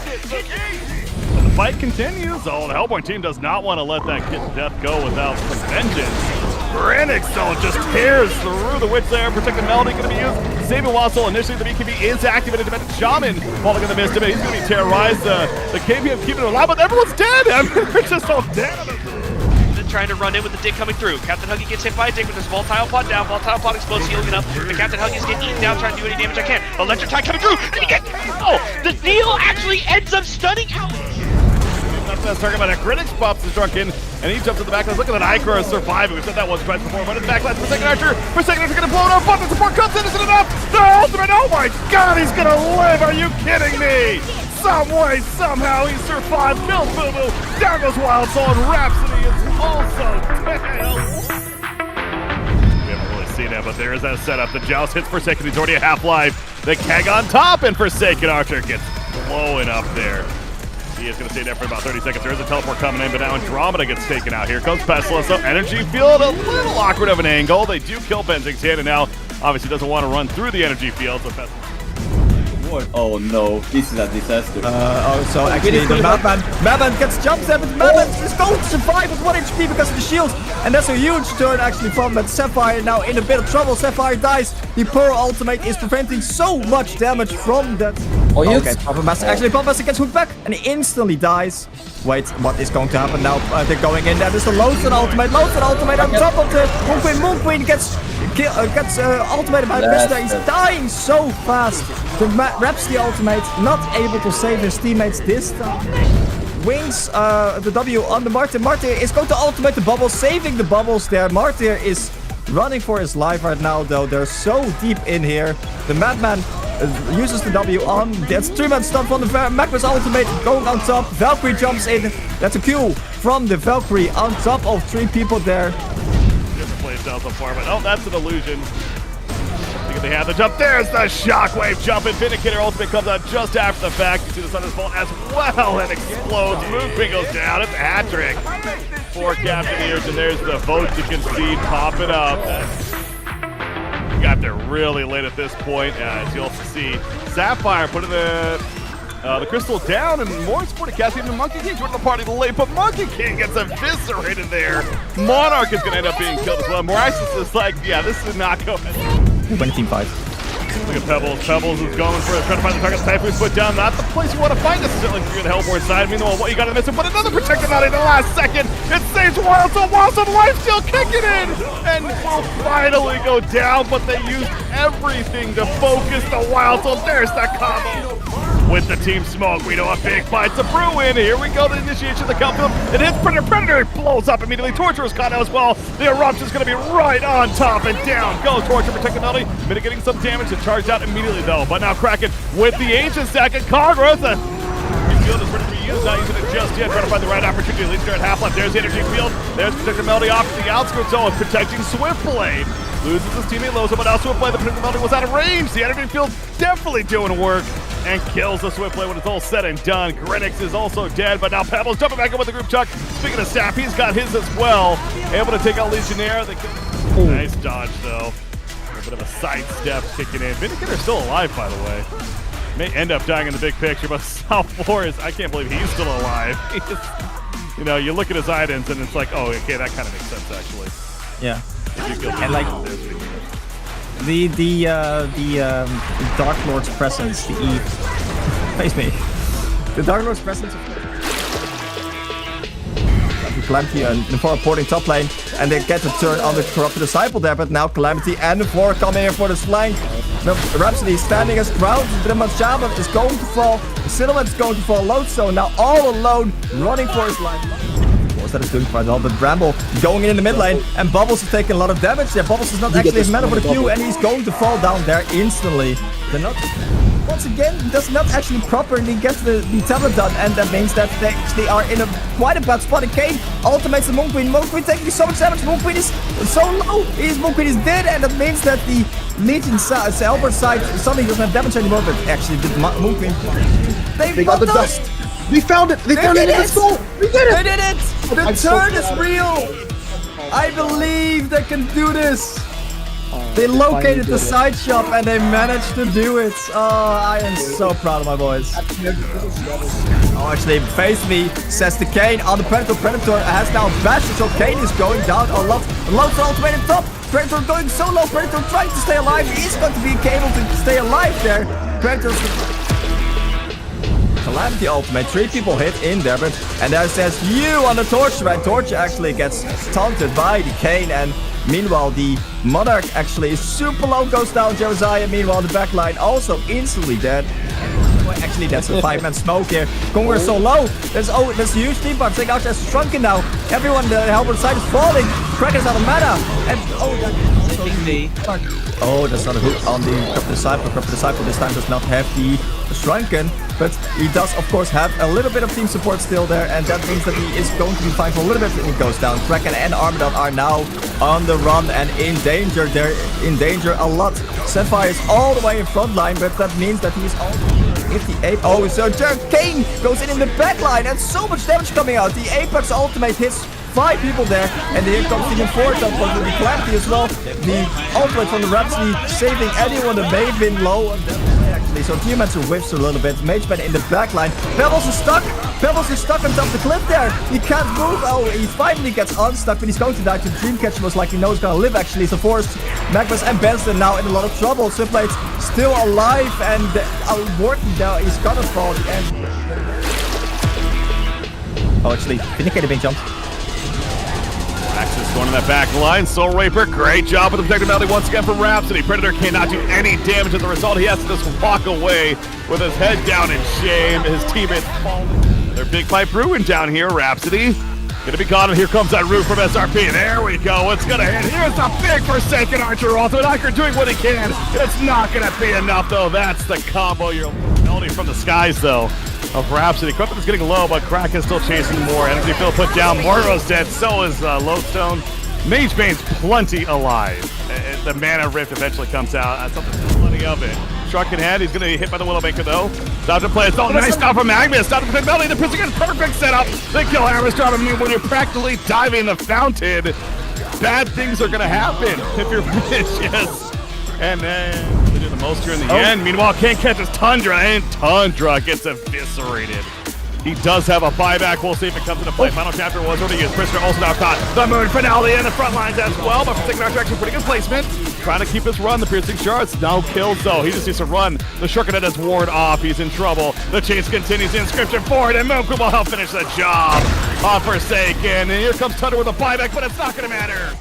And the fight continues. Oh, the Hellborn team does not want to let that kid to death go without some vengeance. Renix though just tears through the Witch there. Protected Melody going to be used. Saving Wassel. Initially the BKB is activated. Defended Shaman falling in the midst of it. He's going to be terrorized. The KPM keeping it alive, but everyone's dead. I mean, they're just all dead. Trying to run in with the dig coming through. Captain Huggy gets hit by a dig with his Volatile Pod down. Volatile Pod explodes, healing enough. The Captain Huggy's getting eaten down, trying to do any damage I can. Electric Tide coming through, and he gets the Neil actually ends up stunning out. That's target by that Grinix pops is drunk in, and he jumps in the backline. Look at that Icora surviving. We've said that once twice before, but in the backline for second Archer. For second Archer gonna blow it up. Button support comes in, isn't enough. The ultimate, oh my god, he's gonna live. Are you kidding me? Some way, somehow, he survived. Kills Boo Boo. Down goes Wild Soul, and Rhapsody is also dead. We haven't really seen it, but there is that setup. The Joust hits Forsaken. He's already a half-life. The Keg on top, and Forsaken Archer gets blowing up there. He is going to stay there for about 30 seconds. There is a teleport coming in, but now Andromeda gets taken out. Here comes Pestilence. So Energy Field, a little awkward of an angle. They do kill Benzing's hand, and now obviously doesn't want to run through the Energy Field. So Pestilence. Oh no, this is a disaster. So actually the Madman gets jumps there, but Madman is going to survive with 1 HP because of the shield. And that's a huge turn actually from that Sapphire now in a bit of trouble. Sapphire dies. The Pearl ultimate is preventing so much damage from that. Oh, yes. Okay, Puppet Master actually gets hooked back and he instantly dies. Wait, what is going to happen now? They're going in. That is the Loathsome ultimate. Loathsome ultimate on top of the Moon Queen. Moon Queen gets ultimated by Mister. He's dying so fast. The Rhapsody ultimate not able to save his teammates this time. Wings the W on the Martyr. Martyr is going to ultimate the bubbles, saving the bubbles there. Martyr is running for his life right now though. They're so deep in here. The Madman uses the W on. That's 3-man stun from the Magnus ultimate going on top. Valkyrie jumps in. That's a Q from the Valkyrie on top of 3 people there. Different plays down so far, but oh, that's an illusion. Think they have the jump. There's the shockwave jump, and Vindicator ultimate comes out just after the fact. You see the Thunder's Bolt as well and explodes. Moonqueen goes down. It's a hat trick for Captain and there's the vote to concede popping up. Got there really late at this point, as you also see Sapphire putting the crystal down, and more supported Cassie and Monkey King joining the party late, but Monkey King gets eviscerated there. Monarch is going to end up being killed as well. Moraxis is like, yeah, this is not going. Winning team fight. Look at Pebbles. Pebbles is going for it, trying to find the target. Typhoon's put down. Not the place you want to find necessarily if you're the Hellborn side. Meanwhile, what you got in the midst, but another protector out in the last second. It saves Wild Soul. Wild Soul life steal kicking in, and will finally go down. But they used everything to focus the Wild Soul. There's that combo. With the team smoke, we know a big fight's a brewing. Here we go, the initiation of the Cupfield. It hits Predator. Predator blows up immediately. Torture is caught out as well. The Eruption's going to be right on top, and down goes Torture. Protecting Melody, mitigating some damage and charged out immediately though. But now Kraken with the Ancient Stack and Congress. The field is ready to be used, not using it just yet. Trying to find the right opportunity. At least they're at half-life. There's the energy field. There's Protecting Melody off to the outskirts zone, protecting Swiftblade. Loses his teammate Lozo, but now Swiftblade, the Protecting Melody was out of range. The energy field definitely doing work. And kills the Swiftblade when it's all said and done. Grenix is also dead, but now Pebbles jumping back in with the group chuck. Speaking of Sap, he's got his as well. Able to take out Legionnaire. Nice dodge, though. A bit of a sidestep kicking in. Vindicator's still alive, by the way. May end up dying in the big picture, but South 4 is, I can't believe he's still alive. You know, you look at his items and it's like, oh, okay, that kind of makes sense, actually. Yeah. And like, the Dark Lord's presence, the E. Face me. The Dark Lord's presence. Calamity and Newerth porting top lane, and they get the turn on the Corrupted Disciple there, but now Calamity and Newerth coming here for the flank. Rhapsody standing as ground, the Machaba is going to fall, the Silhouette is going to fall, Lodestone now all alone, running for his life. course, that is doing quite well, but Bramble going in the mid lane, and Bubbles is taking a lot of damage there. Bubbles is not actually his mana for the Q, and he's going to fall down there instantly. They're not... Once again, does not actually properly get the tablet done, and that means that they actually are in quite a bad spot. And Kane ultimates the Moon Queen. Moon Queen taking so much damage. Moon Queen is so low. Moon Queen is dead, and that means that the Legion side, Hellborn side, suddenly doesn't have damage anymore. But actually, the Moon Queen, they got the dust. We found it. They found it in the soul. We did it. They did it. The turn is real. I believe they can do this. They located the side shop and they managed to do it. Oh, I am so proud of my boys. Oh, actually, face me, says the Kane on the Predator. Predator has now bashed, so Kane is going down a lot. Loads ultimate top. Predator going so low. Predator trying to stay alive. He's going to be able to stay alive there. Predator's... Calamity ultimate, 3 people hit in there, but and there says you on the Torture, and Torture actually gets taunted by the Kane, and meanwhile the Monarch actually is super low, goes down Josiah. Meanwhile the backline also instantly dead. Well, actually that's a 5-man smoke here. Conger is so low. There's a huge team fight. Take out as shrunken now. Everyone the Hellborn side is falling. Cracker's out of mana, and that's not a hook on the Corrupt Disciple. Corrupt Disciple this time does not have the Shrunken, but he does of course have a little bit of team support still there, and that means that he is going to be fine for a little bit. And he goes down. Kraken and Armadan are now on the run and in danger. They're in danger a lot. Sapphire is all the way in front line, but that means that he's all 58. Oh, so Kane goes in the back line, and so much damage coming out. The Apex ultimate hits 5 people there, and here comes the Newerth up with the Calamity as well. The ultimate from the Rhapsody saving anyone that may have been low on that play actually. So Geomancer whiffs a little bit. Mageman in the back line. Pebbles is stuck. Pebbles is stuck on top of the cliff there. He can't move. Oh, he finally gets unstuck, but he's going to die to the Dreamcatcher. Most likely knows he's gonna live actually. So Forrest, Magnus, and Benson now in a lot of trouble. Sunblade's still alive, and Wharton now is gonna fall at the end. Oh, actually, Vindicator being jumped. Axis going in that back line. Soul Raper, great job with the protective melody once again from Rhapsody. Predator cannot do any damage as a result. He has to just walk away with his head down in shame. His teammates fall. Their big pipe ruined down here. Rhapsody gonna be caught, and here comes that root from SRP. There we go. It's gonna hit. Here's the big Forsaken Archer ultimate. Iker doing what he can. It's not gonna be enough though. That's the combo. Your melody from the skies though of Rhapsody. Equipment is getting low, but Kraken's still chasing more. Energy field put down. Morro's dead. So is Lodestone. Mage Bane's plenty alive. The Mana Rift eventually comes out. That's something plenty of it. Shark in hand. He's going to be hit by the Willowmaker though. Stop to play. Oh, nice stop from Magnus. Stop to protect Melody. The Prison gets perfect setup. The kill hammer's dropping. When you're practically diving the fountain, bad things are going to happen if you're vicious. And then they do the most here in the end. Meanwhile, can't catch his Tundra, and Tundra gets eviscerated. He does have a buyback. We'll see if it comes into play. Final chapter was already used. Prisoner also now caught. The Moon finale in the front lines as well, but for taking Archer, actually pretty good placement. Trying to keep his run. The piercing shards. No kills though. He just needs to run. The Shurkenet has ward off. He's in trouble. The chase continues. The inscription forward, and Moonqueen will help finish the job on Forsaken. And here comes Tundra with a buyback, but it's not going to matter.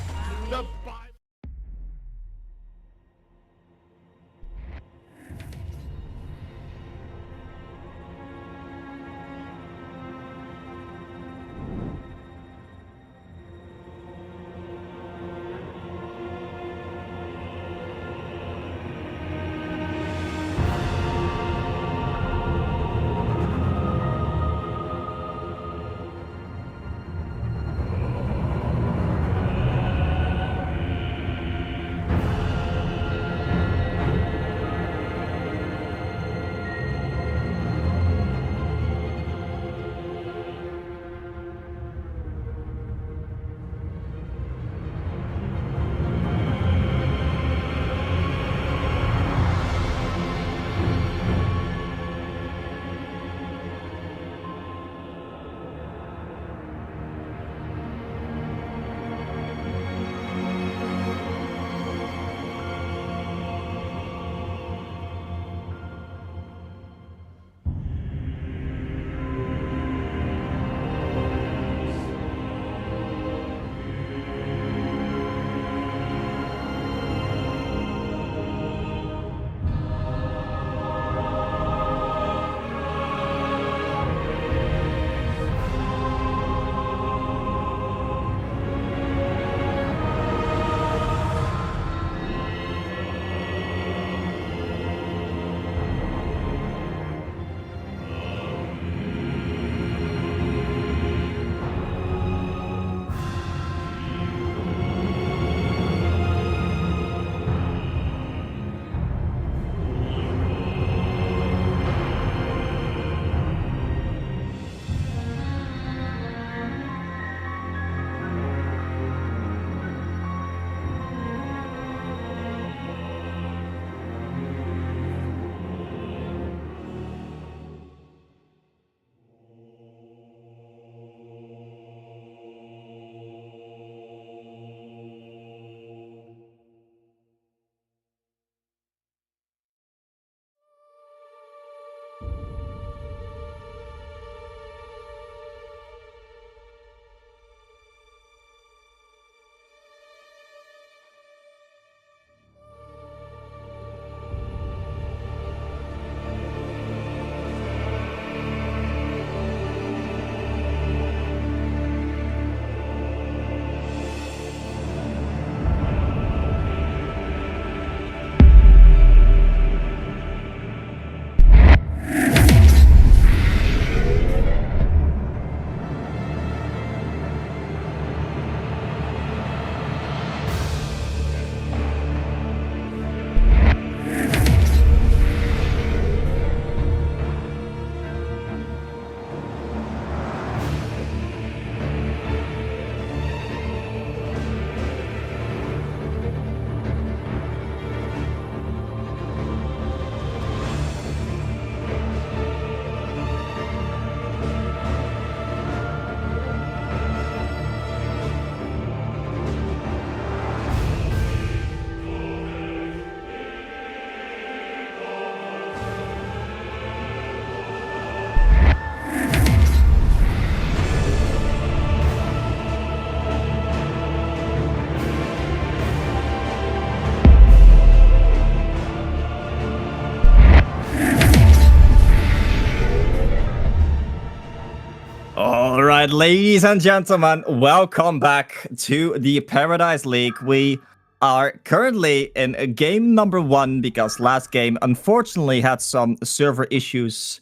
Alright, ladies and gentlemen, welcome back to the Paradise League. We are currently in game number 1 because last game unfortunately had some server issues.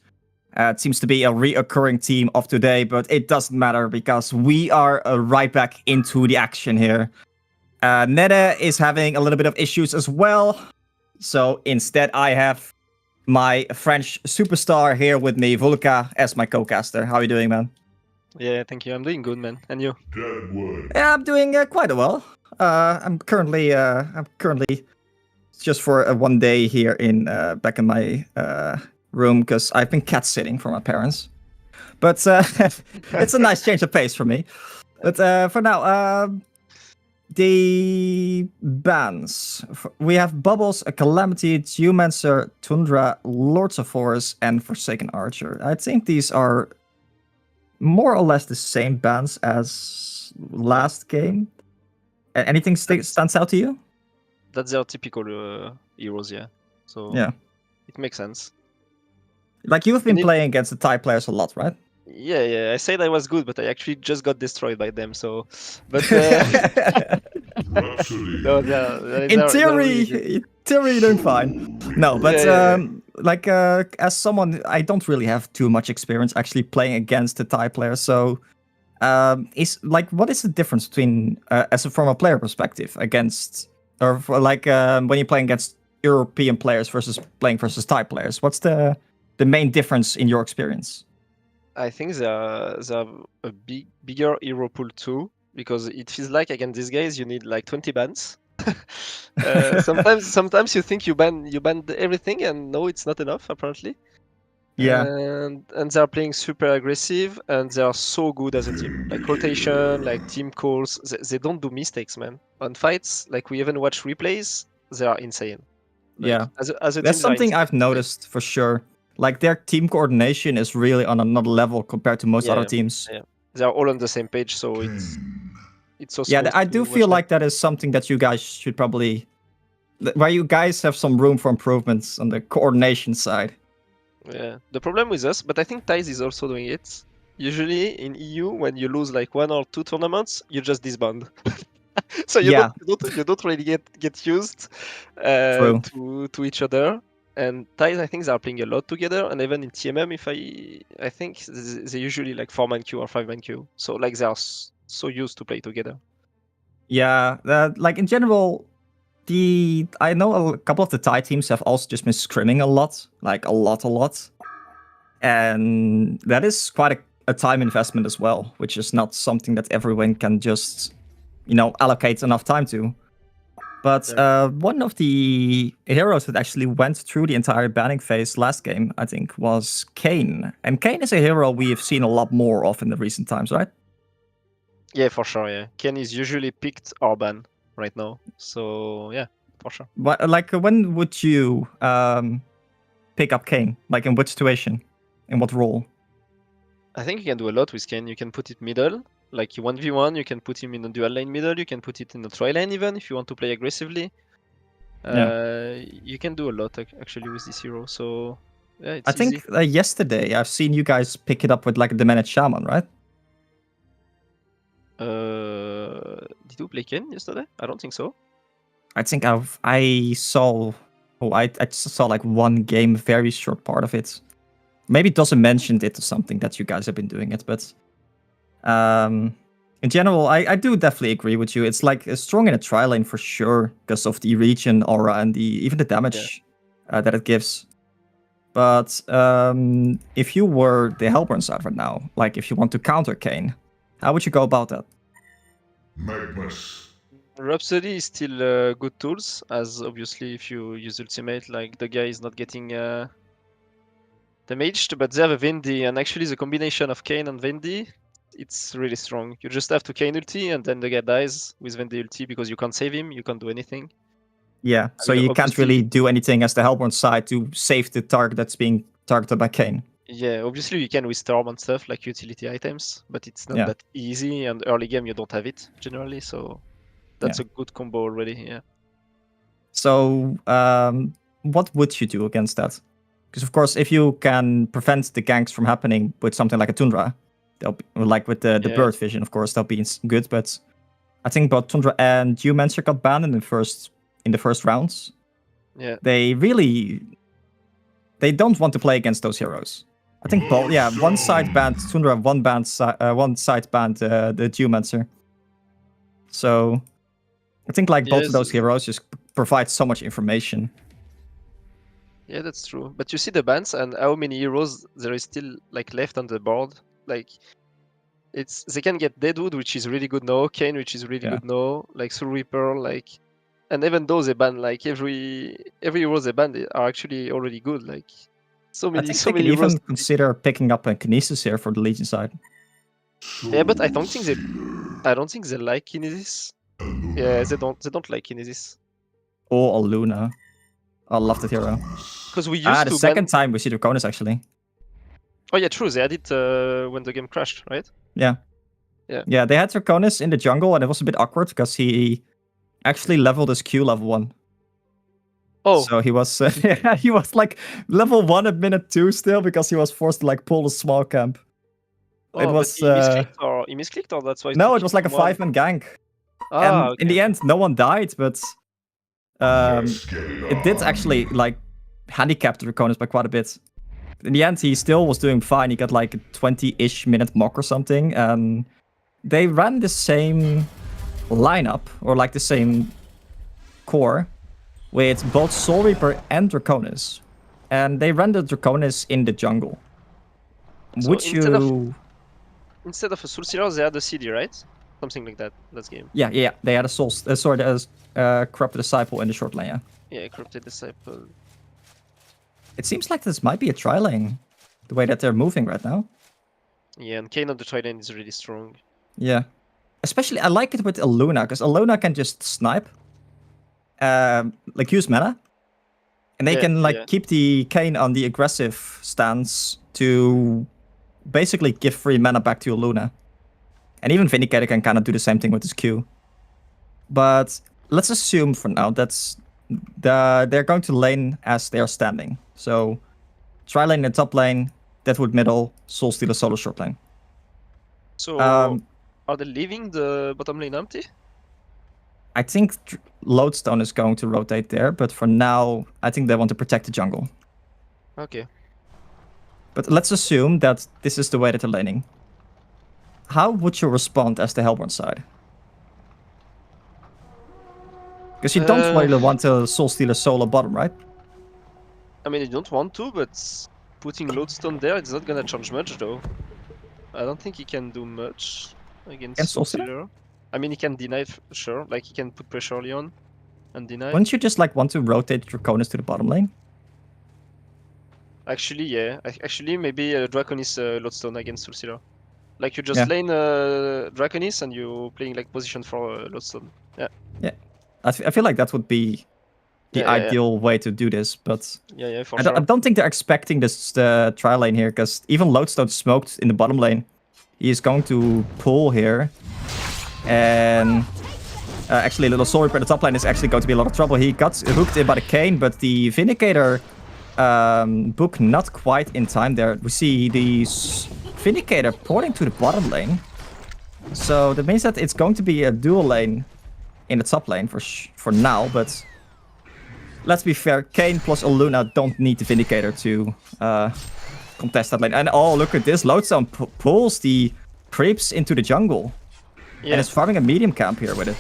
It seems to be a reoccurring theme of today, but it doesn't matter because we are right back into the action here. Nede is having a little bit of issues as well. So instead I have my French superstar here with me, Vulka, as my co-caster. How are you doing, man? Yeah, thank you. I'm doing good, man. And you? Yeah, I'm doing quite well. I'm currently just for one day here in back in my room because I've been cat sitting for my parents. But it's a nice change of pace for me. But for now, the bans. We have Bubbles, a Calamity, Geomancer, Tundra, Lords of Forest, and Forsaken Archer. I think these are more or less the same bans as last game. Anything stands out to you? That's their typical heroes, yeah. So Yeah. it makes sense. Like you've been playing against the Thai players a lot, right? Yeah. I said I was good, but I actually just got destroyed by them. So, but no, in theory, you're doing fine. No, but like as someone, I don't really have too much experience actually playing against the Thai players. So, is like, what is the difference between, from a player perspective, against, or for like when you're playing against European players versus playing versus Thai players? What's the main difference in your experience? I think they have a bigger hero pool too, because it feels like against these guys you need like 20 bans. Sometimes you think you banned everything, and no, it's not enough apparently. Yeah. And they're playing super aggressive, and they are so good as a team. Like rotation, like team calls, they don't do mistakes, man. On fights, like we even watch replays, they are insane. Like, Yeah. as a team, That's something I've noticed for sure. Like their team coordination is really on another level compared to most other teams. Yeah, they are all on the same page, so it's so yeah. I do feel like that is something that you guys should probably, where you guys have some room for improvements on the coordination side. Yeah, the problem with us, but I think Ties is also doing it. Usually in EU, when you lose like 1 or 2 tournaments, you just disband. So you don't really get used to each other. And Ties, I think they are playing a lot together, and even in TMM, I think they usually like 4-man queue or 5-man queue. So like they are so used to play together. Yeah, like in general, I know a couple of the Thai teams have also just been scrimming a lot, like a lot, and that is quite a time investment as well, which is not something that everyone can just, allocate enough time to. But one of the heroes that actually went through the entire banning phase last game, I think, was Kayn. And Kayn is a hero we have seen a lot more of in the recent times, right? Yeah, for sure, yeah. Kayn is usually picked or banned right now. So, yeah, for sure. But, like, when would you pick up Kayn? Like, in which situation? In what role? I think you can do a lot with Kayn. You can put it middle. Like you 1v1, you can put him in a dual lane middle, you can put it in a tri-lane even, if you want to play aggressively. You can do a lot actually with this hero, so yeah, it's easy. Think yesterday I've seen you guys pick it up with like the managed shaman, right? Did you play Kayn yesterday? I don't think so. I think I saw just saw like one game, very short part of it. Maybe it doesn't mention it or something that you guys have been doing it, but in general, I do definitely agree with you. It's like strong in a tri-lane for sure because of the regen aura and even the damage that it gives. But if you were the Hellborn side right now, like if you want to counter Kayn, how would you go about that? Rhapsody is still good tools, as obviously if you use ultimate, like the guy is not getting damaged, but they have a Vendi, and actually the combination of Kayn and Vendi, it's really strong. You just have to Kayn ulti, and then the guy dies with Vendi ulti because you can't save him, you can't do anything. Yeah, so you can't really do anything as the Hellborn side to save the target that's being targeted by Kayn. Yeah, obviously you can with Storm and stuff, like utility items, but it's not that easy, and early game you don't have it, generally, so that's a good combo already, yeah. So, what would you do against that? Because of course, if you can prevent the ganks from happening with something like a Tundra, like with the bird vision, of course, that'll be good. But I think both Tundra and Geomancer got banned in the first rounds. Yeah. They don't want to play against those heroes. I think both. Yeah, one side banned Tundra, one side banned the Geomancer. So I think like both of those heroes just provide so much information. Yeah, that's true. But you see the bans and how many heroes there is still like left on the board. Like they can get Deadwood, which is really good now, Kane, which is really good now, like Soul Reaper, like, and even though they ban like every hero they ban, they are actually already good. Like so many. I think so they many could even heroes. consider picking up a Kinesis here for the Legion side. Yeah, but I don't think they like Kinesis. Yeah, they don't like Kinesis. Or Luna. I love that hero. Because we used to the second time we see Draconis actually. Oh yeah, true. They had it when the game crashed, right? Yeah. Yeah, they had Draconis in the jungle, and it was a bit awkward because he actually leveled his Q level 1. Oh. So he was he was like level 1 at minute 2 still because he was forced to like pull the small camp. It was he misclicked or that's why. No, it was like a 5-man gank. And in the end, no one died, but it did actually like handicap the Draconis by quite a bit. In the end, he still was doing fine. He got like a 20-ish minute mock or something, and they ran the same lineup or like the same core with both Soul Reaper and Draconis, and they ran the Draconis in the jungle. So instead of a Soul Stealer, they had a CD, right? Something like that. Last game. Yeah. They had a Corrupted Disciple in the short lane. Yeah, Corrupted Disciple. It seems like this might be a tri-lane, the way that they're moving right now. Yeah, and Kane on the tri-lane is really strong. Yeah. Especially, I like it with Aluna, because Aluna can just snipe, like use mana, and they can like keep the Kane on the aggressive stance to basically give free mana back to Aluna. And even Vindicator can kind of do the same thing with his Q. But let's assume for now that's they're going to lane as they are standing. So tri-lane in the top lane, Deadwood middle, Soul Stealer solo short lane. So are they leaving the bottom lane empty? I think Lodestone is going to rotate there, but for now, I think they want to protect the jungle. Okay. But let's assume that this is the way that they're laning. How would you respond as the Hellborn side? Because you don't really want a Soul Stealer solo bottom, right? I mean, you don't want to, but putting Lodestone there, it's not gonna change much, though. I don't think he can do much against Soul Stealer. I mean, he can deny, sure. Like, he can put pressure early on and deny. Wouldn't you just like want to rotate Draconis to the bottom lane? Actually, yeah. Actually, maybe Draconis Lodestone against Soul Stealer. Like, you just lane Draconis and you playing like position for Lodestone. Yeah. Yeah. I feel like that would be the ideal way to do this, but for sure. I don't think they're expecting this tri-lane here, because even Lodestone smoked in the bottom lane. He is going to pull here, and actually little Soul Reaper in the top lane is actually going to be a lot of trouble. He got hooked in by the Kane, but the Vindicator book not quite in time there. We see the Vindicator porting to the bottom lane, so that means that it's going to be a dual lane in the top lane for now, but let's be fair, Kane plus Aluna don't need the Vindicator to contest that lane. And oh, look at this, Lodestone pulls the creeps into the jungle. And is farming a medium camp here with it.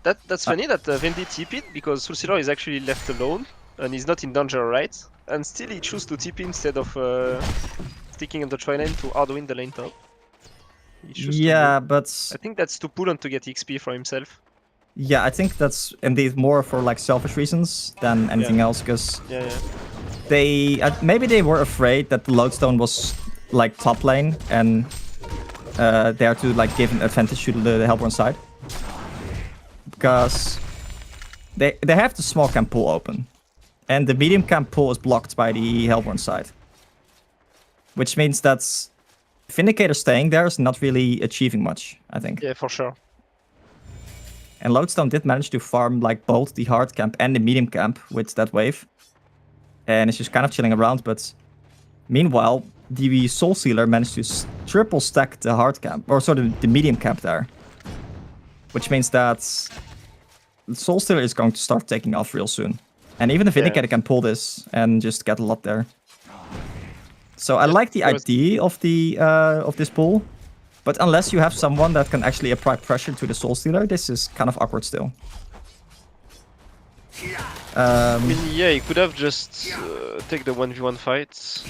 That's funny that Vendi TP'd because Soul Stealer is actually left alone and he's not in danger, right? And still he chose to TP instead of sticking on the tri-lane to hard-win the lane top. But I think that's to pull on to get XP for himself. Yeah, I think that's indeed more for like selfish reasons than anything else, because they maybe they were afraid that the Lodestone was like top lane and there to like give an advantage to the Hellborn side, because they have the small camp pool open and the medium camp pool is blocked by the Hellborn side, which means that Vindicator staying there is not really achieving much, I think. Yeah, for sure. And Lodestone did manage to farm like both the hard camp and the medium camp with that wave. And it's just kind of chilling around, but meanwhile, the Soul Stealer managed to triple stack the hard camp, or sort of the medium camp there. Which means that the Soul Stealer is going to start taking off real soon. And even the Vindicator can pull this and just get a lot there. So I like the idea of this pull. But unless you have someone that can actually apply pressure to the Soul Stealer, this is kind of awkward still. I mean, yeah, he could have just take the 1v1 fight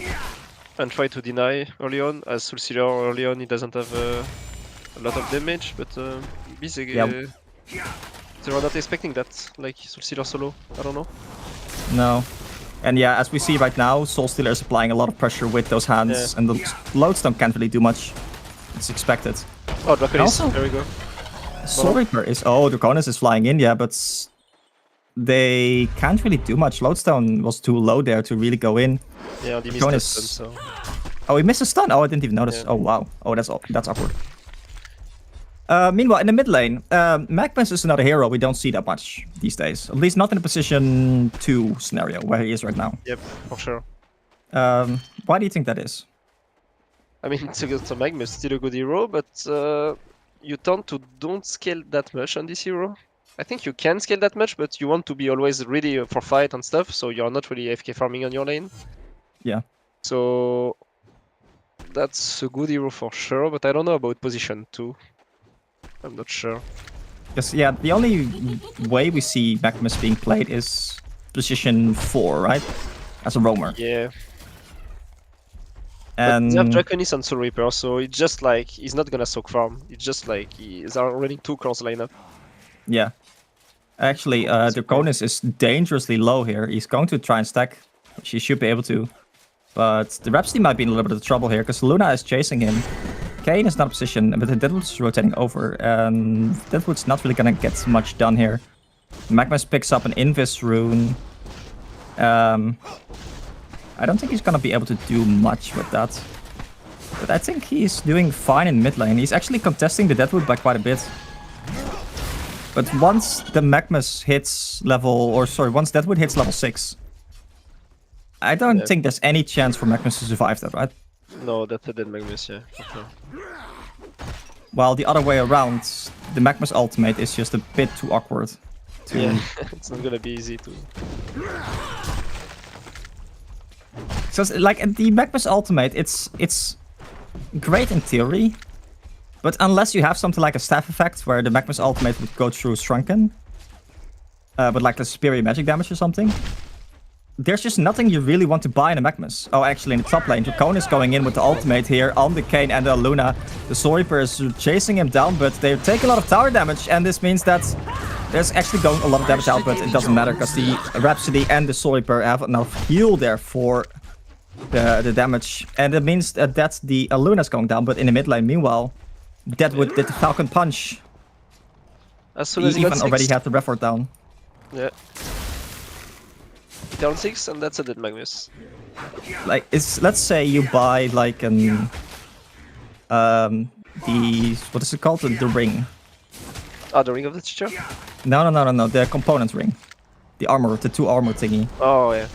and try to deny early on. As Soul Stealer early on, he doesn't have a lot of damage, but they were not expecting that, like Soul Stealer solo. I don't know. No. And yeah, as we see right now, Soul Stealer is applying a lot of pressure with those hands, and the Lodestone can't really do much. It's expected. Oh, Draconis, also, there we go. Soul Reaper is... Oh, Draconis is flying in, yeah, but they can't really do much. Lodestone was too low there to really go in. Yeah, he missed the stun, so... Oh, he missed a stun? Oh, I didn't even notice. Yeah. Oh, wow. Oh, that's awkward. Meanwhile, in the mid lane, Magmus is another hero we don't see that much these days. At least not in the position 2 scenario where he is right now. Yep, for sure. Why do you think that is? I mean, so Magmus still a good hero, but you tend to don't scale that much on this hero. I think you can scale that much, but you want to be always ready for fight and stuff, so you're not really AFK farming on your lane. Yeah. So that's a good hero for sure, but I don't know about position 2. I'm not sure. Because, yeah, the only way we see Magmus being played is position 4, right? As a roamer. Yeah. And but they have Draconis and Soul Reaper, so it's just like he's not gonna soak farm. It's just like he's already 2 cross lineup. Yeah. Actually, Draconis is dangerously low here. He's going to try and stack, which he should be able to. But the Rhapsody might be in a little bit of trouble here, because Luna is chasing him. Kayn is not in position, but the Deadwood's rotating over, and Deadwood's not really gonna get much done here. Magmus picks up an Invis rune. I don't think he's gonna be able to do much with that. But I think he's doing fine in mid lane. He's actually contesting the Deadwood by quite a bit. But once the Magmus hits once Deadwood hits level 6, I don't think there's any chance for Magmus to survive that, right? No, that's a dead Magmus, yeah. Okay. While the other way around, the Magmus ultimate is just a bit too awkward. Yeah, it's not gonna be easy to... So, like, the Magmus ultimate, it's great in theory, but unless you have something like a staff effect where the Magmus ultimate would go through Shrunken, but like the superior magic damage or something, there's just nothing you really want to buy in a Magmus. Oh, actually, in the top lane, Dracon is going in with the ultimate here on the Kayn and the Luna. The Soul Reaper is chasing him down, but they take a lot of tower damage, and this means that there's actually going a lot of damage out, but it doesn't matter, because the Rhapsody and the Soul Reaper have enough heal there for the damage. And it means that the Luna's going down, but in the mid lane, meanwhile, Deadwood did the Falcon Punch. As soon as he even already had the Refor down. Yeah. Down 6, and that's a dead Magmus. Like, let's say you buy like an what is it called? The ring. Ah, the ring of the teacher? No, the component ring. The armor, the 2 armor thingy. Oh yeah.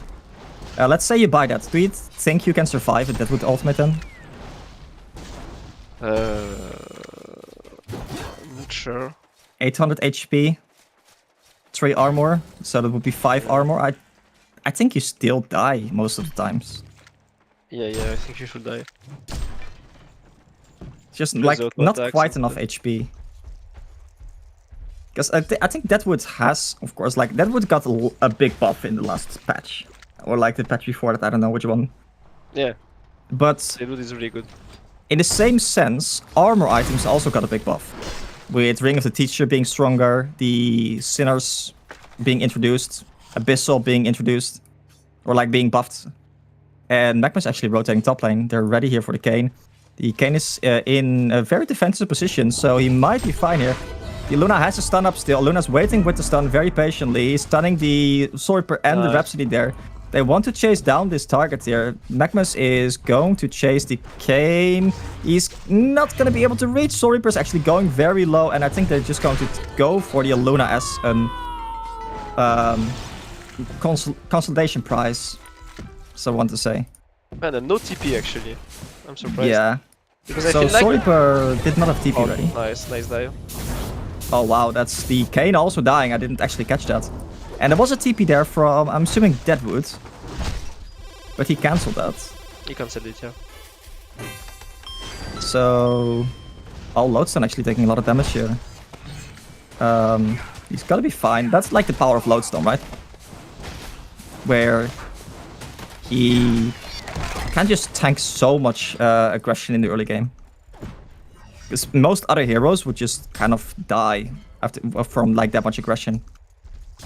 Let's say you buy that. Do you think you can survive it? That would ultimate then? I'm not sure. 800 HP, 3 armor, so that would be 5 armor. I think you still die most of the times. Yeah, I think you should die. Just like not quite enough HP. Because I think Deadwood has, of course, like Deadwood got a big buff in the last patch, or like the patch before that. I don't know which one. Yeah. But Deadwood is really good. In the same sense, armor items also got a big buff, with Ring of the Teacher being stronger, the Sinners being introduced, Abyssal being introduced, or like being buffed. And Magmus actually rotating top lane. They're ready here for the Kayn. The Kayn is in a very defensive position, so he might be fine here. The Luna has a stun up still. Luna's waiting with the stun very patiently. He's stunning the Soul Reaper and the Rhapsody there. They want to chase down this target here. Magmus is going to chase the Kayn. He's not going to be able to reach. Soul Reaper is actually going very low, and I think they're just going to go for the Luna as an consolidation prize. So I want to say. Man, and no TP actually. I'm surprised. Yeah. Because I So feel like... Sorreeper did not have TP Oh, ready. nice dive. Oh wow, that's the Kane also dying. I didn't actually catch that. And there was a TP there from, I'm assuming, Deadwood. But he cancelled that. He cancelled it, yeah. So... Oh, Lodestone actually taking a lot of damage here. He's gotta be fine. That's like the power of Lodestone, right? Where he can just tank so much aggression in the early game. Because most other heroes would just kind of die from like that much aggression.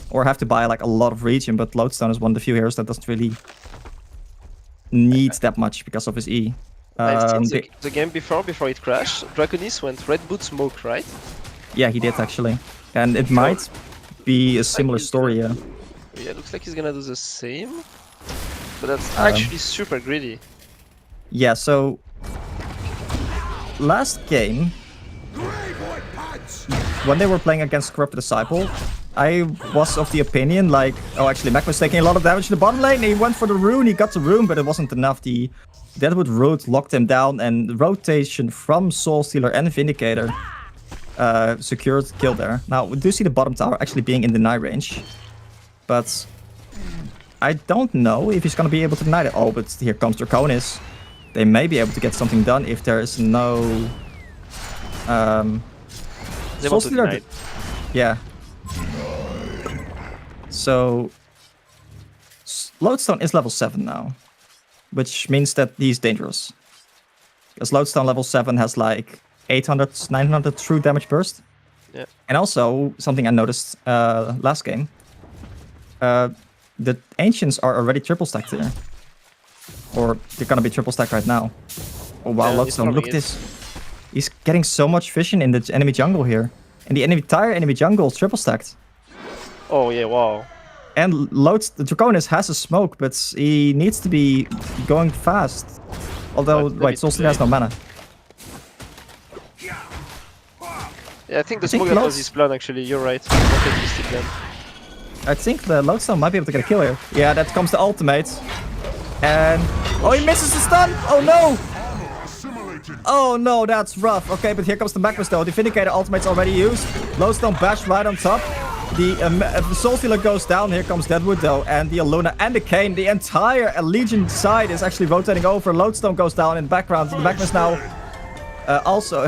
Or have to buy like a lot of region, but Lodestone is one of the few heroes that doesn't really need that much because of his E. I think the game before it crashed, Draconis went Red Boot Smoke, right? Yeah, he did actually. And it might be a similar story, yeah. Yeah, looks like he's gonna do the same. But that's actually super greedy. Yeah, so... Last game, when they were playing against Corrupted Disciple, I was of the opinion, like... Oh, actually, Mac was taking a lot of damage in the bottom lane. He went for the rune, he got the rune, but it wasn't enough. The Deadwood Root locked him down, and the rotation from Soul Stealer and Vindicator secured kill there. Now, we do see the bottom tower actually being in deny range. But I don't know if he's going to be able to deny it. Oh, but here comes Draconis. They may be able to get something done if there is no... They want to deny it. Yeah. So... Lodestone is level 7 now. Which means that he's dangerous. Because Lodestone level 7 has like 800, 900 true damage burst. Yeah. And also, something I noticed last game. The Ancients are already triple stacked here. Or they're gonna be triple stacked right now. Oh wow, Yeah, Lodestone, look at this. He's getting so much vision in the enemy jungle here. And the entire enemy jungle is triple stacked. Oh yeah, wow. And the Draconis has a smoke, but he needs to be going fast. Although, wait, Soul Stealer has no mana. Yeah, I think the smoke was his plan actually, you're right. I think the Lodestone might be able to get a kill here. Yeah, that comes the ultimate. And... Oh, he misses the stun! Oh no! Oh no, that's rough. Okay, but here comes the Magnus though. The Vindicator ultimate's already used. Lodestone bash right on top. The Soul Stealer goes down. Here comes Deadwood though. And the Aluna and the Kane. The entire Legion side is actually rotating over. Lodestone goes down in the background. The Magnus now also...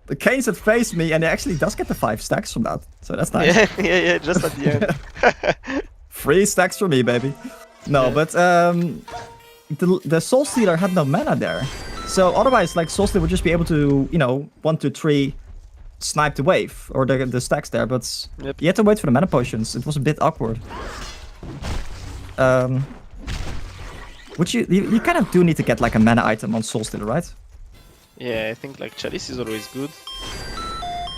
The Kanes had faced me, and he actually does get the 5 stacks from that. So that's nice. Yeah, just at the end. 3 stacks for me, baby. No, yeah. But the Soul Stealer had no mana there. So otherwise, like, Soul Stealer would just be able to, you know, 1, 2, 3, snipe the wave, or the stacks there. But you had to wait for the mana potions. It was a bit awkward. Which you kind of do need to get, like, a mana item on Soul Stealer, right? Yeah, I think like Chalice is always good.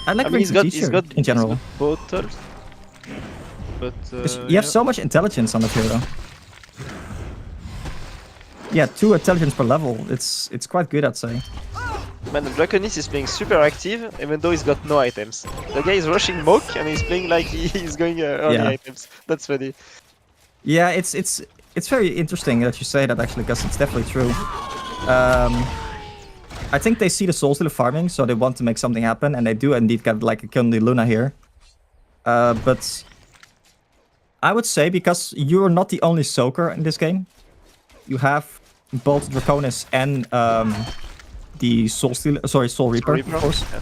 I like he's got in general. Bottles, but you have so much intelligence on the hero. Yeah, 2 intelligence per level. It's quite good, I'd say. Man, the Draconis is playing super active, even though he's got no items. The guy is rushing Moke and he's playing like he's going early items. That's funny. Yeah, it's very interesting that you say that actually, because it's definitely true. I think they see the Soul Stealer farming, so they want to make something happen, and they do indeed get like a kill on the Luna here. But I would say, because you're not the only soaker in this game, you have both Draconis and the Soul Stealer, sorry, Soul Reaper, of course. Yeah.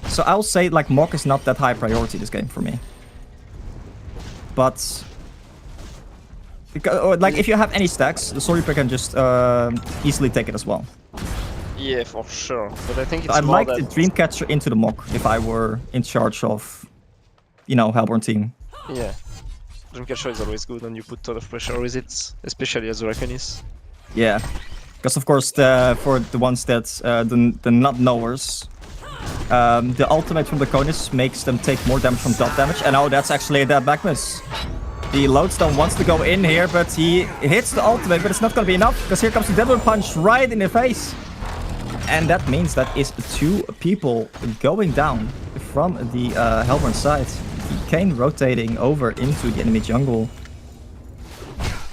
So I will say like Mok is not that high priority this game for me. But because, like, if you have any stacks, the Soul Reaper can just easily take it as well. Yeah, for sure. But I think it's I'd like the Dreamcatcher into the Mok if I were in charge of, you know, Hellborn team. Yeah. Dreamcatcher is always good and you put a ton of pressure with it, especially as Draconis. Yeah. Because of course, for the ones that, the not knowers, the ultimate from the Draconis makes them take more damage from dot damage. And oh, that's actually that Magnus. The Lodestone wants to go in here, but he hits the ultimate, but it's not going to be enough, because here comes the Deadwood Punch right in the face. And that means that is 2 people going down from the Hellborn side. The Kane rotating over into the enemy jungle.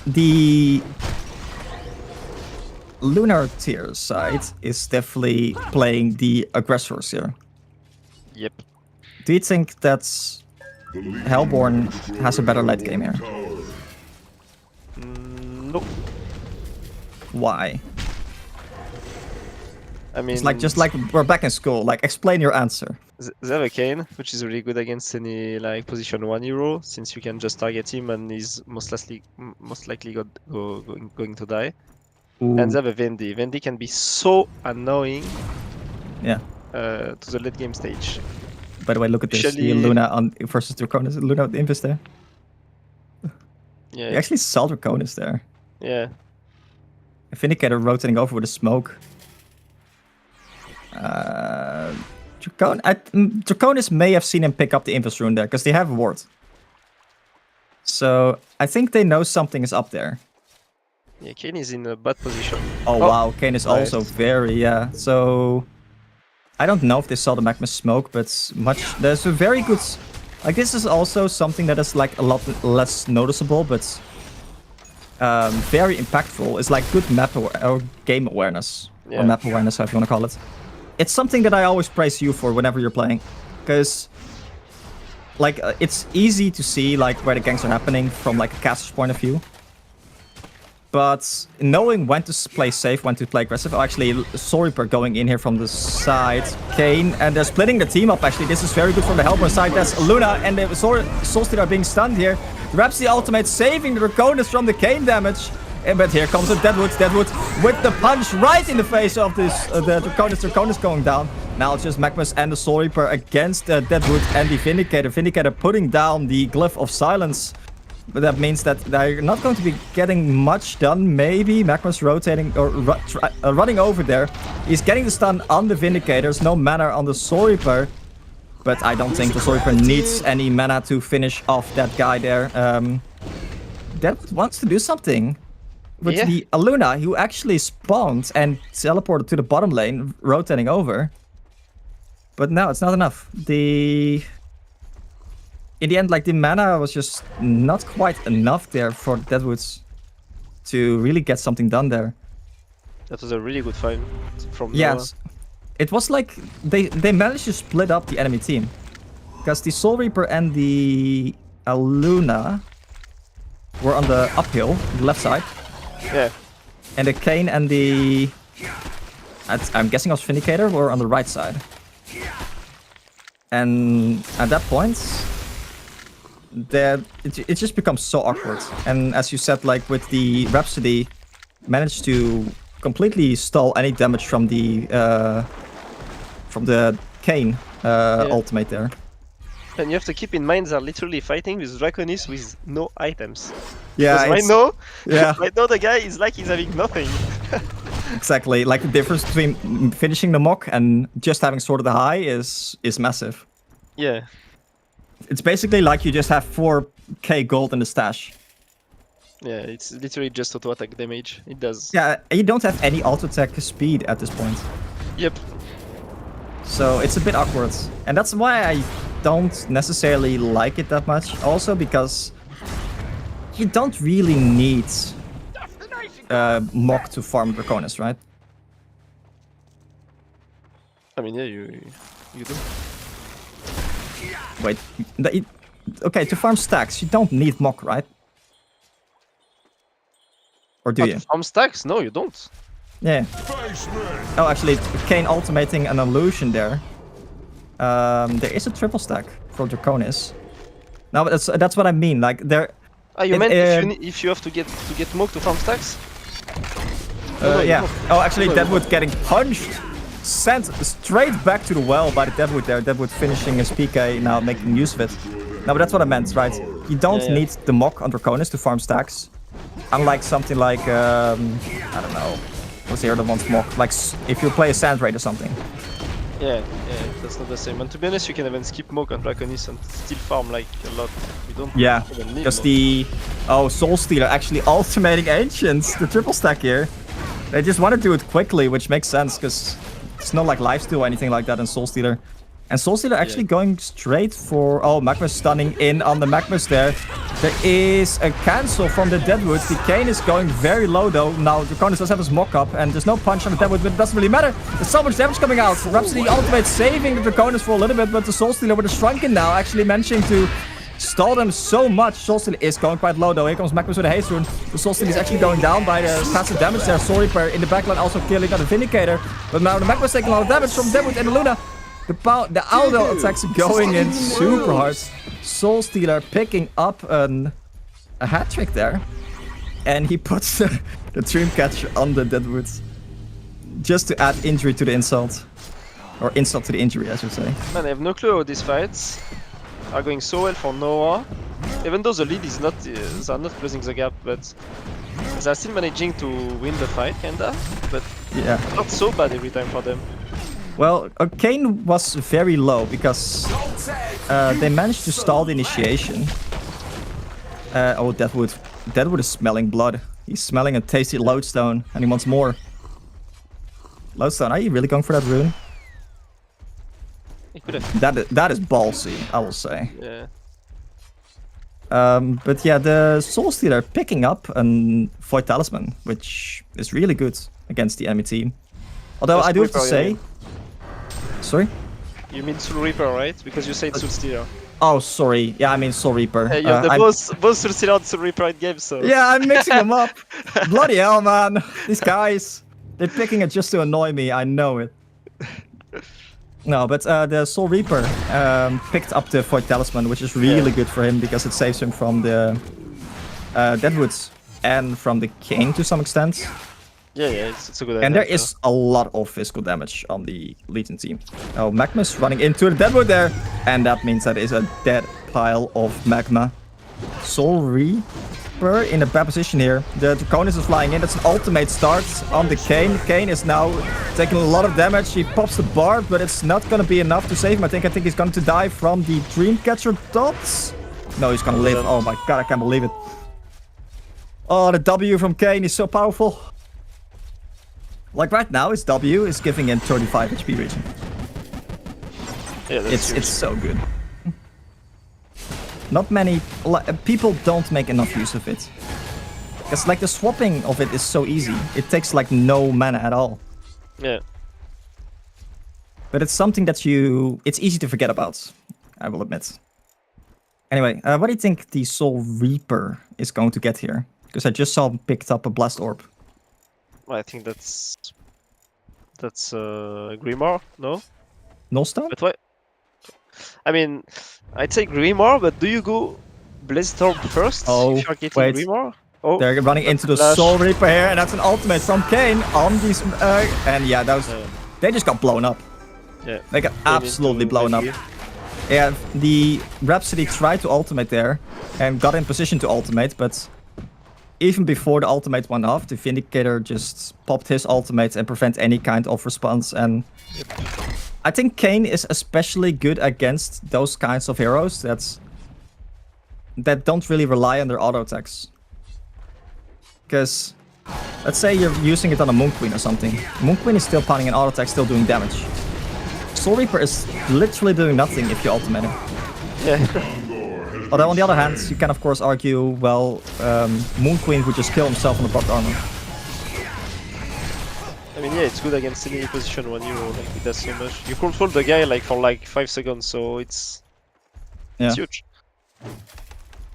The Lunar tier side is definitely playing the aggressors here. Yep. Do you think that Hellborn has a better late game here? Nope. Why? I mean, It's like just like we're back in school. Like, explain your answer. they have a Kane, which is really good against any like position 1 hero, since you can just target him and he's most likely going to die. Ooh. And they have a Vendi. Vendi can be so annoying. Yeah. To the late game stage. By the way, look at this. Actually- The Luna on versus Draconis. Luna with the Invis there. Yeah. You actually saw Draconis there. Yeah. Vindicator rotating over with a smoke. Draconis may have seen him pick up the Invis rune there, because they have a ward. So, I think they know something is up there. Yeah, Kane is in a bad position. Oh, wow, Kane is right. also very, yeah. So, I don't know if they saw the Magma smoke, but there's a very good... Like, this is also something that is like a lot less noticeable, but very impactful. It's like good map or game awareness. Yeah. Or map awareness, however you want to call it. It's something that I always praise you for whenever you're playing. Because, like, it's easy to see, like, where the ganks are happening from, like, a caster's point of view. But knowing when to play safe, when to play aggressive. Oh, actually, Soul Reaper going in here from the side. Kane, and they're splitting the team up, actually. This is very good from the Hellborn side. That's Luna, and the Soulstealer are being stunned here. Grabs the ultimate, saving the Draconis from the Kane damage. But here comes the Deadwood with the punch right in the face of this the Draconis going down. Now it's just Magmus and the Soul Reaper against Deadwood and the Vindicator. Vindicator putting down the Glyph of Silence. But that means that they're not going to be getting much done. Maybe Magmus rotating or running over there. He's getting the stun on the Vindicators. No mana on the Soul Reaper. But I don't think the Soul Reaper needs any mana to finish off that guy there. Deadwood wants to do something with the Aluna, who actually spawned and teleported to the bottom lane, rotating over. But no, it's not enough. In the end, like, the mana was just not quite enough there for Deadwoods to really get something done there. That was a really good fight from Yes. It was like they managed to split up the enemy team. Because the Soul Reaper and the Aluna were on the uphill, the left side. Yeah. And the Kane and the... I'm guessing it was Vindicator were on the right side. And at that point... it just becomes so awkward. And as you said, like with the Rhapsody, managed to completely stall any damage from the Kane ultimate there. And you have to keep in mind they're literally fighting with Draconis with no items. Yeah, right now, yeah. right now the guy is like he's having nothing. Exactly. Like the difference between finishing the mock and just having Sword of the High is massive. Yeah. It's basically like you just have 4k gold in the stash. Yeah, it's literally just auto attack damage. It does. Yeah, you don't have any auto attack speed at this point. Yep. So it's a bit awkward. And that's why I don't necessarily like it that much. Also because you don't really need mock to farm Draconis, right? I mean, yeah, you do. Wait, okay, to farm stacks, you don't need mock, right? Or do you? To farm stacks? No, you don't. Yeah. Oh, actually, Kane ultimating an illusion there. There is a triple stack for Draconis. No, but that's what I mean. Like there. Ah, you meant if you have to get mock to farm stacks? Yeah. Oh, actually, Deadwood getting punched. Sent straight back to the well by the Deadwood there. Deadwood finishing his PK, now making use of it. No, but that's what I meant, right? You don't need the mock on Draconis to farm stacks. Unlike something like, I don't know, what's the other one's mock? Like if you play a Sand Raid or something. Yeah, that's not the same. And to be honest, you can even skip mock on Draconis and still farm like a lot. You don't even need because mock. the Soulstealer actually ultimating Ancients, the triple stack here. They just want to do it quickly, which makes sense because it's not like lifesteal or anything like that in Soulstealer. And Soulstealer actually going straight for... Oh, Magmus stunning in on the Magmus there. There is a cancel from the Deadwood. The Kane is going very low though. Now Draconis does have his mock-up and there's no punch on the Deadwood, but it doesn't really matter. There's so much damage coming out. Rhapsody ultimate saving the Draconis for a little bit, but the Soulstealer with a Shrunken now actually managing to stall them so much. Soulstealer is going quite low though. Here comes Magmus with a haste rune. The Soulstealer is actually going down by the passive damage there. Soul Reaper in the backline also killing out the Vindicator. But now the Magmus taking a lot of damage from Deadwood and the Luna. The Aldo attacks going in super hard. Soulstealer picking up a hat trick there. And he puts the Dreamcatcher on the Deadwood. Just to add injury to the insult. Or insult to the injury, I should say. Man, I have no clue how these fights are going so well for Noah. Even though the lead is not, they're not closing the gap, but they're still managing to win the fight, kinda. But yeah, not so bad every time for them. Well, Kane was very low because they managed to stall the initiation. Oh, Deadwood. Deadwood is smelling blood. He's smelling a tasty lodestone and he wants more. Lodestone, are you really going for that rune? He could have. That is ballsy, I will say. Yeah. But yeah, the Soulstealer picking up a Void Talisman, which is really good against the enemy team. Although I do have to say... Sorry? You mean Soul Reaper, right? Because you said Soul Stealer. Oh, sorry. Yeah, I mean Soul Reaper. You have both Soul Stealer and Soul Reaper in game, so... Yeah, I'm mixing them up. Bloody hell, man. These guys, they're picking it just to annoy me. I know it. No, but the Soul Reaper picked up the Void Talisman, which is really good for him because it saves him from the Deadwoods and from the Kane to some extent. Yeah, it's a good idea. And there is a lot of physical damage on the Legion team. Oh, Magma's running into the Deadwood there. And that means that is a dead pile of Magma. Soul Reaper in a bad position here. The Draconis is flying in. That's an ultimate start on the Kane. Kane is now taking a lot of damage. He pops the Barb, but it's not going to be enough to save him. I think he's going to die from the Dreamcatcher dots. No, he's going to live. Oh my god, I can't believe it. Oh, the W from Kane is so powerful. Like right now, his W is giving him 35 HP region. Yeah, it's so good. Not many people don't make enough use of it. Because like the swapping of it is so easy. It takes like no mana at all. Yeah. But it's something that it's easy to forget about, I will admit. Anyway, what do you think the Soul Reaper is going to get here? Because I just saw him picked up a Blast Orb. I think that's Grimoire, no? Nullstone? But what? I mean, I'd say Grimoire, but do you go Blast Orb first if you're getting wait. Grimoire? Oh, They're running into the flash. Soul Reaper here, and that's an ultimate from Kane on these. And yeah, that was, they just got blown up. Yeah. They got absolutely blown up. Yeah, the Rhapsody tried to ultimate there and got in position to ultimate, but even before the ultimate went off, the Vindicator just popped his ultimate and prevent any kind of response. And I think Kane is especially good against those kinds of heroes that don't really rely on their auto attacks. Because let's say you're using it on a Moon Queen or something. Moon Queen is still pounding an auto attack, still doing damage. Soul Reaper is literally doing nothing if you ultimate him. Yeah. Although on the other hand, you can of course argue, well, Moon Queen would just kill himself on the blocked armor. I mean, yeah, it's good against any position when you like it does so much. You control the guy like for like 5 seconds, so it's huge.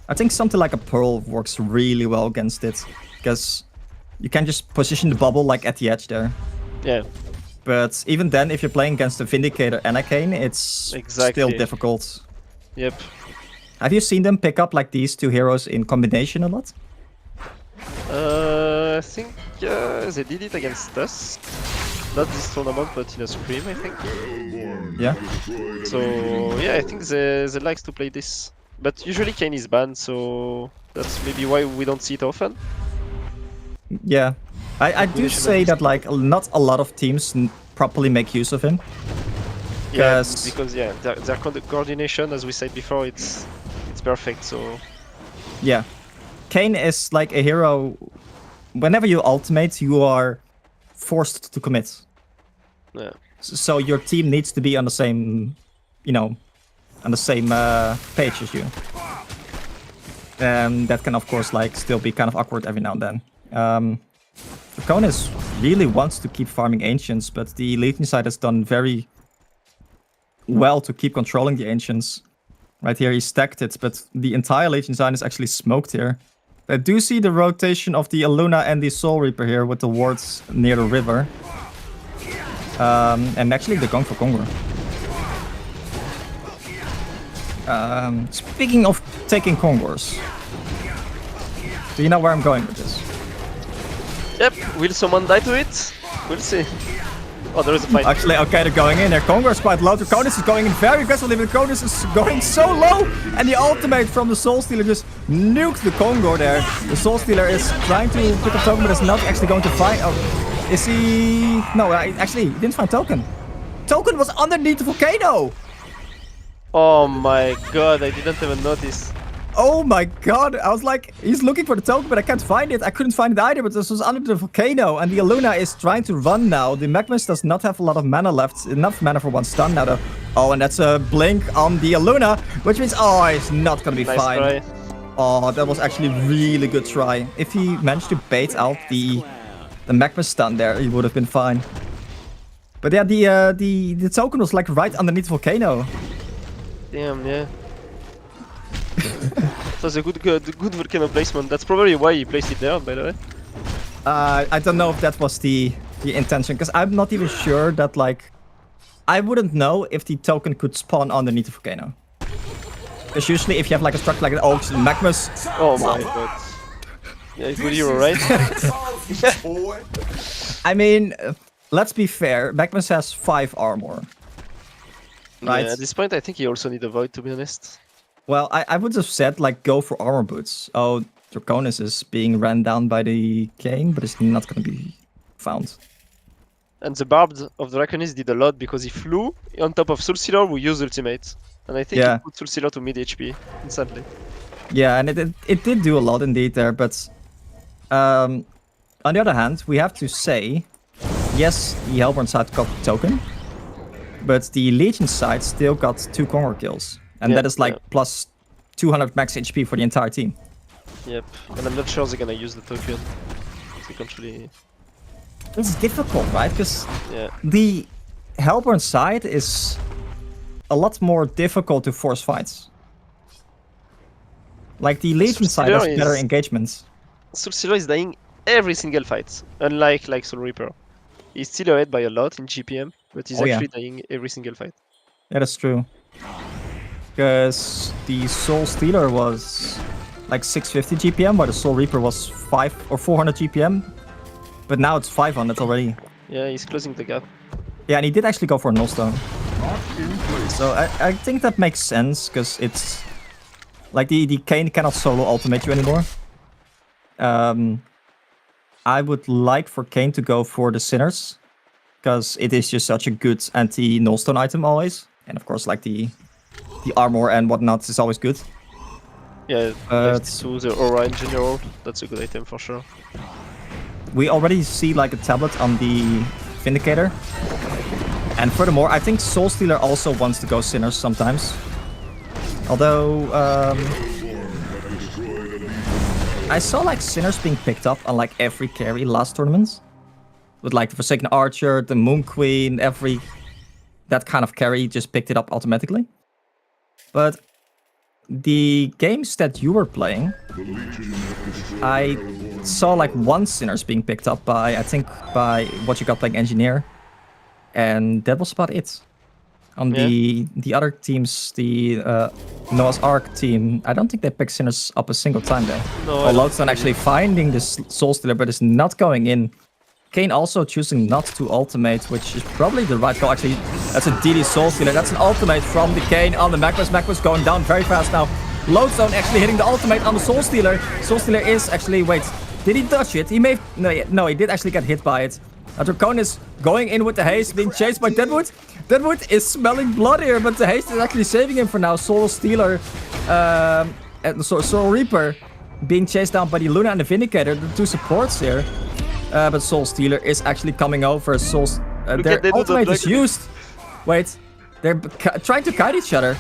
I think something like a Pearl works really well against it, because you can just position the bubble like at the edge there. Yeah. But even then, if you're playing against a Vindicator and a Kane, it's still difficult. Yep. Have you seen them pick up like these two heroes in combination a lot? I think they did it against us. Not this tournament, but in a scrim, I think. Yeah. So yeah, I think they like to play this. But usually Kane is banned, so that's maybe why we don't see it often. Yeah. I do say that like not a lot of teams properly make use of him. Yeah, because yeah, their coordination, as we said before, it's perfect. So yeah, Kane is like a hero. Whenever you ultimate, you are forced to commit. Yeah. So your team needs to be on the same you know, on the same page as you. That can, of course, like still be kind of awkward every now and then. Draconis really wants to keep farming Ancients, but the Legion side has done very well to keep controlling the Ancients. Right here, he stacked it, but the entire Legion side is actually smoked here. I do see the rotation of the Aluna and the Soul Reaper here with the wards near the river. And actually, they're going for Conquer. Speaking of taking Conquers, do you know where I'm going with this? Yep, will someone die to it? We'll see. Oh, there is a fight. Actually, okay, they're going in. Their Conquer is quite low. Draconis is going in very aggressively, but Draconis is going so low. And the ultimate from the Soul Stealer just nuked the Conquer there. The Soul Stealer is trying to pick up token, but is not actually going to find. Oh, is he? No, actually, he didn't find token. Token was underneath the volcano. Oh my god, I didn't even notice. Oh my god, I was like, he's looking for the token, but I can't find it. I couldn't find it either, but this was under the volcano. And the Aluna is trying to run now. The Magmus does not have a lot of mana left. Enough mana for one stun now, though. Oh, and that's a blink on the Aluna, which means, oh, it's not gonna be Nice fine. try. Oh, that was actually a really good try. If he managed to bait out the Magmus stun there, he would have been fine. But yeah, the token was like right underneath the volcano. Damn, yeah. That's a good volcano placement. That's probably why he placed it there, by the way. I don't know if that was the intention, because I'm not even sure that, like, I wouldn't know if the token could spawn underneath the volcano. Because usually if you have like a structure like an Oaks and Magmus... Oh my god. Yeah, good hero, right? I mean, let's be fair, Magmus has 5 armor. Right? Yeah, at this point I think he also need a Void, to be honest. Well, I would have said, like, go for armor boots. Oh, Draconis is being ran down by the Kane, but it's not going to be found. And the Barbed of Draconis did a lot because he flew on top of Soul Stealer who used ultimate. And I think he put Soul Stealer to mid HP instantly. Yeah, and it did do a lot indeed there, but on the other hand, we have to say, yes, the Hellborn side got the token, but the Legion side still got 2 Conquer kills. And that is like plus 200 max HP for the entire team. Yep, and I'm not sure they're gonna use the token. They can't really... It's difficult, right? Because the Hellborn side is a lot more difficult to force fights. Like the Legion side has better engagements. Soul Stealer is dying every single fight, unlike like Soul Reaper. He's still ahead by a lot in GPM, but he's actually dying every single fight. Yeah, that's true. Because the Soul Stealer was like 650 GPM, while the Soul Reaper was 500 or 400 GPM. But now it's 500 already. Yeah, he's closing the gap. Yeah, and he did actually go for a nullstone. So I think that makes sense, because it's... Like, the Kane cannot solo ultimate you anymore. I would like for Kane to go for the Sinners, because it is just such a good anti-nullstone item always. And of course, like, the armor and whatnot is always good. Yeah, to the aura in general, that's a good item for sure. We already see like a tablet on the Vindicator. And furthermore, I think Soul Stealer also wants to go Sinners sometimes. Although, I saw like Sinners being picked up on like every carry last tournament. With like the Forsaken Archer, the Moon Queen, that kind of carry just picked it up automatically. But the games that you were playing, I saw like 1 Sinners being picked up by, I think, by what you got playing Engineer. And that was about it. On the other teams, the Noah's Ark team, I don't think they picked Sinners up a single time there. No, Lodestone actually finding this Soul Stealer, but it's not going in. Kane also choosing not to ultimate, which is probably the right call. Actually, that's a DD Soul Stealer. That's an ultimate from the Kane on the Magmus. Magmus going down very fast now. Lodestone actually hitting the ultimate on the Soul Stealer. Soul Stealer is actually, wait, did he dodge it? He may, no, he did actually get hit by it. Draconis going in with the haste, being chased by Deadwood. Deadwood is smelling blood here, but the haste is actually saving him for now. Soul Stealer, and Soul Reaper being chased down by the Luna and the Vindicator, the 2 supports here. But Soul Stealer is actually coming over. Their ultimate is used. Wait, They're trying to kite each other.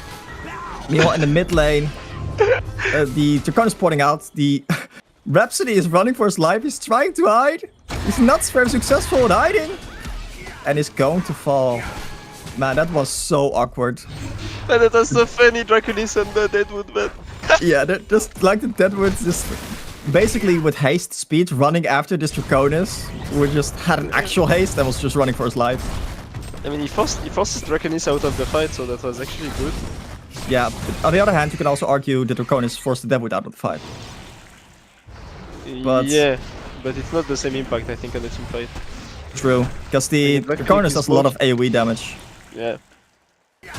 Meanwhile, in the mid lane, the Dracon is porting out. The Rhapsody is running for his life. He's trying to hide. He's not very successful at hiding. And he's going to fall. Man, that was so awkward. Man, that was so funny, Draconis and the Deadwood, man. Yeah, just like the Deadwoods, just basically with haste speed running after this Draconis, who just had an actual haste and was just running for his life. I mean, he forces Draconis out of the fight, so that was actually good. Yeah, but on the other hand, you can also argue the Draconis forced the Deadwood out of the fight. But yeah, but it's not the same impact, I think, on the team fight. True, because the Draconis does a lot of AoE damage. Yeah.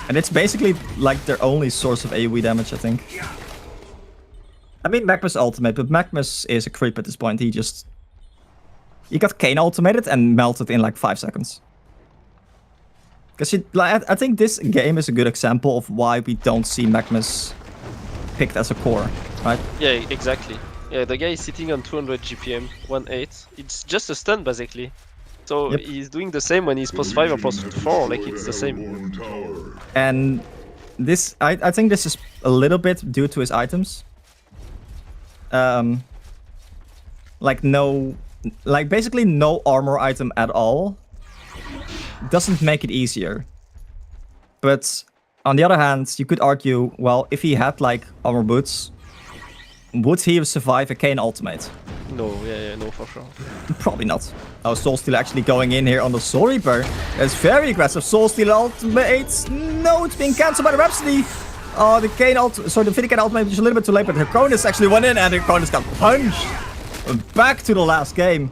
And it's basically like their only source of AoE damage, I think. I mean, Magma's ultimate, but Magma's is a creep at this point. He got Kayn ultimated and melted in like 5 seconds. Because I think this game is a good example of why we don't see Magma's picked as a core, right? Yeah, exactly. Yeah, the guy is sitting on 200 GPM, 1-8. It's just a stun, basically. So he's doing the same when he's post 5 or post 4, like it's the same. And this, I think this is a little bit due to his items. Like basically no armor item at all doesn't make it easier. But on the other hand, you could argue, well, if he had like armor boots, would he survive a Kayn ultimate? No, no, for sure. Probably not. Oh, Soul Stealer actually going in here on the Soul Reaper. That's very aggressive. Soul Stealer ultimate. No, it's being cancelled by the Rhapsody. Oh, the Kayn so the Vindicator ultimate is a little bit too late, but Draconis actually went in and Draconis got punched. Back to the last game.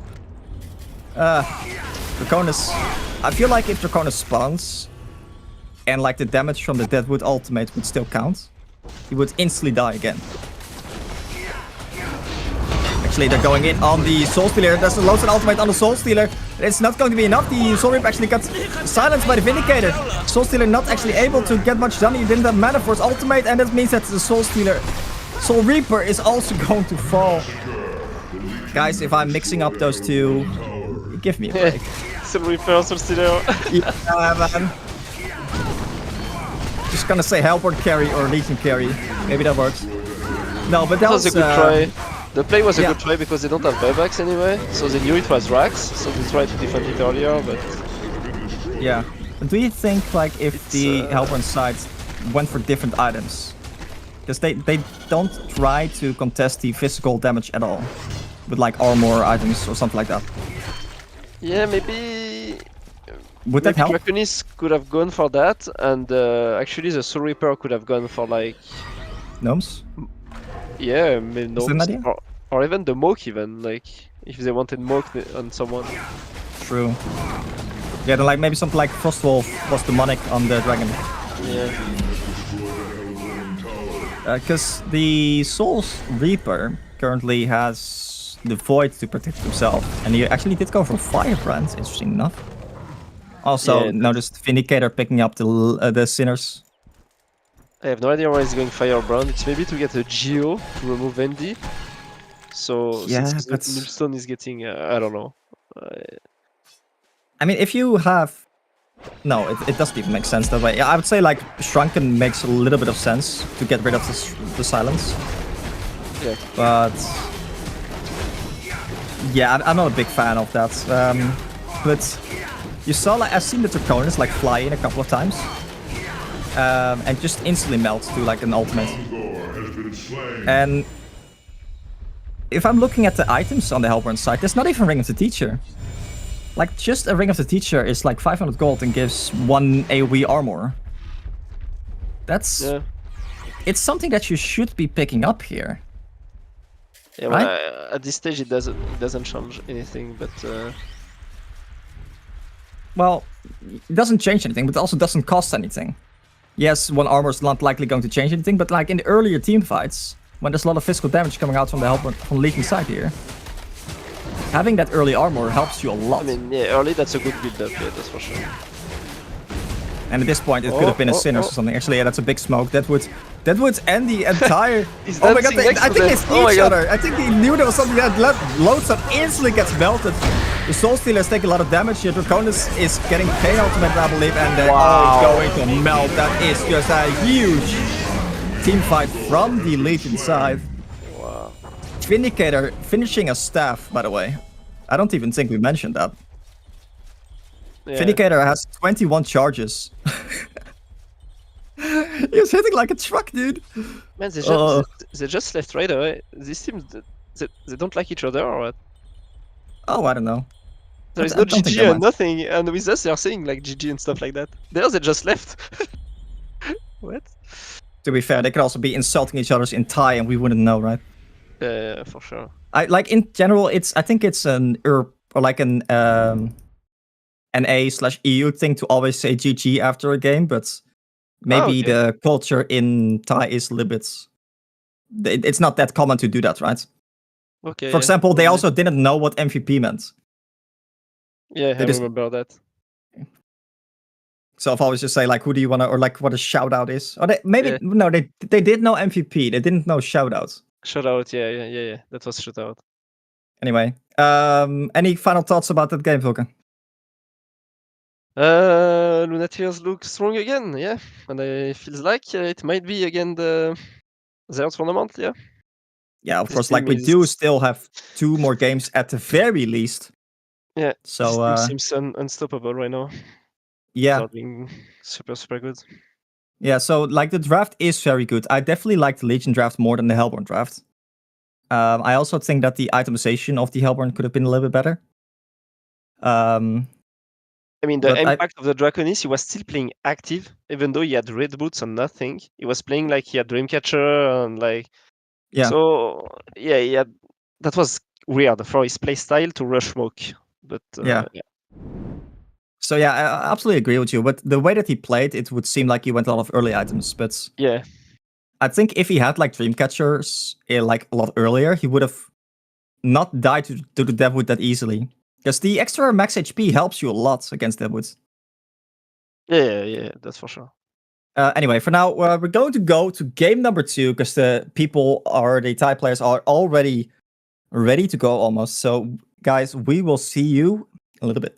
Draconis. I feel like if Draconis spawns and like the damage from the Deadwood ultimate would still count, he would instantly die again. Actually, they're going in on the Soul Stealer. There's a loads of ultimate on the Soul Stealer. It's not going to be enough. The Soul Reaper actually got silenced by the Vindicator. Soul Stealer not actually able to get much done. He didn't have mana for his ultimate, and that means that the Soul Reaper is also going to fall. Guys, if I'm mixing up those two, give me a break. Soul Reaper, Soul Stealer. Yeah, man. Just gonna say Hellborn carry or Legion carry. Maybe that works. No, but that was a good try. The play was a good try because they don't have buybacks anyway, so they knew it was Rax, so they tried to defend it earlier, but... Yeah. But do you think, like, if the Hellborn side went for different items? Because they don't try to contest the physical damage at all. With, like, armor items or something like that. Yeah, maybe... Would that help? Draconis could have gone for that, and actually the Soul Reaper could have gone for, like... Gnomes? Yeah, maybe Gnomes, no, or even the Moke even, like, if they wanted Moke on someone. True. Yeah, then like maybe something like Frostwolf was demonic on the dragon. Yeah. Because the Soul Reaper currently has the Void to protect himself, and he actually did go for Firebrand, interesting enough. Also, noticed Vindicator picking up the Sinners. I have no idea why he's going Firebrand. It's maybe to get a Geo to remove Vendy. So since Millstone is getting, I don't know. I mean, if you have... No, it doesn't even make sense that way. Yeah, I would say like Shrunken makes a little bit of sense to get rid of the silence. Yeah. But... Yeah, I'm not a big fan of that. But you saw, like, I've seen the Draconis like fly in a couple of times. And just instantly melt to like an ultimate. And if I'm looking at the items on the Hellborn side, there's not even Ring of the Teacher. Like, just a Ring of the Teacher is like 500 gold and gives 1 AoE armor. That's... Yeah. It's something that you should be picking up here. Yeah, right? Well, at this stage it doesn't change anything, but... Well, it doesn't change anything, but it also doesn't cost anything. Yes, 1 armor is not likely going to change anything, but like in the earlier team fights, when there's a lot of physical damage coming out from the Hellborn, from Legion side here, having that early armor helps you a lot. I mean, yeah, early that's a good build-up, yeah, that's for sure. And at this point, it could have been a Sinners or something. Actually, yeah, that's a big smoke. That would end the entire... oh my god, I think they see each other. I think they knew there was something that Loadstar instantly gets melted. The Soul Stealers take a lot of damage. The Draconis is getting Pain Ultimate, I believe, and they're all going to melt. That is just a huge team fight from the Legion side. Wow. Vindicator finishing a staff, by the way. I don't even think we mentioned that. Yeah. Vindicator has 21 charges. He was hitting like a truck, dude. Man, they just left right away. These teams, they don't like each other or what? Oh, I don't know. There is no GG and nothing, and with us they are saying like GG and stuff like that. There they just left. What? To be fair, they could also be insulting each other's in Thai and we wouldn't know, right? Yeah, for sure. I like in general, I think it's an or like an NA/EU thing to always say GG after a game, but maybe the culture in Thai is a little bit. It's not that common to do that, right? Okay. For example, they also didn't know what MVP meant. Yeah, I remember that. So I've always just say like, who do you want to, or like what a shout out is, or they did know MVP, they didn't know shout outs. Shout out, yeah. That was shout out. Anyway, any final thoughts about that game, Vulcan? Lunateers look strong again, yeah, and it feels like it might be again their tournament, yeah. Yeah, of course. Like we do still have 2 more games at the very least. Yeah. So this team seems unstoppable right now. Yeah. Being super good. Yeah. So like the draft is very good. I definitely like the Legion draft more than the Hellborn draft. I also think that the itemization of the Hellborn could have been a little bit better. I mean, the impact of the Draconis, he was still playing active, even though he had red boots and nothing. He was playing like he had Dreamcatcher and like. Yeah. So yeah, that was weird for his play style to rush smoke. But yeah. So yeah, I absolutely agree with you. But the way that he played, it would seem like he went a lot of early items. But yeah, I think if he had like Dreamcatchers like a lot earlier, he would have not died to the Deathwood that easily. Because the extra max HP helps you a lot against Deathwood. Yeah, that's for sure. Anyway, for now, we're going to go to game number 2 because the Thai players are already ready to go almost. So, guys, we will see you in a little bit.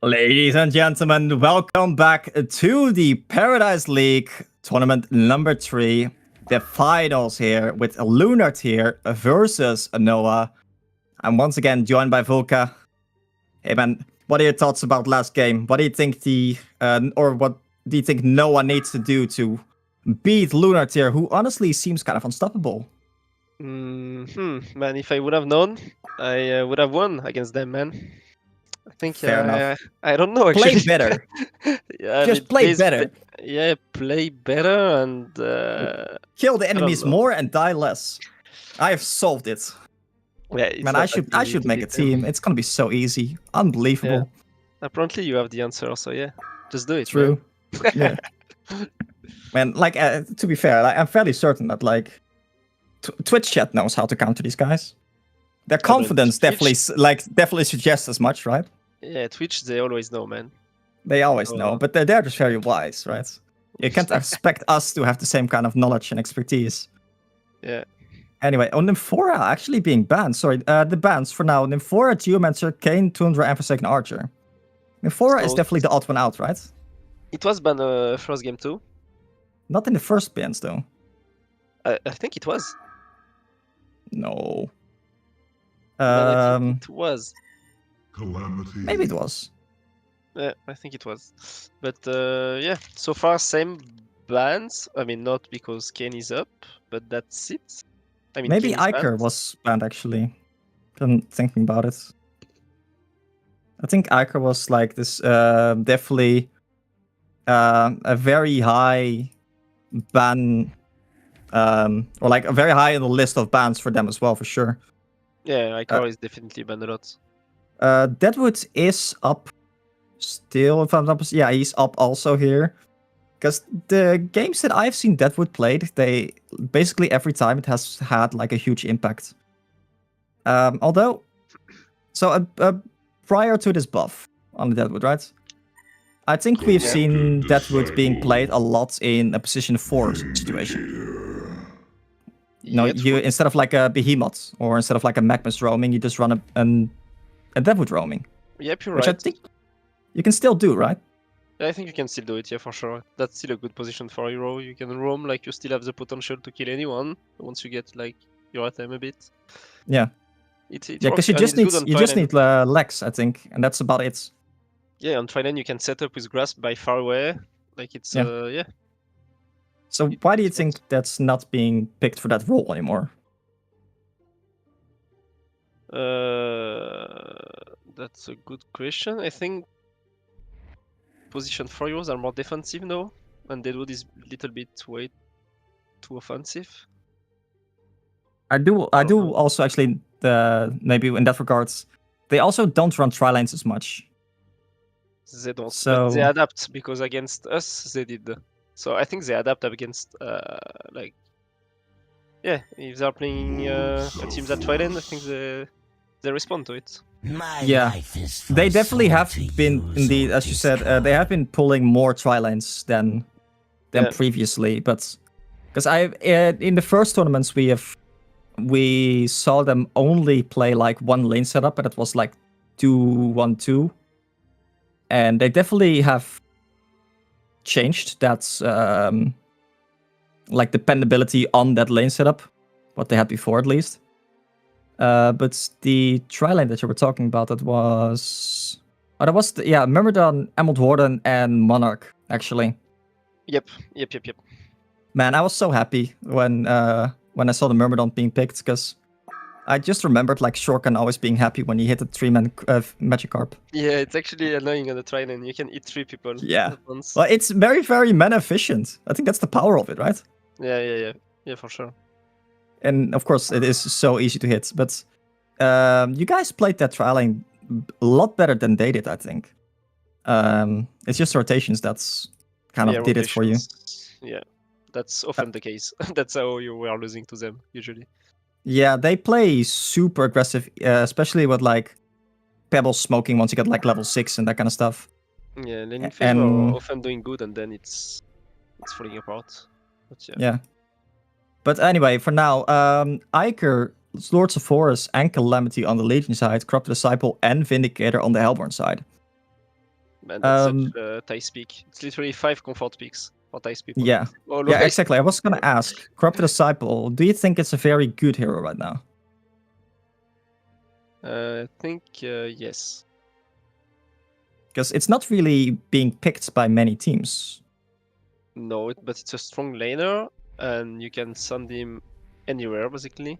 Ladies and gentlemen, welcome back to the Paradise League tournament number 3. The finals here with Newerth here versus Noah. I'm once again joined by Vulka. Hey man, what are your thoughts about last game? What do you think what do you think Noah needs to do to beat Newerth here, who honestly seems kind of unstoppable? Man, if I would have known, I would have won against them, man. I think Fair enough. I don't know actually. Play better. Yeah, Just play better. Play better and Kill the enemies more and die less. I have solved it. Yeah, it's man, I should make a team. It's gonna be so easy, unbelievable. Yeah. Apparently, you have the answer, so yeah, just do it. True. Yeah. Man, like to be fair, I'm fairly certain that like Twitch chat knows how to counter these guys. Their confidence definitely suggests as much, right? Yeah, Twitch, they always know, man. They always know, but they're just very wise, right? You can't expect us to have the same kind of knowledge and expertise. Yeah. Anyway, on Nymphora actually being banned. Sorry, the bans for now. Nymphora, Geomancer, Kayn, Tundra, and Forsaken Archer. Nymphora is definitely the odd one out, right? It was banned first game too. Not in the first bans, though. I think it was. No. I think it was. Calamity. Maybe it was. Yeah, I think it was. But yeah, so far same bans. I mean, not because Kayn is up, but that's it. I mean, maybe Kayn is Iker banned. was banned actually. I'm thinking about it. I think Iker was like this, definitely a very high ban, or like a very high on the list of bans for them as well, for sure. Yeah, Iker is definitely banned a lot. Deadwood is up still, if I'm not mistaken. Yeah, he's up also here. Because the games that I've seen Deadwood played, they basically every time it has had like a huge impact. Although, so prior to this buff on the Deadwood, right? I think we've seen Deadwood being played a lot in a position 4 situation. No, you instead of like a Behemoth or instead of like a Magnus roaming, you just run a Deadwood roaming. Yep, you're which right. I think you can still do, right? Yeah, I think you can still do it, yeah, for sure. That's still a good position for a hero. You can roam, like, you still have the potential to kill anyone once you get, like, your item a bit. Yeah. Yeah, because you just need legs, I think, and that's about it. Yeah, on Trident you can set up with Grasp by far away. Like, it's, yeah. So why do you think that's not being picked for that role anymore? That's a good question. I think position 4 heroes are more defensive now, and Deadwood is a little bit way too offensive. I do also actually, maybe in that regards, they also don't run tri-lanes as much. They don't, so but they adapt, because against us they did. So I think they adapt against, like, yeah, if they're playing a team that Trident, I think they respond to it. They definitely have been, indeed, as you said, they have been pulling more tri-lanes than previously, but because in the first tournaments we saw them only play like one lane setup, but it was like 2-1-2, and they definitely have changed that like dependability on that lane setup, what they had before at least. But the tri-lane that you were talking about, that was Myrmidon, Emerald Warden, and Monarch actually. Yep. Man, I was so happy when I saw the Myrmidon being picked, because I just remembered like Shorkan always being happy when he hit a 3-man Magikarp. Yeah, it's actually annoying on the Trident. You can hit 3 people at once. Well, it's very, very mana efficient. I think that's the power of it, right? Yeah, for sure. And of course, it is so easy to hit. But you guys played that tri-lane a lot better than they did, I think. It's just rotations that's kind of did it for you. Yeah, that's often the case. That's how you were losing to them, usually. Yeah, they play super aggressive, especially with like Pebbles smoking once you get like level 6 and that kind of stuff. Yeah, laning phase are often doing good, and then it's falling apart. But yeah. But anyway, for now, Iker, Lords of Forest, and Calamity on the Legion side, Corrupt Disciple, and Vindicator on the Hellborn side. Man, that's such a Thais peak. It's literally 5 comfort peaks for Thais people. Yeah. Always. Yeah, exactly. I was gonna ask, Corrupted Disciple, do you think it's a very good hero right now? I think yes. Because it's not really being picked by many teams. No, but it's a strong laner, and you can send him anywhere basically,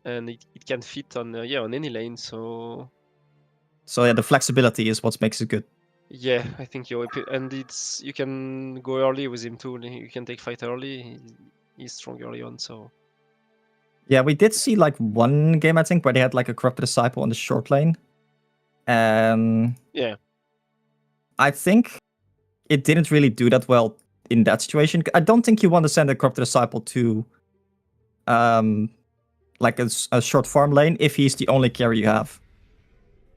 and it can fit on on any lane. So So the flexibility is what makes it good. yeah, I think and you can go early with him too. You can take fight early. He's strong early on, so. Yeah, we did see like one game, I think, where they had like a Corrupted Disciple on the short lane. Yeah. I think it didn't really do that well in that situation. I don't think you want to send a Corrupted Disciple to like a short farm lane if he's the only carry you have.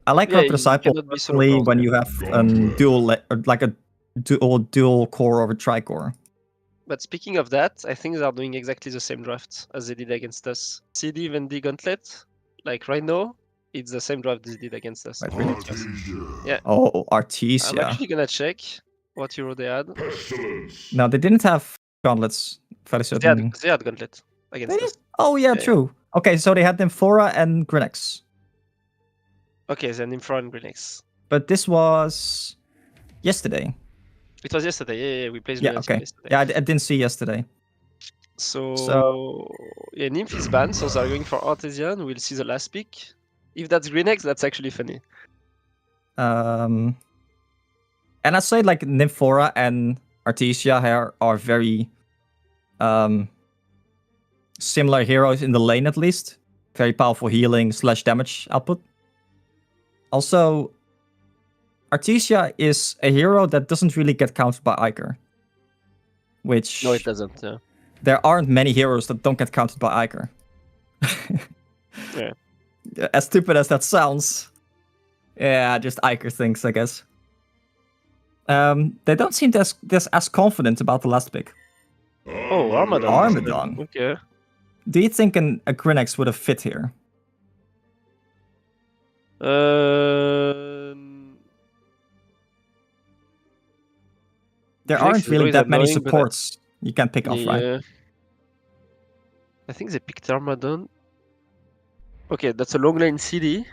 I like Corrupted Disciple personally when you have a dual core or a tri-core. But speaking of that, I think they are doing exactly the same draft as they did against us. CD, Vendy, Gauntlet, like right now, it's the same draft they did against us. Yeah. Oh, Artesia. I'm actually gonna check what hero they had. No, they didn't have gauntlets. Very certain. They had Gauntlet against us. Oh yeah, true. Okay, so they had Nymphora and Grinax. Okay, then Nymphora and Grinax. But this was yesterday. It was yesterday. Yeah, we played yesterday. Yeah, I didn't see yesterday. So yeah, Nymph is banned, so they're going for Artesian. We'll see the last pick. If that's Grinax, that's actually funny. And I'd say like Nymphora and Artesia are very similar heroes in the lane at least. Very powerful healing / damage output. Also, Artesia is a hero that doesn't really get countered by Iker. Which... No, it doesn't, yeah. There aren't many heroes that don't get countered by Iker. Yeah. As stupid as that sounds. Yeah, just Iker things, I guess. They don't seem as confident about the last pick. Oh, Armadon. Armadon. Okay. Do you think a Grinax would have fit here? There aren't really that many supports you can pick off, right? I think they picked Armadon. Okay, that's a long lane CD.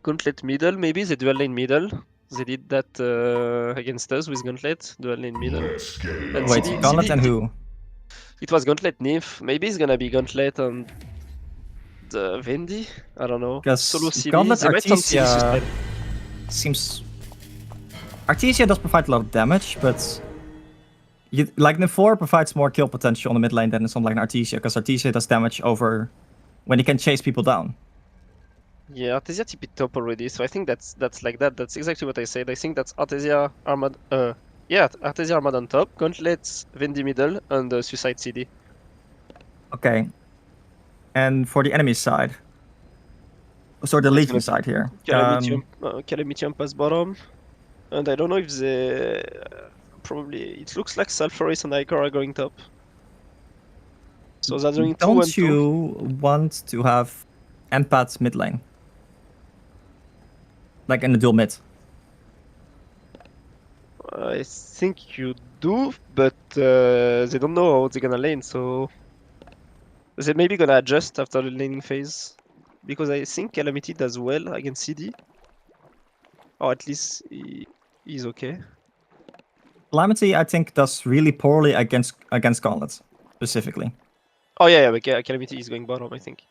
Gauntlet middle, maybe the dual lane middle. They did that against us with Gauntlet, dual lane middle. And wait, CD, Gauntlet and who? It was Gauntlet Nymph. Maybe it's gonna be Gauntlet and Vendy? I don't know. Solo CD. Gauntlet Artesia seems... Artesia does provide a lot of damage, but... like Nymphora provides more kill potential on the mid lane than something like Artesia, because Artesia does damage over when he can chase people down. Yeah, Artesia TP top already, so I think that's like that. That's exactly what I said. I think that's Artesia Armad. Yeah, Artesia Armad on top, Gauntlet, Vendy middle, and Suicide CD. Okay. And for the enemy side, so the Legion side here. Calamity pass bottom, and I don't know if they probably it looks like Sulfuris and Icar are going top. So they're doing 2 and 2. Don't you want to have Empath mid lane? Like in the dual mid? I think you do, but they don't know how they're gonna lane, so... They're maybe gonna adjust after the laning phase. Because I think Calamity does well against CD. Or at least he's okay. Calamity, I think, does really poorly against Gauntlet, specifically. Oh yeah, but Calamity is going bottom, I think.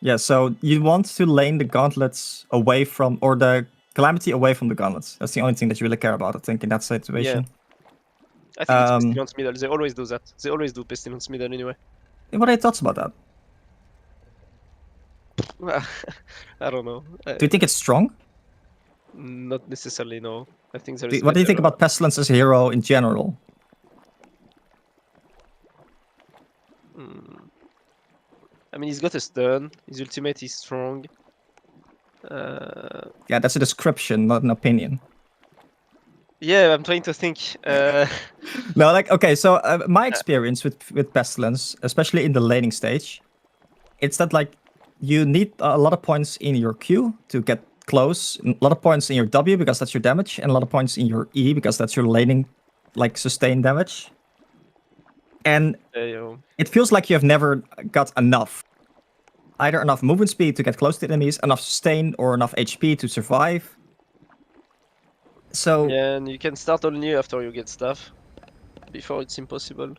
Yeah, so you want to lane the Gauntlets away from, or the Calamity away from the Gauntlets. That's the only thing that you really care about, I think, in that situation. Yeah. I think it's Pestilence middle. They always do that. They always do Pestilence middle anyway. What are your thoughts about that? I don't know. Do you think it's strong? Not necessarily, no. I think there is. What do you think about Pestilence as a hero in general? I mean, he's got a stun. His ultimate is strong. Yeah, that's a description, not an opinion. Yeah, I'm trying to think. No, like, okay, so my experience with Pestilence, especially in the laning stage, it's that, like, you need a lot of points in your queue to get close. A lot of points in your W because that's your damage, and a lot of points in your E because that's your laning, like, sustained damage. And it feels like you have never got enough. Either enough movement speed to get close to enemies, enough sustain, or enough HP to survive. So yeah, and you can start only after you get stuff. Before it's impossible.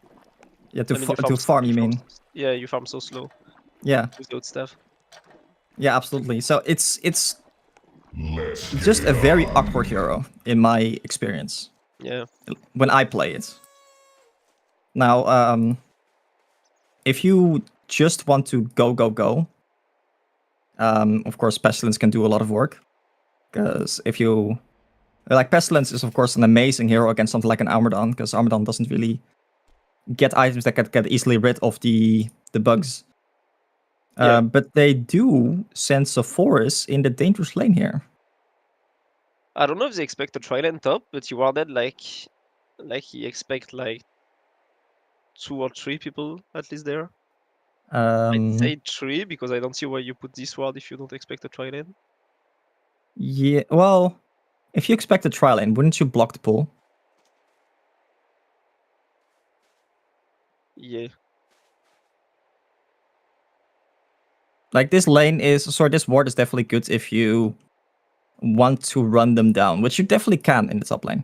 Yeah, I mean, to farm, you mean? Yeah, you farm so slow. Yeah. Without stuff. Yeah, absolutely. So it's just a very awkward hero in my experience. Yeah. When I play it. Now, if you just want to go, of course, Pestilence can do a lot of work. Because if you... Like, Pestilence is, of course, an amazing hero against something like an Armadon, because Armadon doesn't really get items that can get easily rid of the bugs. Yeah. But they do send Sephoris in the dangerous lane here. I don't know if they expect a Trident top, but you are dead like he expect like 2 or 3 people at least there. I'd say 3 because I don't see why you put this ward if you don't expect a Trident. Yeah, well, if you expect a tri-lane, wouldn't you block the pool? Yeah. Like, this lane is... Sorry, this ward is definitely good if you want to run them down, which you definitely can in the top lane.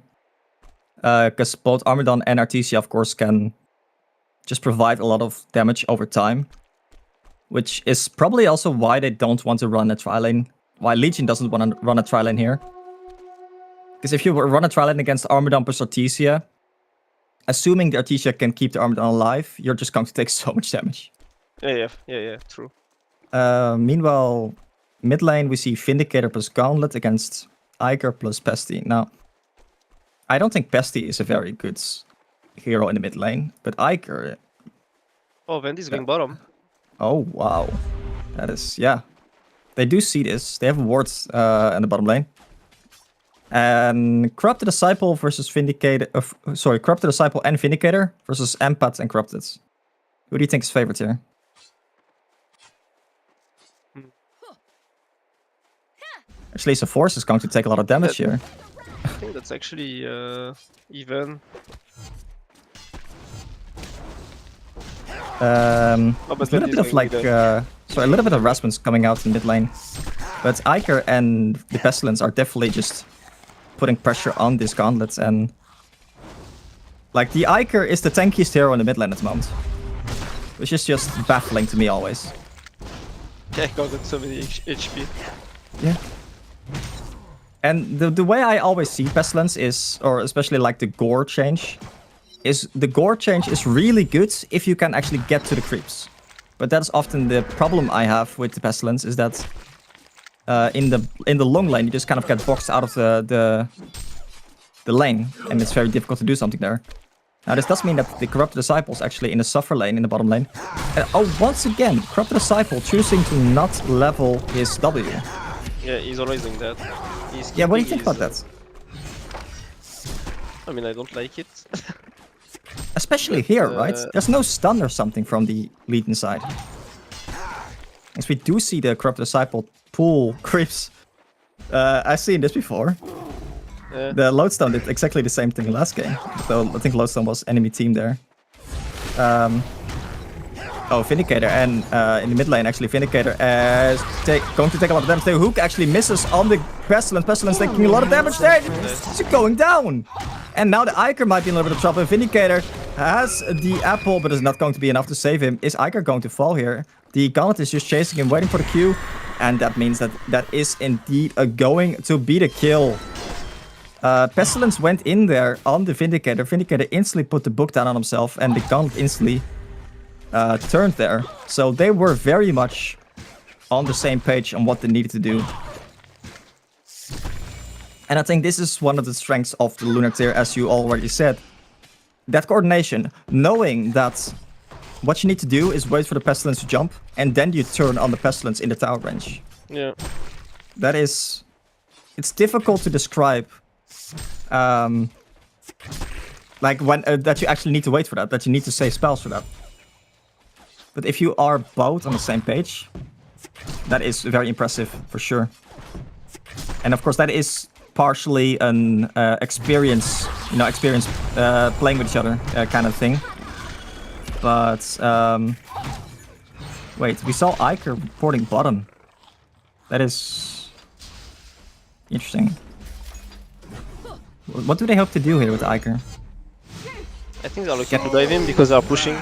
Because both Armadon and Artesia, of course, can just provide a lot of damage over time. Which is probably also why they don't want to run a tri-lane. Why Legion doesn't want to run a tri-lane here. Because if you run a tri-lane against Armadon plus Artesia, assuming the Artesia can keep the Armadon alive, you're just going to take so much damage. Yeah, true. Meanwhile, mid lane we see Vindicator plus Gauntlet against Iker plus Pesty. Now, I don't think Pesty is a very good hero in the mid lane, but Iker... Oh, Vendy's going bottom. Oh, wow. That is... Yeah. They do see this. They have wards in the bottom lane. And Corrupted Disciple versus Vindicator... Corrupted Disciple and Vindicator versus Empath and Corrupted. Who do you think is favored here? Actually, Sephoris is going to take a lot of damage here. I think that's actually even. There's a little bit of like... a little bit of Rasmus coming out in mid lane. But Iker and the Pestilence are definitely just putting pressure on this Gauntlet. And like, the Iker is the tankiest hero in the mid lane at the moment. Which is just baffling to me always. Yeah, got so many HP. Yeah. And the way I always see Pestilence is, or especially like the gore change, is the gore change is really good if you can actually get to the creeps. But that's often the problem I have with the Pestilence, is that in the long lane you just kind of get boxed out of the lane, and it's very difficult to do something there. Now this does mean that the Corrupted Disciple is actually in the suffer lane in the bottom lane. Once again, Corrupted Disciple choosing to not level his W. Yeah, he's always doing that. Yeah, what do you think about that? I mean, I don't like it. Especially here, right? There's no stun or something from the Legion side. As we do see the Corrupted Disciple pull creeps. I've seen this before. Yeah. The Lodestone did exactly the same thing last game. So I think Lodestone was enemy team there. Vindicator, and in the mid lane actually Vindicator is going to take a lot of damage. The hook actually misses on the Pestilence. Pestilence taking a lot of damage there. It's going down. And now the Iker might be in a little bit of trouble. Vindicator has the apple, but is not going to be enough to save him. Is Iker going to fall here? The Gauntlet is just chasing him, waiting for the Q. And that means that is indeed going to be the kill. Pestilence went in there on the Vindicator. Vindicator instantly put the book down on himself, and the Gauntlet instantly turned there. So they were very much on the same page on what they needed to do. And I think this is one of the strengths of the Lunar Tier, as you already said. That coordination, knowing that what you need to do is wait for the Pestilence to jump, and then you turn on the Pestilence in the tower range. Yeah. That is... It's difficult to describe. Like when that you actually need to wait for that you need to say spells for that. But if you are both on the same page, that is very impressive for sure. And of course, that is partially an experience playing with each other kind of thing. But wait, we saw Iker reporting bottom. That is interesting. What do they hope to do here with Iker? I think they're looking to dive in because they're pushing.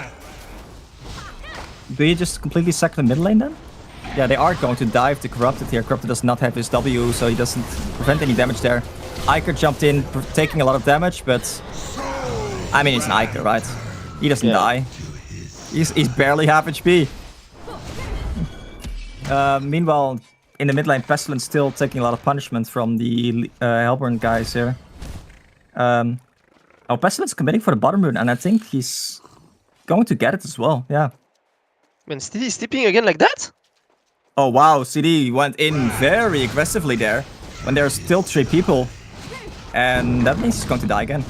Do you just completely sack the mid lane then? Yeah, they are going to dive to Corrupted here. Corrupted does not have his W, so he doesn't prevent any damage there. Iker jumped in, taking a lot of damage, but I mean, it's an Iker, right? He doesn't die. He's barely half HP. Meanwhile, in the mid lane, Pestilence still taking a lot of punishment from the Hellborn guys here. Oh, Pestilence committing for the bottom rune, and I think he's going to get it as well, yeah. Man, Steady stepping again like that? Oh wow, CD went in very aggressively there, when there's still 3 people. And that means he's going to die again.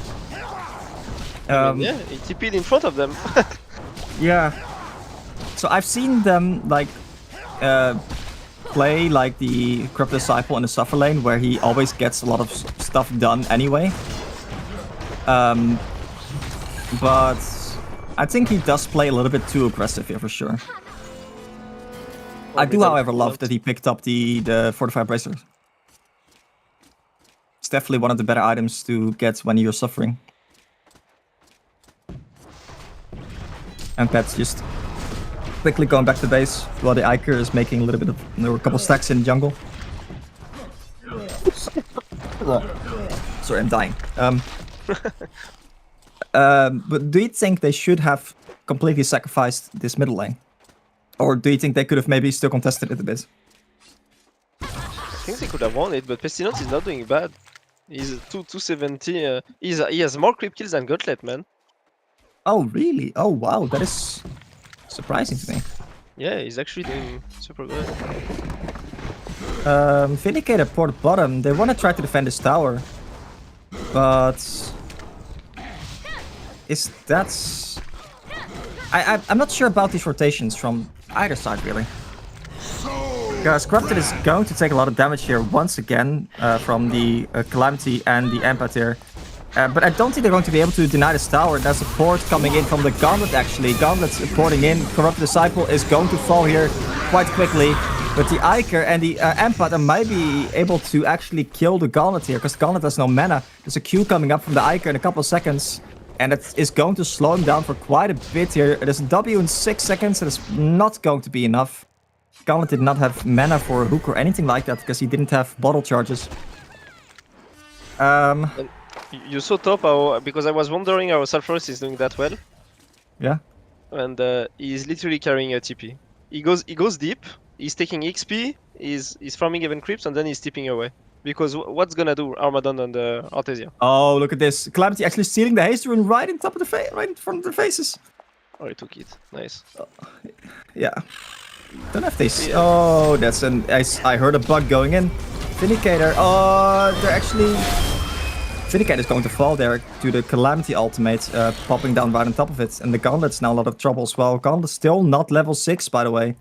I mean, yeah, he TP'd in front of them. Yeah. So I've seen them, like, play like the Corrupt Disciple in the Suffer lane, where he always gets a lot of stuff done anyway. But I think he does play a little bit too aggressive here for sure. I do, however, love that he picked up the Fortified Bracers. It's definitely one of the better items to get when you're suffering. And Pet's just quickly going back to base while the Iker is making a little bit of, there were a couple stacks in jungle. Sorry, I'm dying. But do you think they should have completely sacrificed this middle lane? Or do you think they could have maybe still contested it a bit? I think they could have won it, but Pestilence is not doing bad. He's 270. He has more creep kills than Gauntlet, man. Oh, really? Oh, wow. That is surprising to me. Yeah, he's actually doing super good. Vindicator port bottom. They want to try to defend this tower. But is that... I'm not sure about these rotations from either side, really. Because Corrupted is going to take a lot of damage here once again from the Calamity and the Empath here. But I don't think they're going to be able to deny this tower. There's a port coming in from the Gauntlet, actually. Gauntlet's porting in. Corrupted Disciple is going to fall here quite quickly. But the Iker and the Empath might be able to actually kill the Gauntlet here, because Gauntlet has no mana. There's a Q coming up from the Iker in a couple of seconds. And it is going to slow him down for quite a bit here. There's a W in 6 seconds. That is not going to be enough. Gauntlet did not have mana for a hook or anything like that, because he didn't have bottle charges. You saw top how, because I was wondering how Sulfurous is doing that well. Yeah. And he's literally carrying a TP. He goes deep, he's taking XP, he's farming even creeps, and then he's tipping away. Because what's gonna do Armadon and Artesia? Oh, look at this. Calamity actually stealing the haste rune right in top of the right in front of their faces. Oh, he took it. Nice. Yeah. Don't have this. Yeah. Oh, that's an... I heard a bug going in. Vindicator. Oh, they're actually... Vindicator is going to fall there to the Calamity ultimate, popping down right on top of it. And the Gauntlet's now a lot of trouble as well. Gauntlet's still not level 6, by the way.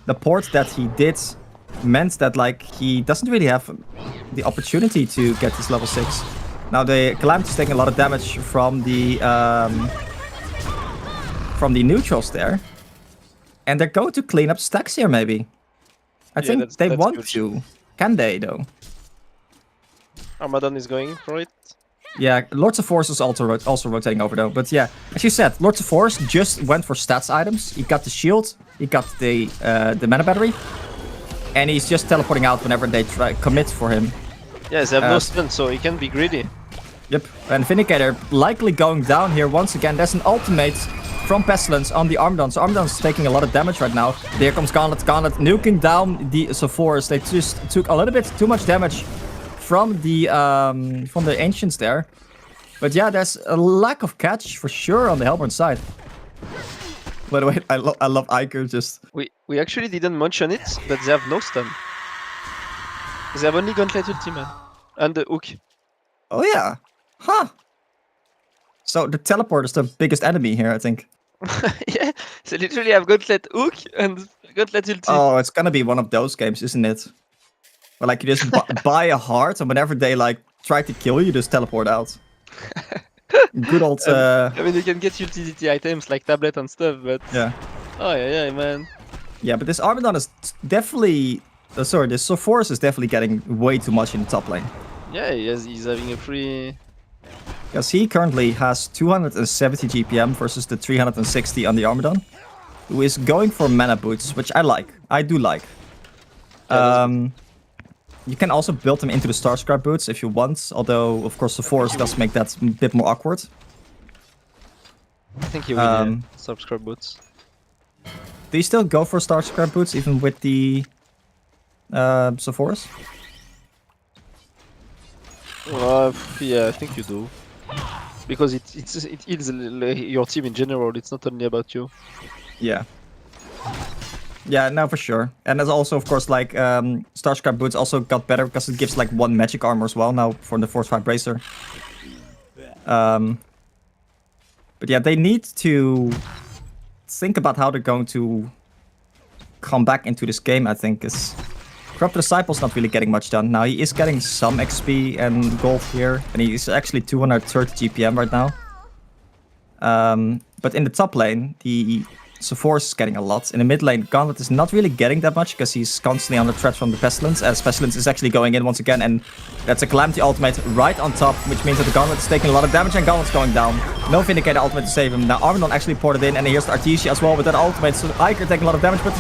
The port that he did meant that, like, he doesn't really have the opportunity to get this level 6. Now the Calamity's taking a lot of damage from the neutrals there. And they're going to clean up stacks here, maybe. I think they want good. To. Can they, though? Armadon is going for it. Yeah, Lords of Force is also rotating over, though. But yeah, as you said, Lords of Force just went for stats items. He got the shield, he got the mana battery. And he's just teleporting out whenever they try commit for him. Yes, they have no stun, so he can be greedy. Yep, and Vindicator likely going down here once again. There's an ultimate from Pestilence on the Armadon. So Armadon's taking a lot of damage right now. There comes Gauntlet. Gauntlet nuking down the Sephora. They just took a little bit too much damage from the Ancients there. But yeah, there's a lack of catch for sure on the Hellborn side. By the way, I love Iker just... We actually didn't mention it, but they have no stun. They have only Gauntlet ulti, man. And the hook. Oh yeah. Huh. So the teleport is the biggest enemy here, I think. Yeah, they literally have Gauntlet hook and Gauntlet ulti. Oh, it's gonna be one of those games, isn't it? But like you just buy a heart, and whenever they like try to kill you, you just teleport out. Good old. I mean, you can get utility items like tablet and stuff, but Yeah. oh yeah, man. Yeah, but this Armadon is definitely. Sorry, this Sophorus is definitely getting way too much in the top lane. Yeah, he's having a pretty. Because he currently has 270 GPM versus the 360 on the Armadon, who is going for mana boots, which I like. I do like. You can also build them into the Starscrap boots if you want, although, of course, the Force does make that a bit more awkward. I think he will subscribe boots. Do you still go for Starscrap boots even with the Sephora's? Yeah, I think you do. Because it heals your team in general, it's not only about you. Yeah. Yeah, no, for sure. And there's also, of course, like, Starscrap boots also got better because it gives, like, 1 magic armor as well now for the Force 5 Bracer. But yeah, they need to think about how they're going to come back into this game, I think, because Corrupt Disciple's not really getting much done. Now, he is getting some XP and gold here, and he's actually 230 GPM right now. But in the top lane, the Sephora's is getting a lot. In the mid lane, Gauntlet is not really getting that much because he's constantly under threat from the Pestilence, as Pestilence is actually going in once again, and that's a Calamity ultimate right on top, which means that the Gauntlet is taking a lot of damage and Gauntlet's going down. No Vindicator ultimate to save him. Now Armadon actually ported in, and here's the Artesia as well with that ultimate, so Iker taking a lot of damage, but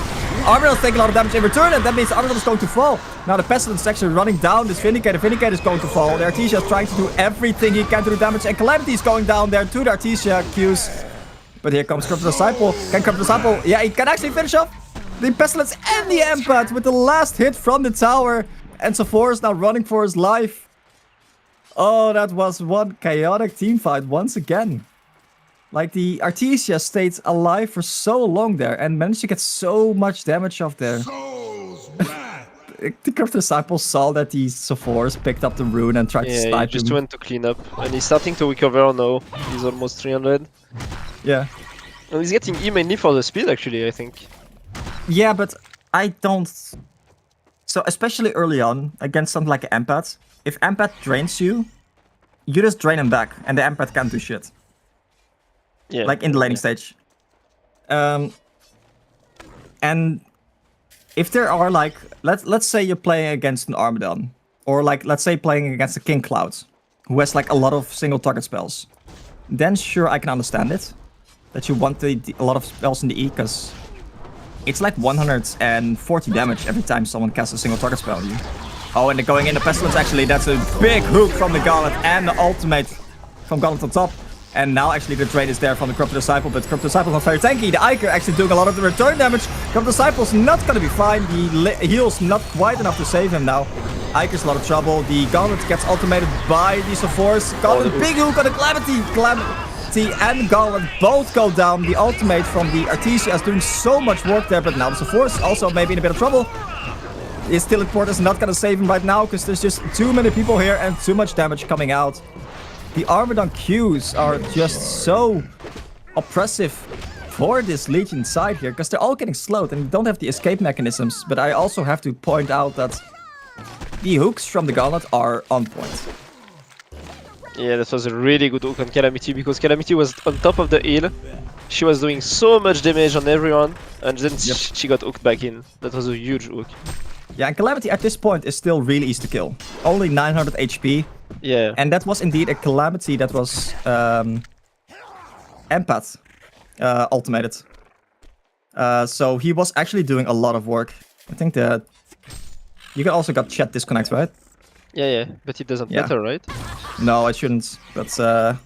Armadon's taking a lot of damage in return, and that means Armadon is going to fall. Now the Pestilence is actually running down this Vindicator. Vindicator is going to fall. The Artesia is trying to do everything he can to do damage, and Calamity is going down there to the Artesia Qs. But here comes Corrupt Disciple. Can Corrupt Disciple? Yeah, he can actually finish off the Pestilence and the Empath with the last hit from the tower. And Sephora's now running for his life. Oh, that was one chaotic teamfight once again. Like, the Artesia stayed alive for so long there and managed to get so much damage off there. The Corrupt Disciple saw that the Sephora's picked up the rune and tried to snipe him. He just went to clean up. And he's starting to recover now. He's almost 300. Yeah. And he's getting E mainly for the speed, actually, I think. Yeah, but I don't... So, especially early on, against something like an Empath, if Empath drains you, you just drain him back, and the Empath can't do shit. Yeah. Like, in the laning stage. And if there are, like... Let's say you're playing against an Armadon, or, like, let's say playing against a King Cloud, who has, like, a lot of single target spells. Then sure, I can understand it. That you want a lot of spells in the E, because it's like 140 damage every time someone casts a single target spell on you. Oh, and they're going in the Pestilence, actually. That's a big hook from the Gauntlet and the ultimate from Gauntlet on top. And now actually the trade is there from the Corrupt Disciple, but Corrupt Disciple's not very tanky. The Iker actually doing a lot of the return damage. Corrupt Disciple's not going to be fine. The heal's not quite enough to save him now. Iker's a lot of trouble. The Gauntlet gets ultimated by the Sephora's. Gauntlet, big hook on the Calamity. Calamity and Gauntlet both go down. The ultimate from the Artesia is doing so much work there, but now the Sephora's also maybe in a bit of trouble. His teleport is not going to save him right now because there's just too many people here and too much damage coming out. The Armadon Qs are just so oppressive for this Legion side here because they're all getting slowed and don't have the escape mechanisms. But I also have to point out that the hooks from the Gauntlet are on point. Yeah, that was a really good hook on Calamity because Calamity was on top of the hill. She was doing so much damage on everyone and then she got hooked back in. That was a huge hook. Yeah, and Calamity at this point is still really easy to kill. Only 900 HP. Yeah. And that was indeed a Calamity that was Empath ultimated. So he was actually doing a lot of work. I think that you can also got chat disconnect, right? Yeah, but it doesn't matter, right? No, it shouldn't. But I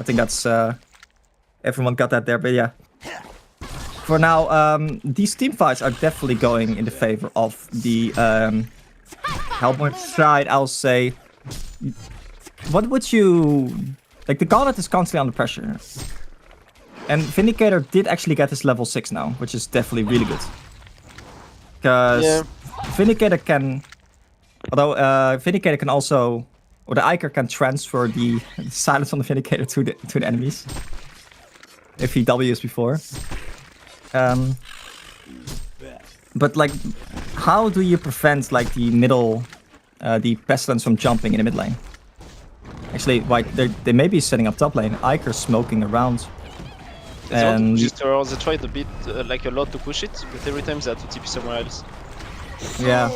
think that's everyone got that there. But yeah, for now, these team fights are definitely going in the favor of the Hellborn side. I'll say. What would you... Like, the Gauntlet is constantly under pressure. And Vindicator did actually get his level 6 now, which is definitely really good. Because Vindicator can... Although, Vindicator can also... Or the Iker can transfer the silence from the Vindicator to the enemies. If he W's before. But like, how do you prevent like the middle, the Pestilence from jumping in the mid lane? Actually, like they may be setting up top lane. Iker smoking around. They want to push it around, they tried a bit, like a lot to push it, but every time they had to TP somewhere else. Yeah.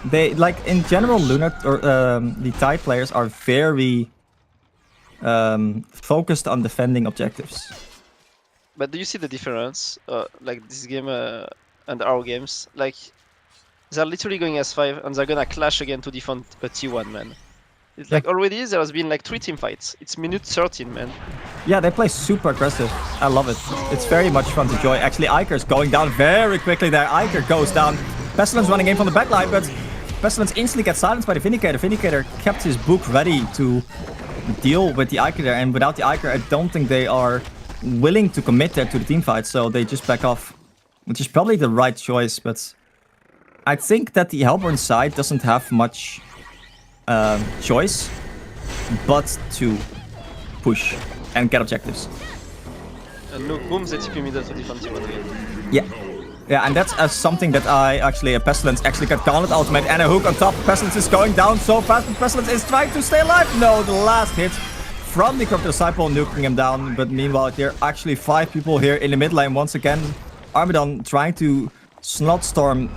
They, like, in general, Lunar, or the Tide players are very focused on defending objectives. But do you see the difference, like this game and our games? Like, they're literally going S5 and they're gonna clash again to defend a T1, man. It's like already there has been like 3 team fights. It's minute 13, man. Yeah, they play super aggressive. I love it. It's very much fun to enjoy. Actually, Iker's going down very quickly there. Iker goes down. Pestilence running in from the backline, but Pestilence instantly gets silenced by the Vindicator. Vindicator kept his book ready to deal with the Iker there, and without the Iker, I don't think they are willing to commit there to the team fight, so they just back off, which is probably the right choice, but I think that the Hellborn side doesn't have much choice but to push and get objectives. And no, boom, they TP middle to defend T1 again. Yeah, and that's something that Pestilence actually got Gauntlet ultimate and a hook on top. Pestilence is going down so fast, but Pestilence is trying to stay alive. No, the last hit from the Corrupted Disciple nuking him down, but meanwhile there are actually 5 people here in the mid lane once again. Armadon trying to Snotstorm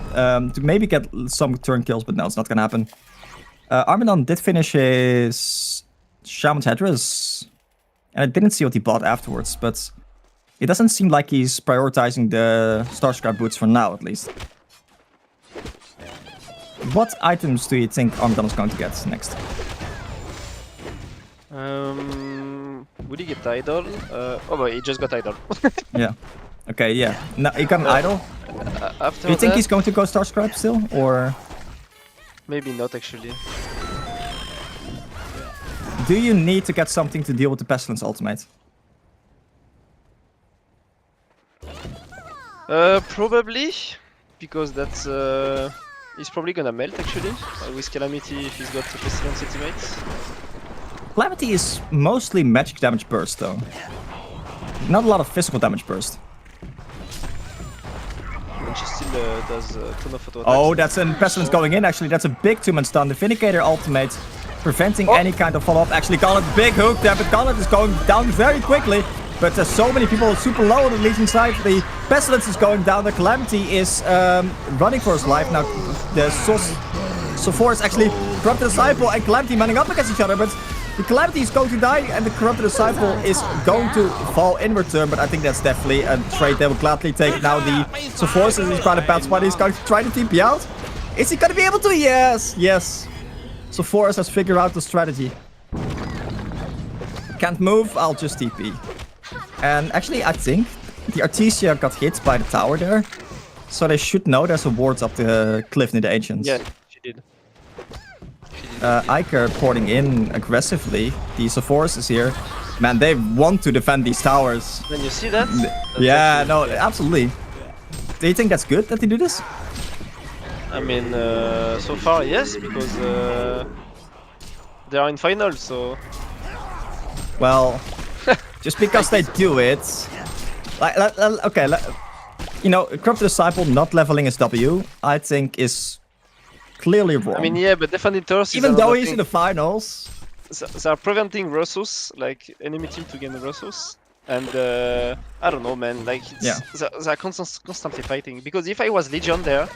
to maybe get some turn kills, but no, it's not gonna happen. Armadon did finish his Shaman's Headdress, and I didn't see what he bought afterwards, but it doesn't seem like he's prioritizing the Starscrap boots for now, at least. What items do you think Armadon is going to get next? Would he get Idol? Oh boy, he just got Idol. Yeah. Okay, yeah. No, he got an Idol. After Do you think he's going to go Starscrap still, or...? Maybe not, actually. Do you need to get something to deal with the Pestilence ultimate? Probably, because that's he's probably gonna melt actually with Calamity if he's got the Pestilence ultimate. Calamity is mostly magic damage burst though. Not a lot of physical damage burst. And she still does a ton of auto attacks. Oh, that's a Pestilence going in actually. That's a big 2-man stun. The Vindicator ultimate preventing any kind of follow-up. Actually, Gauntlet, big hook there, but Gauntlet is going down very quickly. But there's so many people super low on the Legion side. The Pestilence is going down. The Calamity is running for his life. Now, the Sophor is actually Corrupted Disciple and Calamity manning up against each other. But the Calamity is going to die and the Corrupted Disciple is going to fall in return. But I think that's definitely a trade they will gladly take. Now, the Sophor is in quite a bad spot. He's going to try to TP out. Is he going to be able to? Yes, yes. Sophor has figured out the strategy. Can't move, I'll just TP. And actually, I think the Artesia got hit by the tower there. So they should know there's a ward up the cliff near the Ancients. Yeah, she did. Iker porting in aggressively. The Sophorus is here. Man, they want to defend these towers. Then you see that? Yeah, no, absolutely. Do you think that's good that they do this? I mean, so far, yes, because they are in finals, so... Well, just because they do it... Okay, you know, Corrupted Disciple not leveling his W, I think is clearly wrong. I mean, yeah, but defending turrets even though he's in the finals. They are preventing Rossus, like enemy team to gain Rossus. And I don't know, man, like, they're constantly fighting. Because if I was Legion there,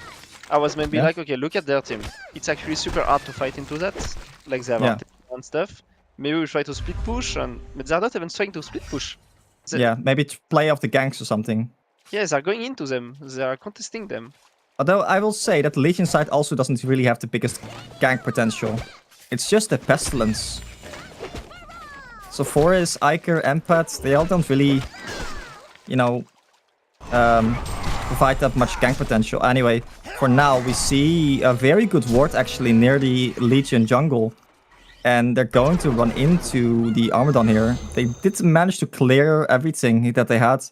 I was maybe like, okay, look at their team. It's actually super hard to fight into that. Like, they have and stuff. Maybe we try to split push, but they're not even trying to split push. Maybe play off the ganks or something. Yeah, they're going into them. They are contesting them. Although I will say that the Legion side also doesn't really have the biggest gank potential. It's just the Pestilence. So Forest, Iker, Empath, they all don't really, you know, provide that much gank potential. Anyway, for now we see a very good ward actually near the Legion jungle. And they're going to run into the Armadon here. They did manage to clear everything that they had.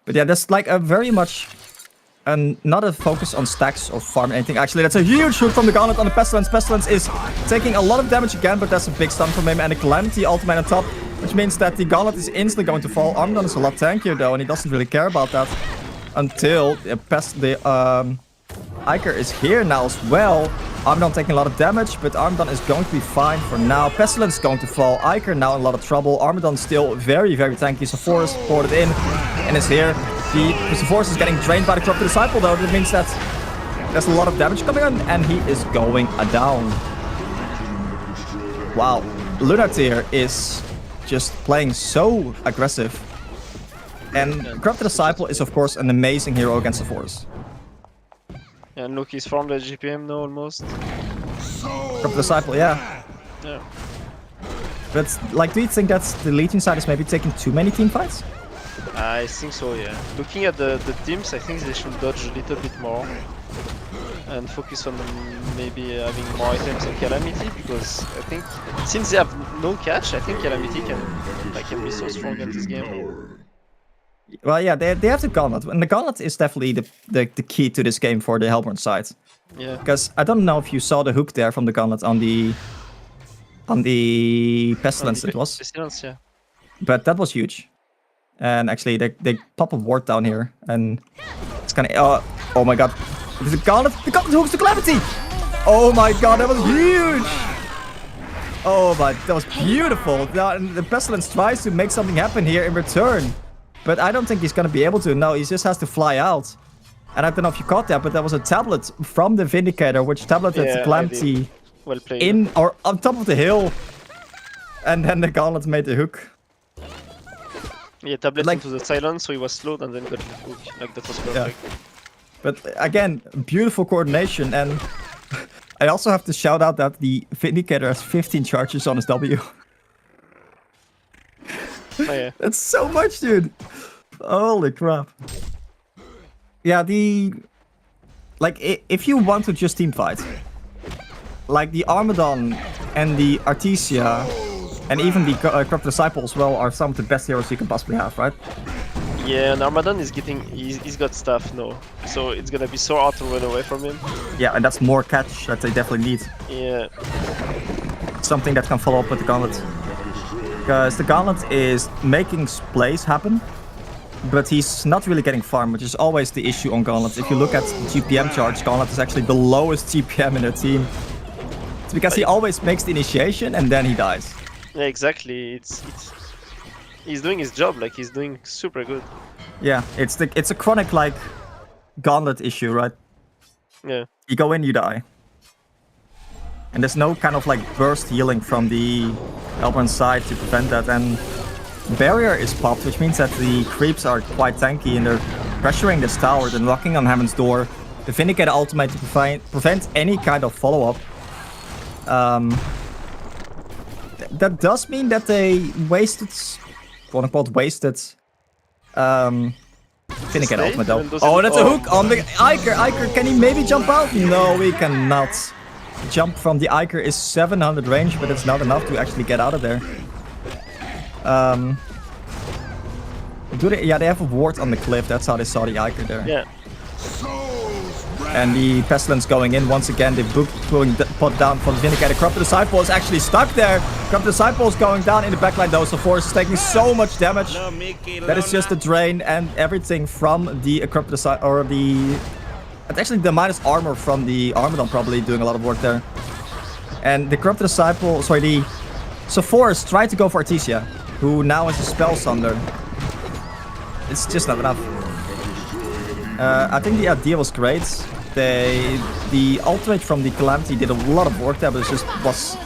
But yeah, there's like a very much... not a focus on stacks or farm anything. Actually, that's a huge hook from the Gauntlet on the Pestilence. Pestilence is taking a lot of damage again, but that's a big stun from him. And the Calamity ultimate on top, which means that the Gauntlet is instantly going to fall. Armadon is a lot tankier though, and he doesn't really care about that. until the Iker is here now as well. Armadon taking a lot of damage, but Armadon is going to be fine for now. Pestilence going to fall. Iker now in a lot of trouble. Armadon still very, very tanky. So Forest ported in and is here. The Forest is getting drained by the Corrupted Disciple though. That means that there's a lot of damage coming on and he is going down. Wow. Lunatir is just playing so aggressive. And Corrupted Disciple is of course an amazing hero against the Forest. Yeah, and look, he's from the GPM now almost. Corrupted Disciple, yeah. Yeah. But like, do you think that the Legion side is maybe taking too many team fights? I think so, yeah. Looking at the teams, I think they should dodge a little bit more. And focus on maybe having more items on Calamity, because I think since they have no catch, I think Calamity can be so strong in this game. Well, yeah, they have the Gauntlet, and the Gauntlet is definitely the key to this game for the Hellborn side. Yeah. Because I don't know if you saw the hook there from the Gauntlet on the Pestilence it was. Pestilence, yeah. But that was huge. And actually, they pop a ward down here, and it's kind of oh my god, the Gauntlet hooks the Calamity. Oh my god, that was huge. Oh my, that was beautiful. The Pestilence tries to make something happen here in return. But I don't think he's going to be able to. No, he just has to fly out. And I don't know if you caught that, but that was a tablet from the Vindicator, which tableted the Calamity well played. in or on top of the hill. And then the Gauntlet made the hook. Yeah, tablet into the silence, so he was slowed and then got the hook. Like, that was perfect. Yeah. But again, beautiful coordination. And I also have to shout out that the Vindicator has 15 charges on his W. Oh, yeah. That's so much, dude. Holy crap. Yeah, if you want to just team fight, like the Armadon and the Artesia and even the Corrupted Disciple as well are some of the best heroes you can possibly have, right? Yeah, and Armadon is he's got stuff now, so it's gonna be so hard to run away from him. Yeah, and that's more catch that they definitely need. Yeah. Something that can follow up with the Gauntlet. Because the Gauntlet is making plays happen, but he's not really getting farm, which is always the issue on Gauntlet. If you look at the GPM charge, Gauntlet is actually the lowest GPM in their team. It's because he always makes the initiation and then he dies. Yeah, exactly. He's doing his job, like he's doing super good. Yeah, it's a chronic like Gauntlet issue, right? Yeah. You go in, you die. And there's no kind of like burst healing from the Hellborn side to prevent that. And barrier is popped, which means that the creeps are quite tanky and they're pressuring this tower, then knocking on Heaven's door. The Vindicator ultimate to prevent any kind of follow-up. That does mean that they wasted, quote-unquote wasted, Vindicator ultimate though. Oh, that's a hook on the Iker. Iker, can he maybe jump out? No, he cannot. Jump from the Iker is 700 range, but it's not enough to actually get out of there. Yeah, they have a ward on the cliff. That's how they saw the Iker there. Yeah. And the Pestilence going in once again. They pulling pot down for the Vindicator. Corrupted Disciple is actually stuck there. Corrupted Disciple is going down in the backline though. So Force is taking so much damage. That is just a drain and everything from the Corrupted Disciple or the. It's actually the minus armor from the Armadon probably doing a lot of work there. And the Corrupted Disciple, so Force tried to go for Artesia, who now is a Spell Sunder. It's just not enough. I think the idea was great. The ultimate from the Calamity did a lot of work there, but it just was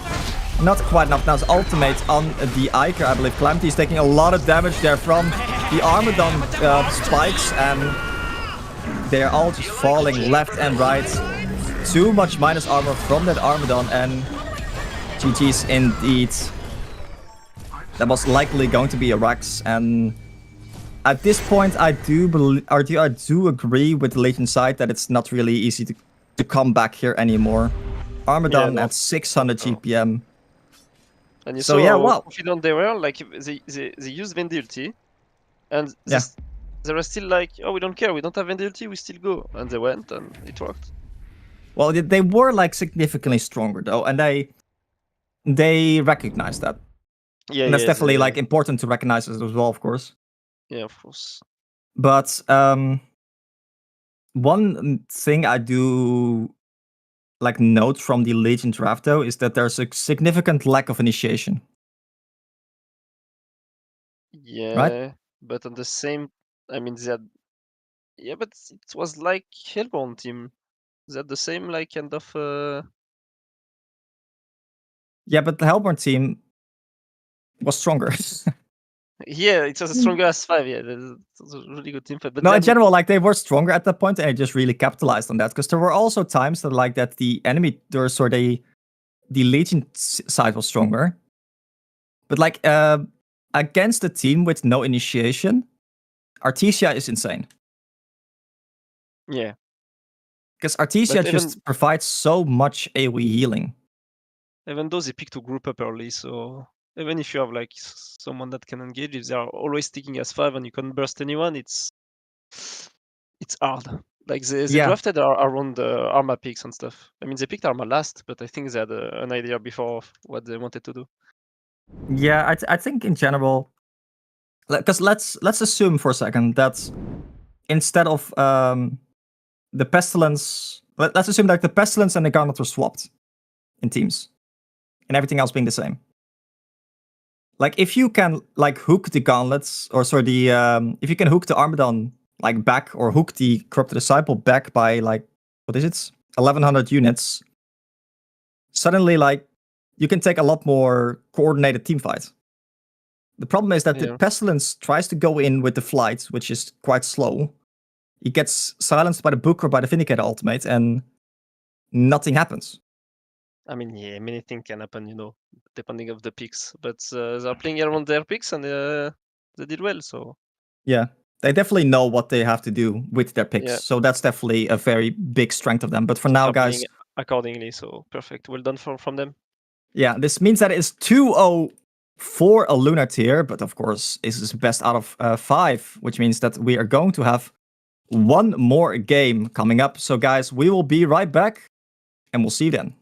not quite enough. Now it's ultimate on the Iker, I believe. Calamity is taking a lot of damage there from the Armadon spikes, and they're all just falling left and right. Too much minus armor from that Armadon, and GG's indeed. That was likely going to be a Rax, and at this point I do agree with the Legion side that it's not really easy to come back here anymore. Armadon at 600 GPM. And you saw how confident they were, like they used Vendi ulti, and they were still like, oh, we don't care, we don't have Vendi ulti, we still go. And they went and it worked. Well, they were like significantly stronger though, and they recognized that. Yeah, and that's definitely like important to recognize as well, of course. Yeah, of course. But One thing I do like note from the Legion draft though is that there's a significant lack of initiation. Yeah, but on the same, I mean, they had, yeah, but it was like Hellborn team. They had the same like kind of. Yeah, but the Hellborn team was stronger. Yeah, it was a stronger S5. Yeah, it was a really good team fight. But No, in then, general, like they were stronger at that point, and they just really capitalized on that. Because there were also times that, like, that the enemy, the Legion side was stronger, but like against a team with no initiation, Artesia is insane. yeah, Because Artesia But just provides so much AoE healing. even though they pick to group up early, so even if you have like someone that can engage, if they are always sticking S5 and you can burst anyone, it's hard. Like they drafted around the Arma picks and stuff. I mean, they picked Arma last, but I think they had an idea before of what they wanted to do. Yeah, I think in general, because let's assume for a second that instead of the Pestilence, let's assume that the Pestilence and the Garnet were swapped in teams, and everything else being the same. Like if you can like hook the gauntlets, or sorry, the if you can hook the Armadon like back, or hook the Corrupted Disciple back by like, what is it, 1100 units, suddenly like you can take a lot more coordinated team fight. The problem is that the Pestilence tries to go in with the flight, which is quite slow. He gets silenced by the Book or by the Vindicator ultimate, and nothing happens. I mean, yeah, many things can happen, you know, depending of the picks. But they're playing around their picks, and they did well. So yeah, they definitely know what they have to do with their picks. Yeah. So that's definitely a very big strength of them. But for now, they're guys, playing accordingly. So perfect. Well done from them. yeah, this means that it is 2-0 for a Lunar tier. But of course, this is best out of 5, which means that we are going to have one more game coming up. So guys, we will be right back, and we'll see you then.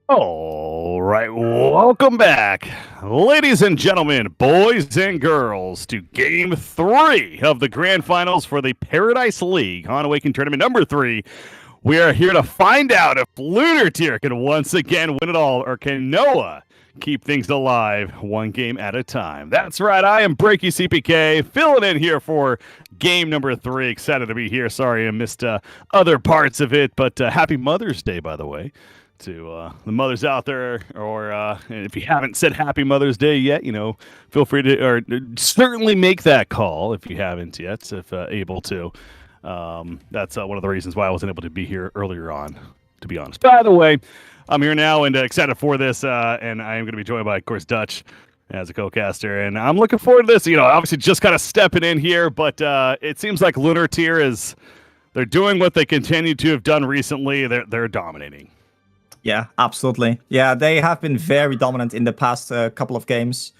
All right, welcome back, ladies and gentlemen, boys and girls, to Game 3 of the Grand Finals for the Paradise League HoN Awakened Tournament number 3. We are here to find out if Lunar Tier can once again win it all, or can Noah keep things alive one game at a time. That's right, I am Breaky CPK, filling in here for game number 3. Excited to be here. Sorry I missed other parts of it, but happy Mother's Day, by the way, to the mothers out there, or if you haven't said Happy Mother's Day yet, you know, feel free to, or certainly make that call if you haven't yet, if able to. That's one of the reasons why I wasn't able to be here earlier on, to be honest. By the way, I'm here now and excited for this, and I am going to be joined by, of course, Dutch as a co-caster, and I'm looking forward to this. Obviously just kind of stepping in here, but it seems like Lunar Tier they're doing what they continue to have done recently. They're dominating. Yeah, absolutely. Yeah, they have been very dominant in the past couple of games.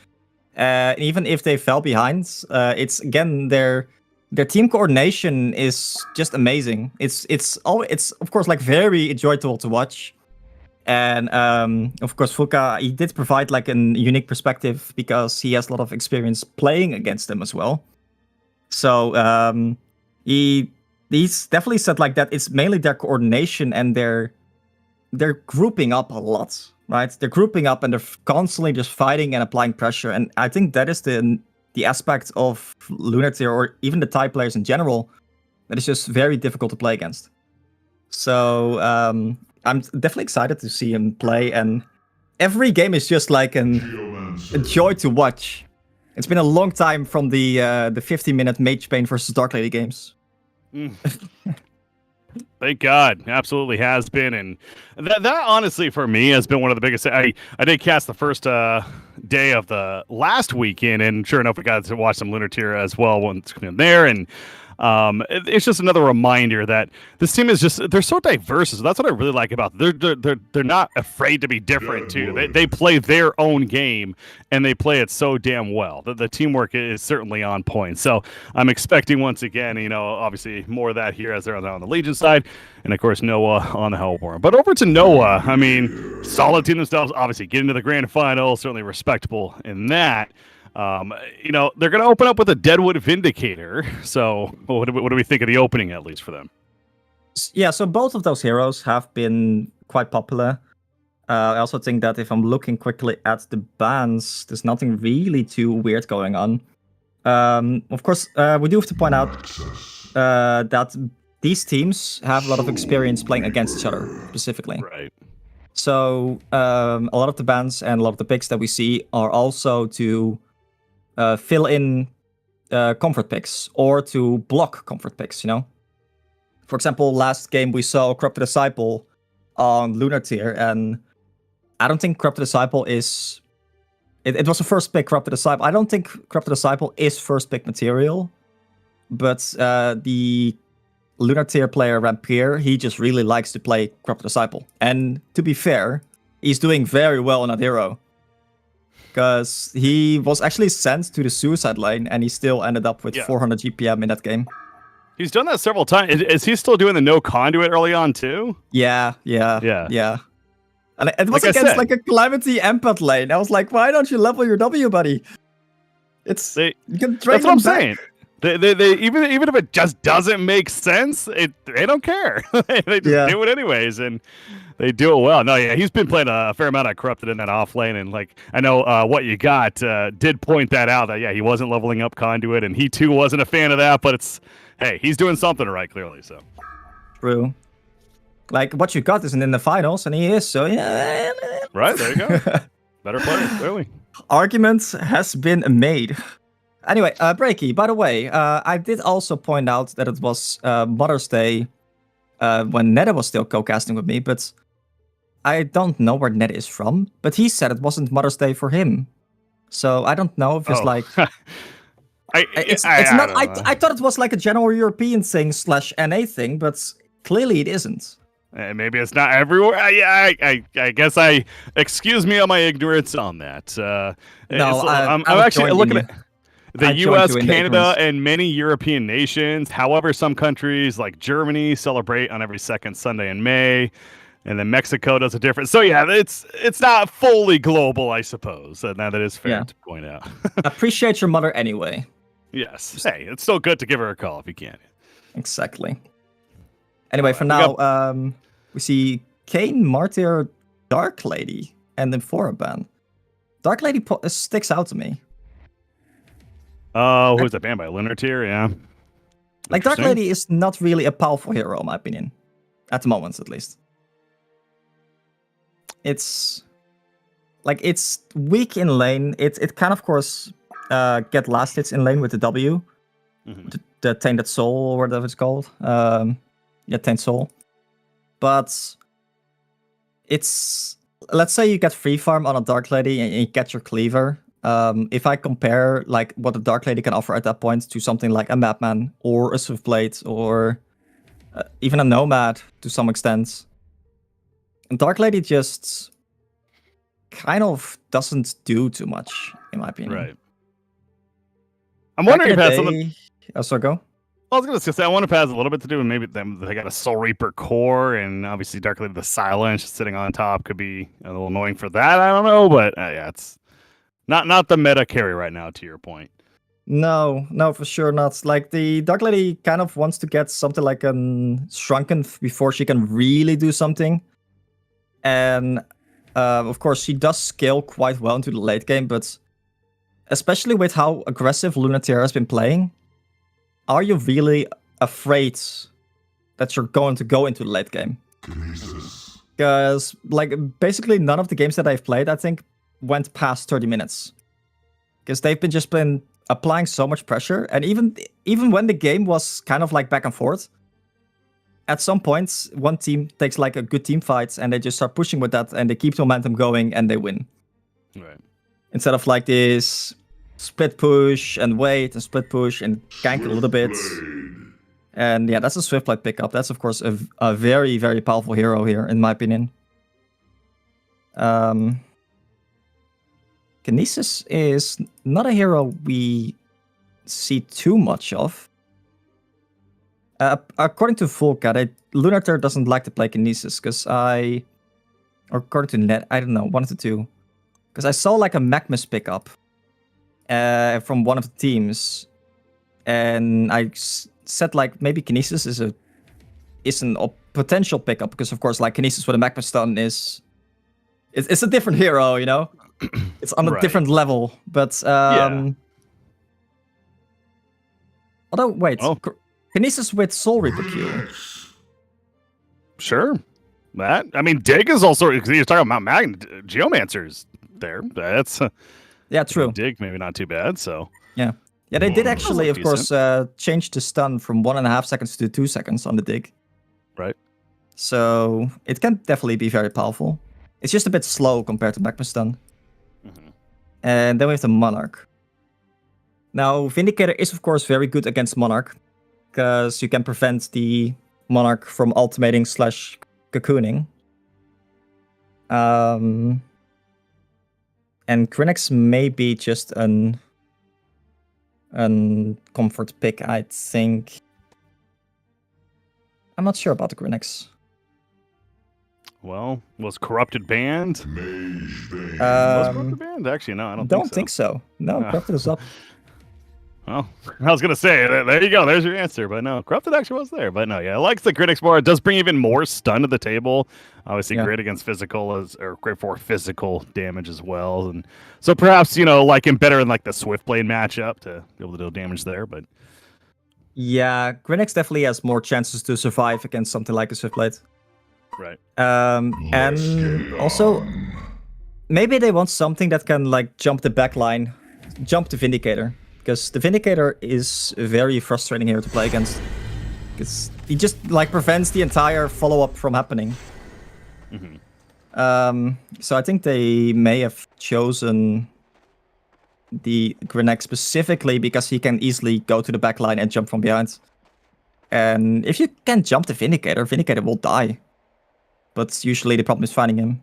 Even if they fell behind, it's again their team coordination is just amazing. It's of course like very enjoyable to watch. And of course, Fuka, he did provide like a unique perspective because he has a lot of experience playing against them as well. So he's definitely said like that it's mainly their coordination and they're grouping up a lot, right? They're grouping up and they're constantly just fighting and applying pressure. And I think that is the aspect of Lunar Tier or even the Thai players in general that is just very difficult to play against. So I'm definitely excited to see him play, and every game is just like a joy to watch. It's been a long time from the 50-minute Mage Pain versus Dark Lady games. Thank God, absolutely has been, and that honestly for me has been one of the biggest. I did cast the first day of the last weekend, and sure enough, we got to watch some Lunar Tier as well once there, and it's just another reminder that this team is they're so diverse. So that's what I really like about them. They're not afraid to be different too. They play their own game and they play it so damn well. The teamwork is certainly on point. So I'm expecting once again, obviously more of that here as they're on the Legion side, and of course Noah on the Hellborn. But over to Noah, I mean, solid team themselves. Obviously, get into the grand final, certainly respectable in that. They're going to open up with a Deadwood Vindicator. So what do we think of the opening, at least for them? Yeah, so both of those heroes have been quite popular. I also think that if I'm looking quickly at the bans, there's nothing really too weird going on. Of course, we do have to point out that these teams have a lot of experience playing against each other, specifically. Right. So a lot of the bans and a lot of the picks that we see are also to fill in comfort picks or to block comfort picks, For example, last game we saw Corrupted Disciple on Lunar Tier, and I don't think Corrupted Disciple is... It was a first pick Corrupted Disciple. I don't think Corrupted Disciple is first pick material, but the Lunar Tier player Rampier, he just really likes to play Corrupted Disciple. And to be fair, he's doing very well on that hero. Because he was actually sent to the suicide lane and he still ended up with 400 GPM in that game. He's done that several times. Is he still doing the no conduit early on too? Yeah. And it was like against like a Calamity Empath lane. I was like, why don't you level your W, buddy? You can drain that's what I'm back. saying. They even if it just doesn't make sense, they don't care. They just do it anyways, and they do it well. No, yeah, he's been playing a fair amount of Corrupted in that off lane, and like I know what you got did point that out that he wasn't leveling up conduit, and he too wasn't a fan of that. But he's doing something right, clearly. So true. Like what you got isn't in the finals, and he is. So yeah. Right there you go. Better player, clearly. Argument has been made. Anyway, Breaky, by the way, I did also point out that it was Mother's Day when Neda was still co-casting with me, but I don't know where Neda is from, but he said it wasn't Mother's Day for him. So I don't know if it's like... I thought it was like a general European thing / NA thing, but clearly it isn't. Maybe it's not everywhere. I guess excuse me on my ignorance on that. I'm actually looking at... The U.S., Canada, and many European nations. However, some countries like Germany celebrate on every second Sunday in May, and then Mexico does a different. So yeah, it's not fully global, I suppose. And that is fair to point out. Appreciate your mother anyway. Yes. Hey, it's still good to give her a call if you can. Exactly. Anyway, for now, we see Kane, Martyr, Dark Lady, and then Foraban. Dark Lady sticks out to me. Oh, who's that banned by? Lunar Tier? Yeah. Like, Dark Lady is not really a powerful hero, in my opinion. At the moment, at least. It's weak in lane. It can, of course, get last hits in lane with the W. Mm-hmm. the Tainted Soul, or whatever it's called. Yeah, Tainted Soul. But it's, let's say you get free farm on a Dark Lady and you get your cleaver. If I compare like what a Dark Lady can offer at that point to something like a Madman or a Swiftblade or even a Nomad to some extent, Dark Lady just kind of doesn't do too much, in my opinion. Right. I'm wondering if it has something. Oh, sorry, go. I was going to say, I wonder if it has a little bit to do with maybe them. They got a Soul Reaper core, and obviously Dark Lady the Silence sitting on top could be a little annoying for that. I don't know, but yeah, it's not the meta carry right now. To your point. No, for sure not. Like the Dark Lady kind of wants to get something like a Shrunken before she can really do something, and of course she does scale quite well into the late game, but especially with how aggressive Lunateer has been playing. Are you really afraid that you're going to go into the late game? Because, like, basically none of the games that I've played, I think, went past 30 minutes. Because they've been applying so much pressure, and even when the game was kind of like back and forth, at some points, one team takes like a good team fight, and they just start pushing with that, and they keep the momentum going, and they win. Right. Instead of like this split push and wait and split push and gank a little bit. And yeah, that's a Swiftblade pickup. That's of course a very, very powerful hero here, in my opinion. Kinesis is not a hero we see too much of. According to Volka, Lunateer doesn't like to play Kinesis because or according to Net, I don't know, one of the two. Because I saw like a Magmus pickup from one of the teams, and I said like maybe Kinesis is a potential pickup because of course like Kinesis with a Magma stun it's a different hero, you know. It's on a different level, but although wait, Kinesis with Soul Reaper Q. Sure, that I mean Dig is also because you're talking about Geomancer's there. That's yeah, true. Dig maybe not too bad. So yeah, they did actually, of course, change the stun from 1.5 seconds to 2 seconds on the Dig. Right. So it can definitely be very powerful. It's just a bit slow compared to Magma stun. Mm-hmm. And then we have the Monarch. Now Vindicator is of course very good against Monarch because you can prevent the Monarch from ultimating / cocooning. And Grinex may be just an comfort pick, I think. I'm not sure about the Grinex. Well, was Corrupted banned? Mage Was Corrupted banned? Actually, no, I don't think so. No, Corrupted is up. Well, I was going to say, there you go. There's your answer. But no, Corrupted actually was there. But no, yeah, I like the Grinex more. It does bring even more stun to the table. Obviously, great against physical, or great for physical damage as well. And so perhaps, like him better in like the Swiftblade matchup to be able to deal damage there. But yeah, Grinex definitely has more chances to survive against something like a Swiftblade. Right. And also, maybe they want something that can like jump the backline, jump the Vindicator. Because the Vindicator is very frustrating here to play against. Because he just like prevents the entire follow-up from happening. Mm-hmm. So I think they may have chosen the Grinex specifically because he can easily go to the backline and jump from behind. And if you can jump the Vindicator, Vindicator will die. But usually the problem is finding him.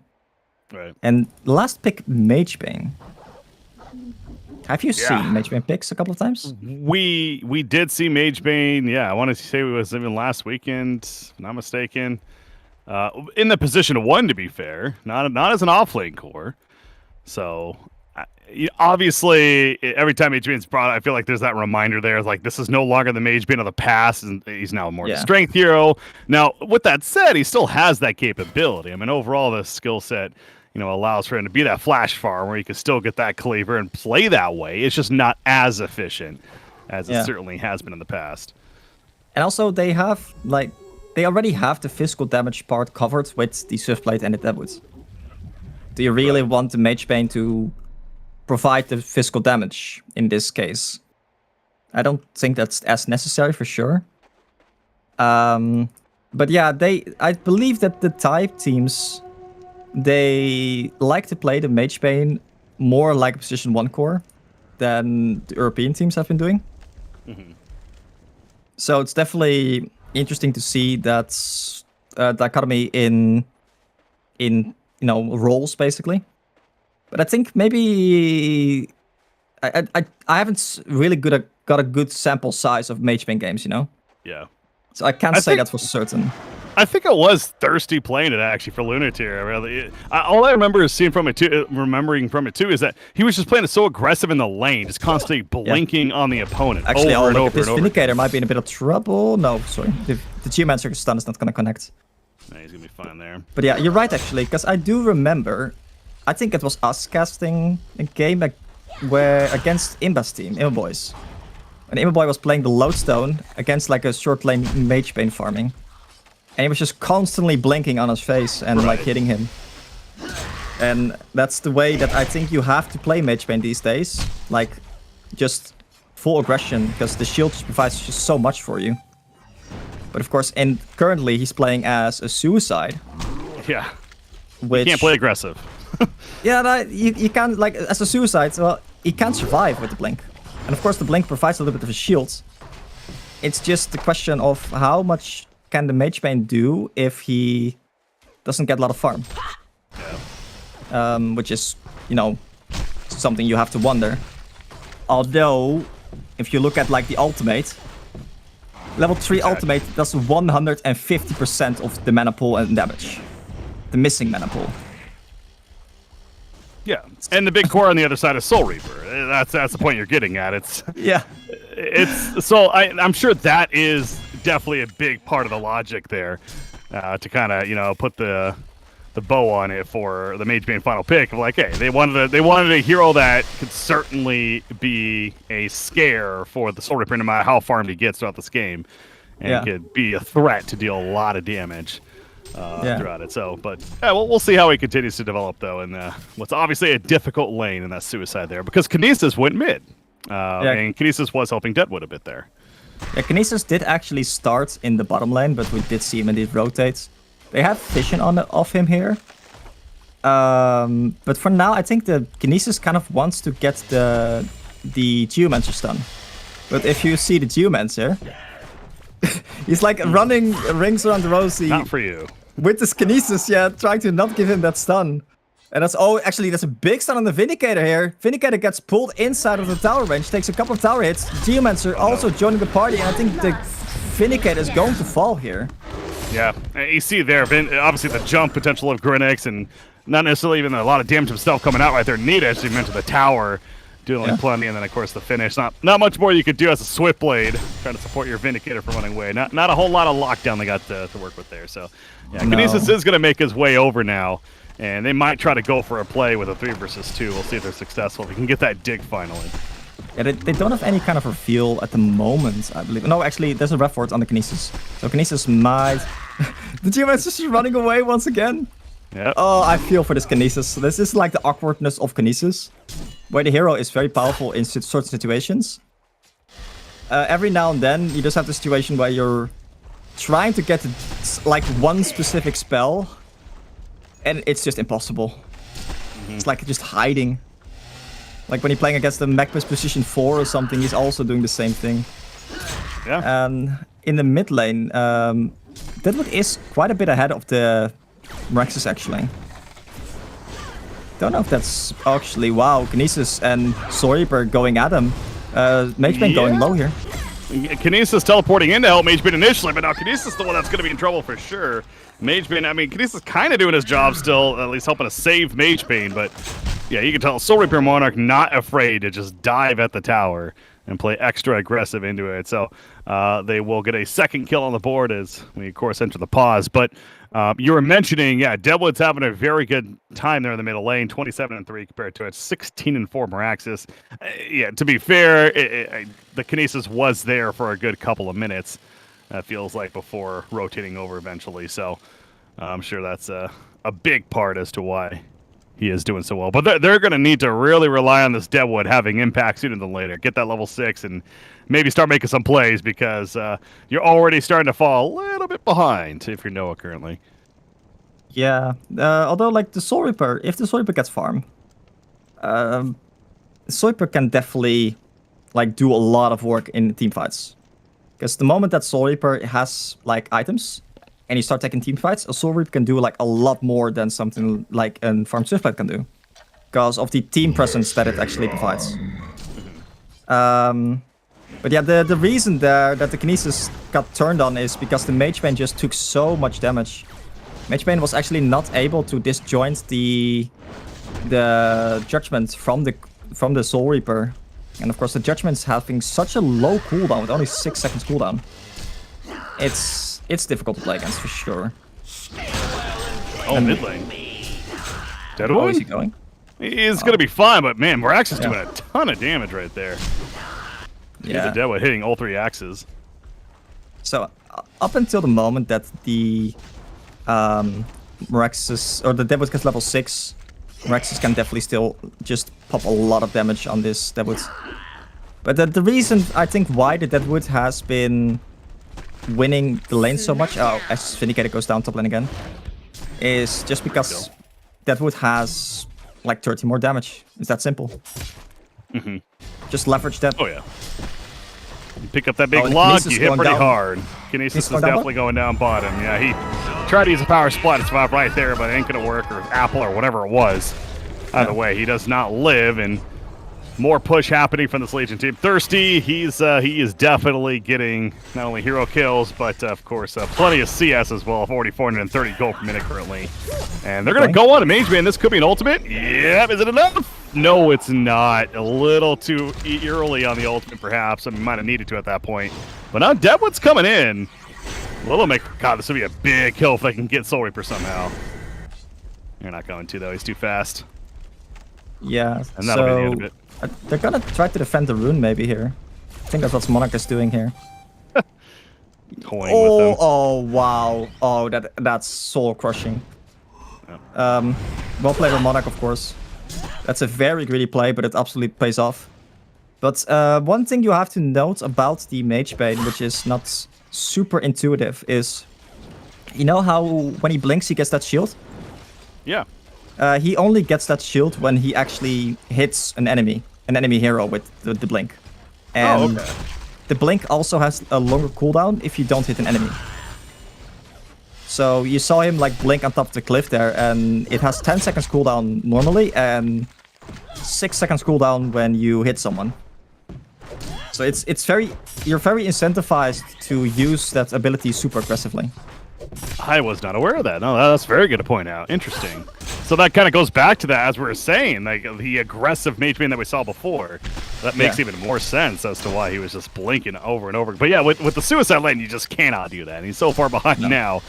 Right. And last pick, Magebane. Have you seen Magebane picks a couple of times? We did see Magebane. Yeah, I wanted to say it was even last weekend, if not mistaken. In the position of 1, to be fair, not as an offlane core. So obviously, every time Magebane's brought, I feel like there's that reminder there, like this is no longer the Magebane of the past, and he's now more the strength hero. Now, with that said, he still has that capability. I mean, overall, the skill set, allows for him to be that flash farm where he can still get that cleaver and play that way. It's just not as efficient as it certainly has been in the past. And also, they already have the physical damage part covered with the Swiftblade and the Deadwood. Do you really want the Magebane to provide the physical damage in this case? I don't think that's as necessary for sure. But yeah, I believe that the Thai teams, they like to play the Mage Bane more like a position 1 core than the European teams have been doing. So it's definitely interesting to see that dichotomy in roles basically. But I think maybe I haven't really got a good sample size of Mage Bane games, Yeah. So I can't say that for certain. I think it was Thirsty playing it actually for Lunatir. Really, all I remember is remembering from it too, is that he was just playing it so aggressive in the lane, just constantly blinking on the opponent. Actually, over and over this and over. Vindicator might be in a bit of trouble. No, sorry, the Geomancer stun is not going to connect. No, he's gonna be fine there. But yeah, you're right actually, because I do remember, I think it was us casting a game where against Imba's team, Imba Boys. And Imba Boy was playing the Lodestone against like a short lane Mage Bane farming. And he was just constantly blinking on his face and like hitting him. And that's the way that I think you have to play Mage Bane these days. Like, just full aggression, because the shield just provides just so much for you. But of course, and currently he's playing as a suicide. Yeah. Which, you can't play aggressive. Yeah, you can't, like, as a suicide, well, he can't survive with the blink. And of course the blink provides a little bit of a shield. It's just the question of how much can the Mage Bane do if he doesn't get a lot of farm. Which is, something you have to wonder. Although, if you look at like the ultimate, level 3 ultimate does 150% of the mana pool and damage. The missing mana pool. Yeah, and the big core on the other side is Soul Reaper. That's the point you're getting at. I'm sure that is definitely a big part of the logic there, to kind of put the bow on it for the Mage Bane final pick. Of like, hey, they wanted a hero that could certainly be a scare for the Soul Reaper no matter how farmed he gets throughout this game, and could be a threat to deal a lot of damage. Throughout it. So, but we'll see how he continues to develop though, in what's obviously a difficult lane in that suicide there, because Kinesis went mid, and Kinesis was helping Deadwood a bit there. Yeah, Kinesis did actually start in the bottom lane, but we did see him indeed rotate. They have vision of him here, but for now I think the Kinesis kind of wants to get the Geomancer stun. But if you see the Geomancer, he's like running rings around the rosy. Not for you. With this Kinesis, trying to not give him that stun. And that's that's a big stun on the Vindicator here. Vindicator gets pulled inside of the tower range, takes a couple of tower hits. Geomancer also joining the party, and I think the Vindicator is going to fall here. Yeah, you see there, obviously the jump potential of Grinix, and not necessarily even a lot of damage himself coming out right there. Neat actually meant to the tower, doing plenty, and then of course the finish. Not much more you could do as a Swiftblade, trying to support your Vindicator from running away. Not a whole lot of lockdown they got to work with there. So yeah, Kinesis is going to make his way over now, and they might try to go for a play with a 3 versus 2. We'll see if they're successful. If we can get that dig finally. Yeah, they don't have any kind of reveal at the moment, I believe. No, actually, there's a ref ward on the Kinesis. So Kinesis might... The Geomancer is running away once again. Yep. Oh, I feel for this Kinesis. This is like the awkwardness of Kinesis, where the hero is very powerful in certain situations. Every now and then, you just have the situation where you're trying to get like one specific spell, and it's just impossible. It's like just hiding. Like when you're playing against the Magpie's position 4 or something, he's also doing the same thing. Yeah. In the mid lane, Deadwood is quite a bit ahead of the Meraxes actually. Don't know if that's actually... Wow, Kinesis and Soul Reaper going at him. Mage Bane going low here. Kinesis teleporting in to help Mage Bane initially, but now Kinesis is the one that's going to be in trouble for sure. Mage Bane, I mean, Kinesis kind of doing his job still, at least helping to save Mage Bane, but yeah, you can tell Soul Reaper Monarch not afraid to just dive at the tower and play extra aggressive into it. So they will get a second kill on the board as we, of course, enter the pause. But you were mentioning, Deadwood's having a very good time there in the middle lane, 27-3 compared to it, 16-4 Meraxes. To be fair, the Kinesis was there for a good couple of minutes, feels like, before rotating over eventually. So I'm sure that's a big part as to why he is doing so well. But they're going to need to really rely on this Deadwood having impact sooner than later. Get that level 6 and maybe start making some plays because you're already starting to fall a little bit behind if you're Noah currently. Yeah, although like the Soul Reaper, if the Soul Reaper gets farm, Soul Reaper can definitely like do a lot of work in team fights. Because the moment that Soul Reaper has like items, and you start taking team fights, a Soul Reaper can do like a lot more than something like a Farm Swiftblade can do. Because of the team presence that it actually provides. But yeah, the reason there that the Kinesis got turned on is because the Mage Bane just took so much damage. Mage Bane was actually not able to disjoint the Judgment from the Soul Reaper. And of course the Judgment's having such a low cooldown with only 6 seconds cooldown. It's difficult to play against for sure. Oh, mid lane. Deadwood? How is he going? He's going to be fine, but man, Morax is doing a ton of damage right there. Yeah. The Deadwood hitting all 3 axes. So up until the moment that the Morax's or the Deadwood gets level 6, Morax's can definitely still just pop a lot of damage on this Deadwood. But the reason I think why the Deadwood has been winning the lane so much, as Vindicator goes down top lane again, is just because Deadwood has like 30 more damage. It's that simple. Just leverage that. Oh yeah. You pick up that big log, you hit pretty hard. Kinesis is definitely going down bottom. Yeah, he tried to use a power splat to survive right there, but it ain't gonna work, or apple, or whatever it was. Either way, he does not live, and more push happening from this Legion team. Thirsty, he is definitely getting not only hero kills, but of course plenty of CS as well. 430 gold per minute currently, and they're gonna go on to Mage Bane. This could be an ultimate. Yep, is it enough? No, it's not. A little too early on the ultimate, perhaps. I mean, might have needed to at that point. But now Deadwood's coming in. God, this would be a big kill if they can get Soul Reaper somehow. You're not going to though. He's too fast. Yeah. And that'll be the end of it. They're gonna try to defend the rune maybe here. I think that's what Monarch is doing here. Toying with them. Oh wow. Oh, that's soul crushing. Yeah. Well played by Monarch, of course. That's a very greedy play, but it absolutely pays off. But one thing you have to note about the Mage Bane, which is not super intuitive, is you know how when he blinks he gets that shield? Yeah. He only gets that shield when he actually hits an enemy hero with the blink. And the blink also has a longer cooldown if you don't hit an enemy. So you saw him like blink on top of the cliff there, and it has 10 seconds cooldown normally and 6 seconds cooldown when you hit someone. So you're very incentivized to use that ability super aggressively. I was not aware of that. No, that's very good to point out. Interesting. So that kind of goes back to that, as we were saying, like the aggressive Mage Bane that we saw before. That makes even more sense as to why he was just blinking over and over. But yeah, with the Suicide Lane, you just cannot do that. And he's so far behind now,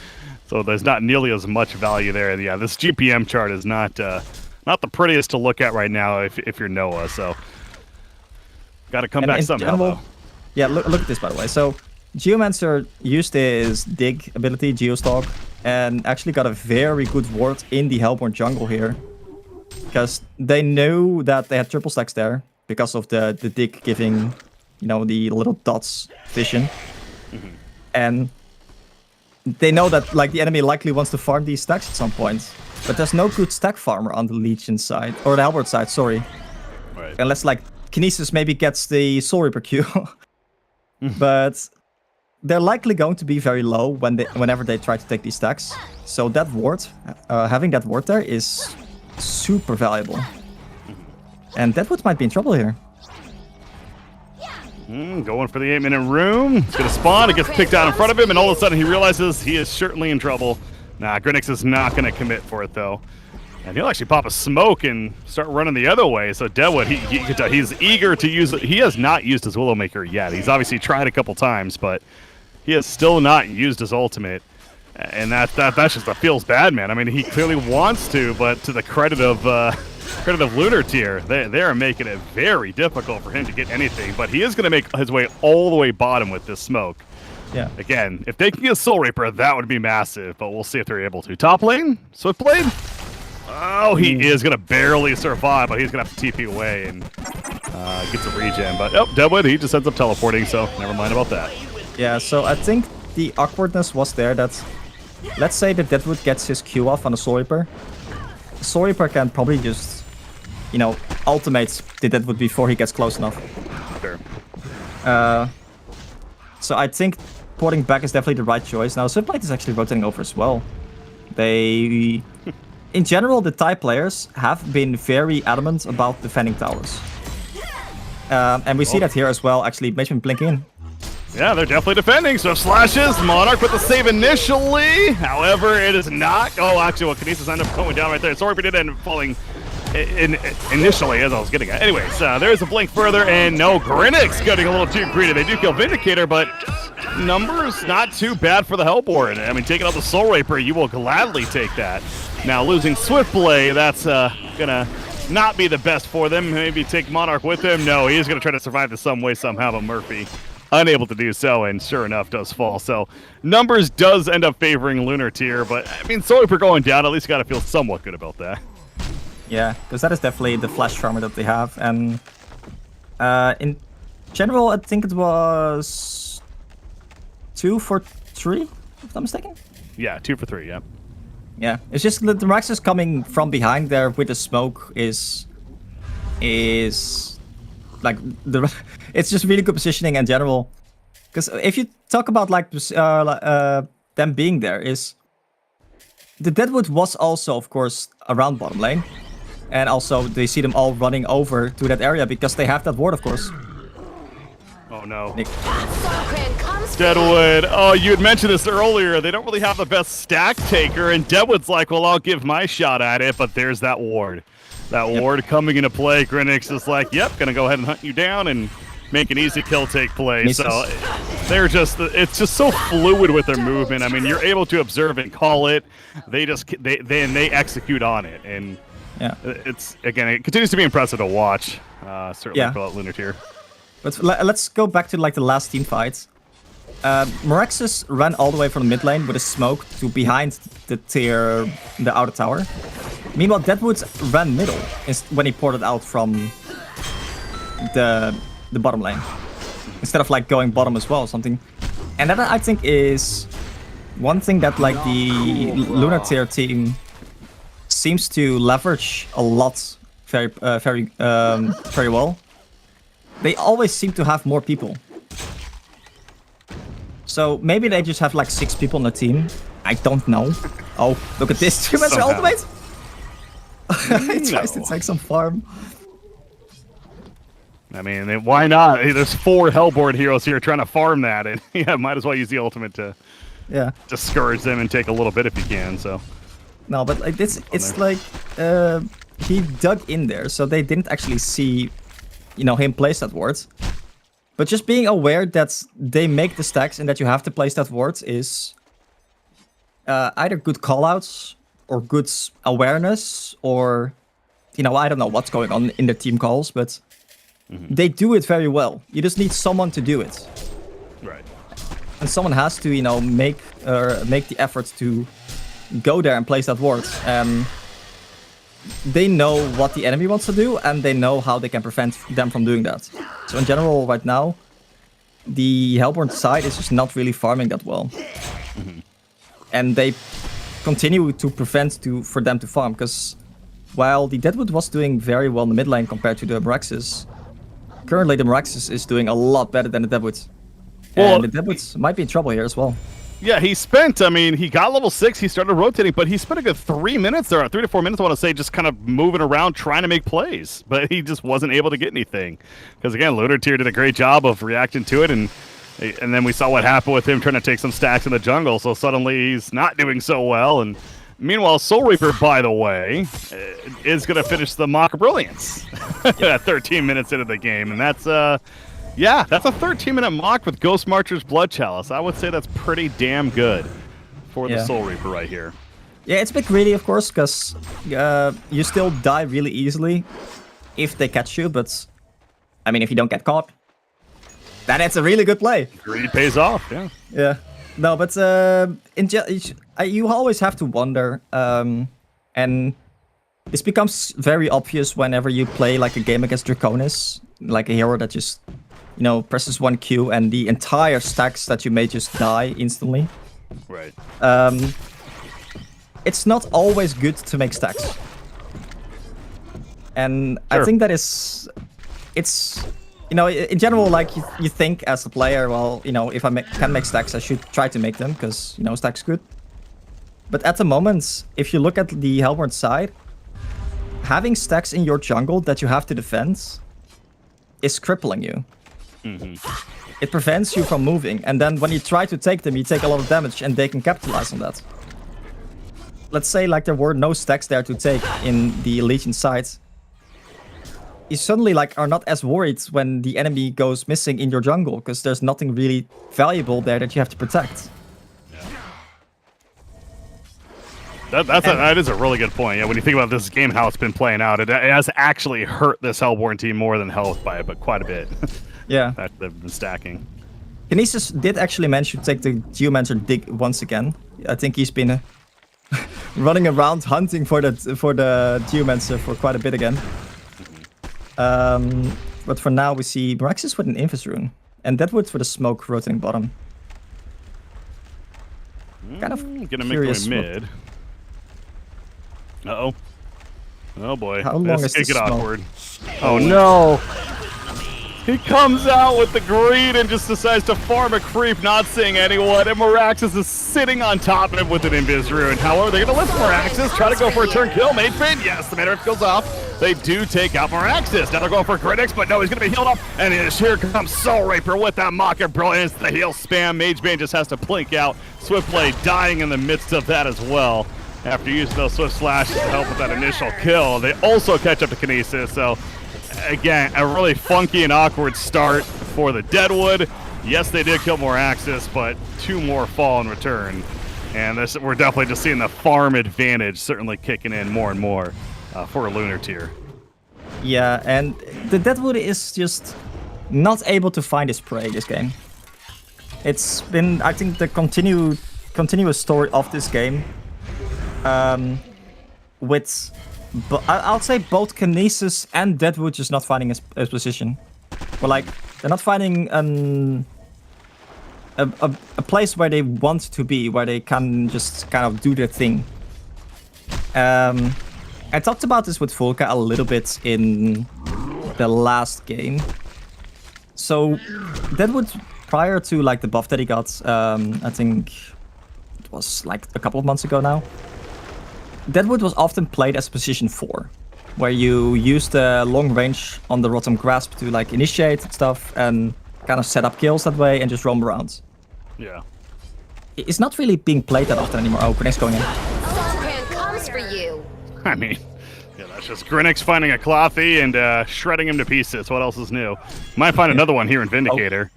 so there's not nearly as much value there. And yeah, this GPM chart is not the prettiest to look at right now if you're Noah. So got to come back somehow. Though. Yeah, look at this by the way. So Geomancer used his dig ability, Geostalk, and actually got a very good ward in the Hellborn jungle here. Because they knew that they had triple stacks there because of the dig giving, you know, the little dots vision. And they know that like the enemy likely wants to farm these stacks at some point. But there's no good stack farmer on the Legion side, or the Hellborn side, sorry. Right. Unless like Kinesis maybe gets the Soul Reaper Q. But they're likely going to be very low whenever they try to take these stacks. So that ward, having that ward there is super valuable. And Deadwood might be in trouble here. Going for the 8-minute room. It's going to spawn. It gets picked out in front of him, and all of a sudden he realizes he is certainly in trouble. Nah, Grinix is not going to commit for it, though. And he'll actually pop a smoke and start running the other way. So Deadwood, you can tell he's eager to use it. He has not used his Willowmaker yet. He's obviously tried a couple times, but he has still not used his ultimate. And that just feels bad, man. I mean, he clearly wants to, but to the credit of Lunar Tier, they are making it very difficult for him to get anything. But he is going to make his way all the way bottom with this smoke. Yeah. Again, if they can get Soul Reaper, that would be massive. But we'll see if they're able to. Top lane, Swiftblade. Oh, he is going to barely survive, but he's going to have to TP away and gets a regen. But, oh, Deadwood, he just ends up teleporting, so never mind about that. Yeah, so I think the awkwardness was there that, let's say that Deadwood gets his Q off on the Soul Reaper. The Soul Reaper can probably just, you know, ultimate the Deadwood before he gets close enough. Sure. So I think porting back is definitely the right choice. Now, Sunlight is actually rotating over as well. They... In general, the Thai players have been very adamant about defending towers. And we see that here as well, actually. Mageman blinking in. Yeah, they're definitely defending. So slashes, Monarch with the save initially. However, it is not. Oh, actually, well, Kinesis ended up going down right there. Sorry, did end up falling initially, as I was getting at. Anyways, there's a blink further, and no, Grinix getting a little too greedy. They do kill Vindicator, but numbers not too bad for the Hellborn. I mean, taking out the Soul Reaper, you will gladly take that. Now, losing Swiftblade, that's gonna not be the best for them. Maybe take Monarch with him. No, he is gonna try to survive this some way, somehow, but Murphy unable to do so, and sure enough, does fall. So, numbers does end up favoring Lunar Tier, but, I mean, Soul Reaper going down, at least gotta feel somewhat good about that. Yeah, because that is definitely the flash farmer that they have, and in general, I think it was 2 for 3, if I'm mistaken. Yeah, 2 for 3, yeah. Yeah, it's just that the Raxus coming from behind there with the smoke is like it's just really good positioning in general. Because if you talk about like them being there, is the Deadwood was also of course around bottom lane, and also they see them all running over to that area because they have that ward, of course. Oh no. Nick. Deadwood, oh, you had mentioned this earlier. They don't really have the best stack taker, and Deadwood's like, well, I'll give my shot at it, but there's that ward. That ward coming into play. Grinix is like, yep, gonna go ahead and hunt you down and make an easy kill take place. So they're just, it's just so fluid with their movement. I mean, you're able to observe and call it. They just, they execute on it, and yeah, it's again, it continues to be impressive to watch. Certainly for Lunar Tier. But let's go back to like the last team fights. Meraxus ran all the way from the mid lane with a smoke to behind the outer tower. Meanwhile, Deadwood ran middle when he ported out from the bottom lane, instead of like going bottom as well or something. And that I think is one thing that like the Lunar Tier team seems to leverage a lot, very well. They always seem to have more people. So maybe they just have like 6 people on the team. I don't know. Oh, look at this. 2 minutes ultimate. He tries to take some farm. I mean, why not? Hey, there's 4 Hellborn heroes here trying to farm that, and yeah, might as well use the ultimate to discourage them and take a little bit if you can. So no, but like this, it's like he dug in there, so they didn't actually see, you know, him place that ward. But just being aware that they make the stacks and that you have to place that ward is either good callouts or good awareness, or, you know, I don't know what's going on in the team calls, but they do it very well. You just need someone to do it. Right. And someone has to, you know, make the effort to go there and place that ward. They know what the enemy wants to do, and they know how they can prevent them from doing that. So in general, right now, the Hellborn side is just not really farming that well. And they continue to prevent for them to farm, because while the Deadwood was doing very well in the mid lane compared to the Meraxus, currently the Meraxus is doing a lot better than the Deadwood. And the Deadwood might be in trouble here as well. Yeah, he spent, I mean, he got level 6, he started rotating, but he spent a good 3 minutes there, 3 to 4 minutes, I want to say, just kind of moving around, trying to make plays. But he just wasn't able to get anything. Because again, Lunar Tier did a great job of reacting to it, and then we saw what happened with him trying to take some stacks in the jungle, so suddenly he's not doing so well. And meanwhile, Soul Reaper, by the way, is going to finish the Mock of Brilliance at 13 minutes into the game, and that's... yeah, that's a 13-minute mock with Ghost Marcher's Blood Chalice. I would say that's pretty damn good for the Soul Reaper right here. Yeah, it's a bit greedy, of course, because you still die really easily if they catch you, but I mean, if you don't get caught, then it's a really good play. Greed pays off, yeah. Yeah. No, but you always have to wonder, and This becomes very obvious whenever you play like a game against Draconis, like a hero that just, presses 1Q and the entire stacks that you made just die instantly. Right. It's not always good to make stacks. And Sure. I think that it's, in general, like you think as a player, well, if I can make stacks, I should try to make them because, stacks good. But at the moment, if you look at the Hellborn side, having stacks in your jungle that you have to defend is crippling you. It prevents you from moving, and then when you try to take them, you take a lot of damage, and they can capitalize on that. Let's say like there were no stacks there to take in the Legion side. You suddenly are not as worried when the enemy goes missing in your jungle, because there's nothing really valuable there that you have to protect. That is a really good point. Yeah, when you think about this game, how it's been playing out, it has actually hurt this Hellborn team more than helped by it, but quite a bit. Yeah. That they've been stacking. Kinesis did actually manage to take the Geomancer dig once again. I think he's been running around hunting for the Geomancer for quite a bit again. But for now we see Meraxis with an Invis rune. And Deadwood for the smoke rotating bottom. Kind of gonna curious make my mid. Uh-oh. Oh boy. How long is this this get smoke? awkward. Oh no! He comes out with the greed and just decides to farm a creep, not seeing anyone, and Meraxis is sitting on top of him with an Invis rune. However, they're gonna lift Meraxis, try to go for a turn kill. Mage Fade, yes, the Newerth goes off. They do take out Meraxis. Now they're going for critics, but no, he's gonna be healed up, and here comes Soul Reaper with that Mocker Brilliance. The heal spam. Mage Bane just has to blink out. Swiftblade dying in the midst of that as well. After using those Swift Slashes to help with that initial kill. They also catch up to Kinesis, so again, a really funky and awkward start for the Deadwood. Yes, they did kill Meraxis, but 2 more fall in return. And we're definitely just seeing the farm advantage certainly kicking in more and more for a Lunar tier. Yeah, and the Deadwood is just not able to find his prey this game. It's been, I think, the continuous story of this game. With, I'll say both Kinesis and Deadwood just not finding his position. Or they're not finding a place where they want to be, where they can just kind of do their thing. I talked about this with Volka a little bit in the last game. So Deadwood, prior to the buff that he got, I think it was a couple of months ago now. Deadwood was often played as position 4, where you use the long range on the Rotom Grasp to initiate stuff and kind of set up kills that way and just roam around. Yeah. It's not really being played that often anymore. Oh, Grenix going in. Soulcran comes for you. I mean, yeah, that's just Grinix finding a Clothy and shredding him to pieces. What else is new? Might find another one here in Vindicator.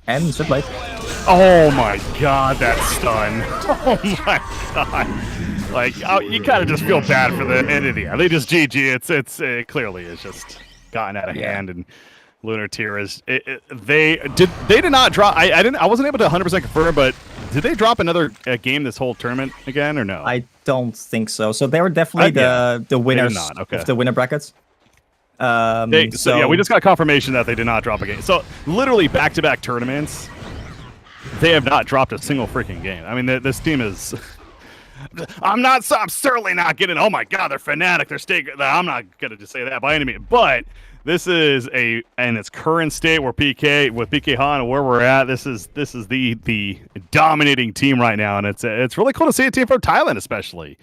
And Swiftblade. Oh my god, that stun. Oh my god. You kind of just feel bad for the entity. They just GG. It clearly is just gotten out of hand, and Lunar tier is. They did not drop. I wasn't able to 100% confirm, but did they drop another game this whole tournament again or no? I don't think so. So they were definitely the winners of the winner brackets. So yeah, we just got confirmation that they did not drop a game. So literally back-to-back tournaments, they have not dropped a single freaking game. I mean, this team is. I'm certainly not getting. Oh my god, they're Fnatic. They're staying. I'm not gonna just say that by any means, but this is in its current state where PK HoN, where we're at. This is the dominating team right now, and it's really cool to see a team from Thailand, especially,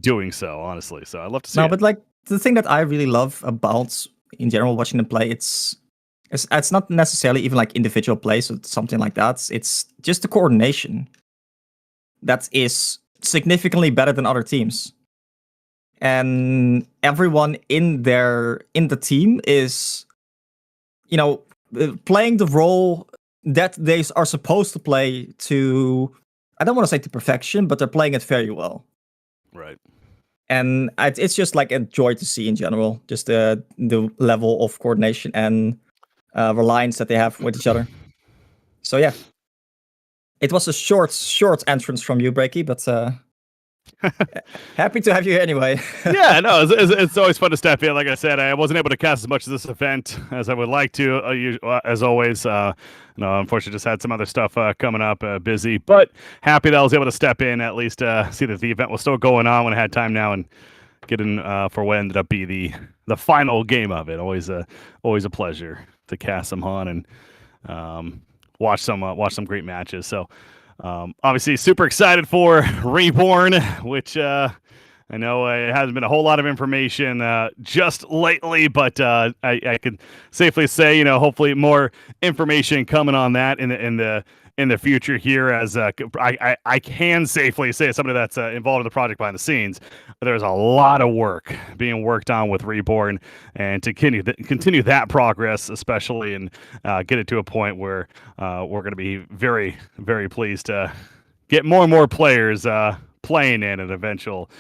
doing so. Honestly, so I love to see. No, but the thing that I really love about in general watching them play, it's not necessarily even individual plays or something like that. It's just the coordination that is significantly better than other teams, and everyone in the team is, playing the role that they are supposed to play to. I don't want to say to perfection, but they're playing it very well. Right. And it's just a joy to see in general, just the level of coordination and reliance that they have with each other. So yeah. It was a short entrance from you, Breaky, but Happy to have you here anyway. Yeah, no, it's always fun to step in. Like I said, I wasn't able to cast as much of this event as I would like to, as always. Unfortunately, just had some other stuff coming up, busy. But happy that I was able to step in, at least see that the event was still going on when I had time now, and get in for what ended up be the final game of it. Always a pleasure to cast some HoN and watch some great matches. So obviously super excited for Reborn, which I know it hasn't been a whole lot of information just lately, but I can safely say, hopefully more information coming on that in the future here, as I can safely say, as somebody that's involved in the project behind the scenes, there's a lot of work being worked on with Reborn, and to continue that progress, especially, and get it to a point where we're going to be very, very pleased to get more and more players playing in an eventual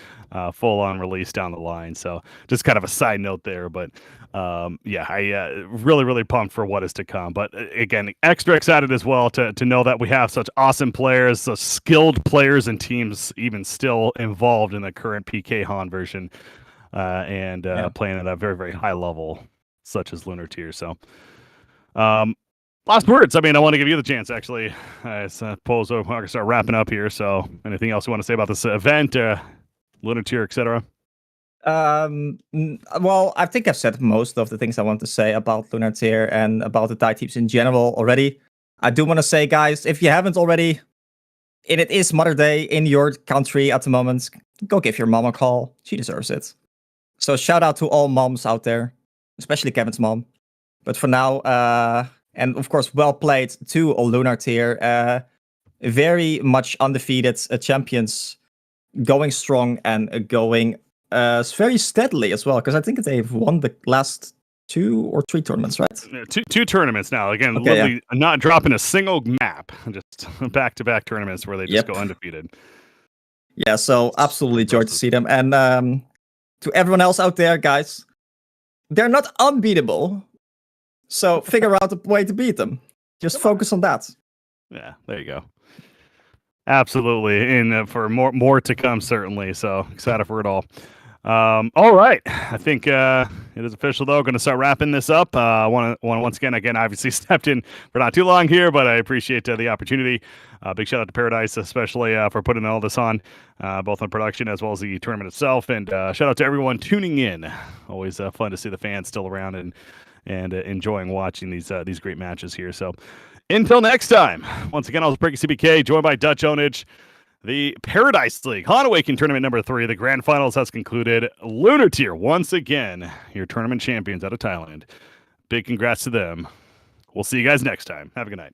full-on release down the line. So just kind of a side note there, but I really, really pumped for what is to come. But again, extra excited as well to know that we have such awesome players, such skilled players and teams even still involved in the current PK HoN version, and playing at a very, very high level, such as Lunar Tier. So last words. I mean, I want to give you the chance, actually. I suppose we're going to start wrapping up here. So anything else you want to say about this event, Lunar Tier, etc.? Well, I think I've said most of the things I want to say about Lunar Tier and about the Thai teams in general already. I do want to say, guys, if you haven't already, and it is Mother Day in your country at the moment, go give your mom a call. She deserves it. So shout out to all moms out there, especially Kevin's mom. But for now, and of course, well played to all Lunar Tier. Very much undefeated champions, going strong and going very steadily as well, because I think they've won the last 2 or 3 tournaments, right? Two tournaments now. Again, literally not dropping a single map, just back-to-back tournaments where they just go undefeated. Yeah, so absolutely joy to see them. And to everyone else out there, guys, they're not unbeatable. So figure out a way to beat them. Just focus on that. Yeah, there you go. Absolutely, and for more to come, certainly. So excited for it all. All right, I think it is official, though. Going to start wrapping this up. Want to once again, obviously stepped in for not too long here, but I appreciate the opportunity. Big shout out to Paradise, especially for putting all this on, both on production as well as the tournament itself. And shout out to everyone tuning in. Always fun to see the fans still around and enjoying watching these great matches here. So until next time, once again, I was Breaking CBK, joined by Dutch Ownage. The Paradise League HoN Awakening Tournament number 3, the Grand Finals has concluded. Lunar Tier, once again, your tournament champions out of Thailand. Big congrats to them. We'll see you guys next time. Have a good night.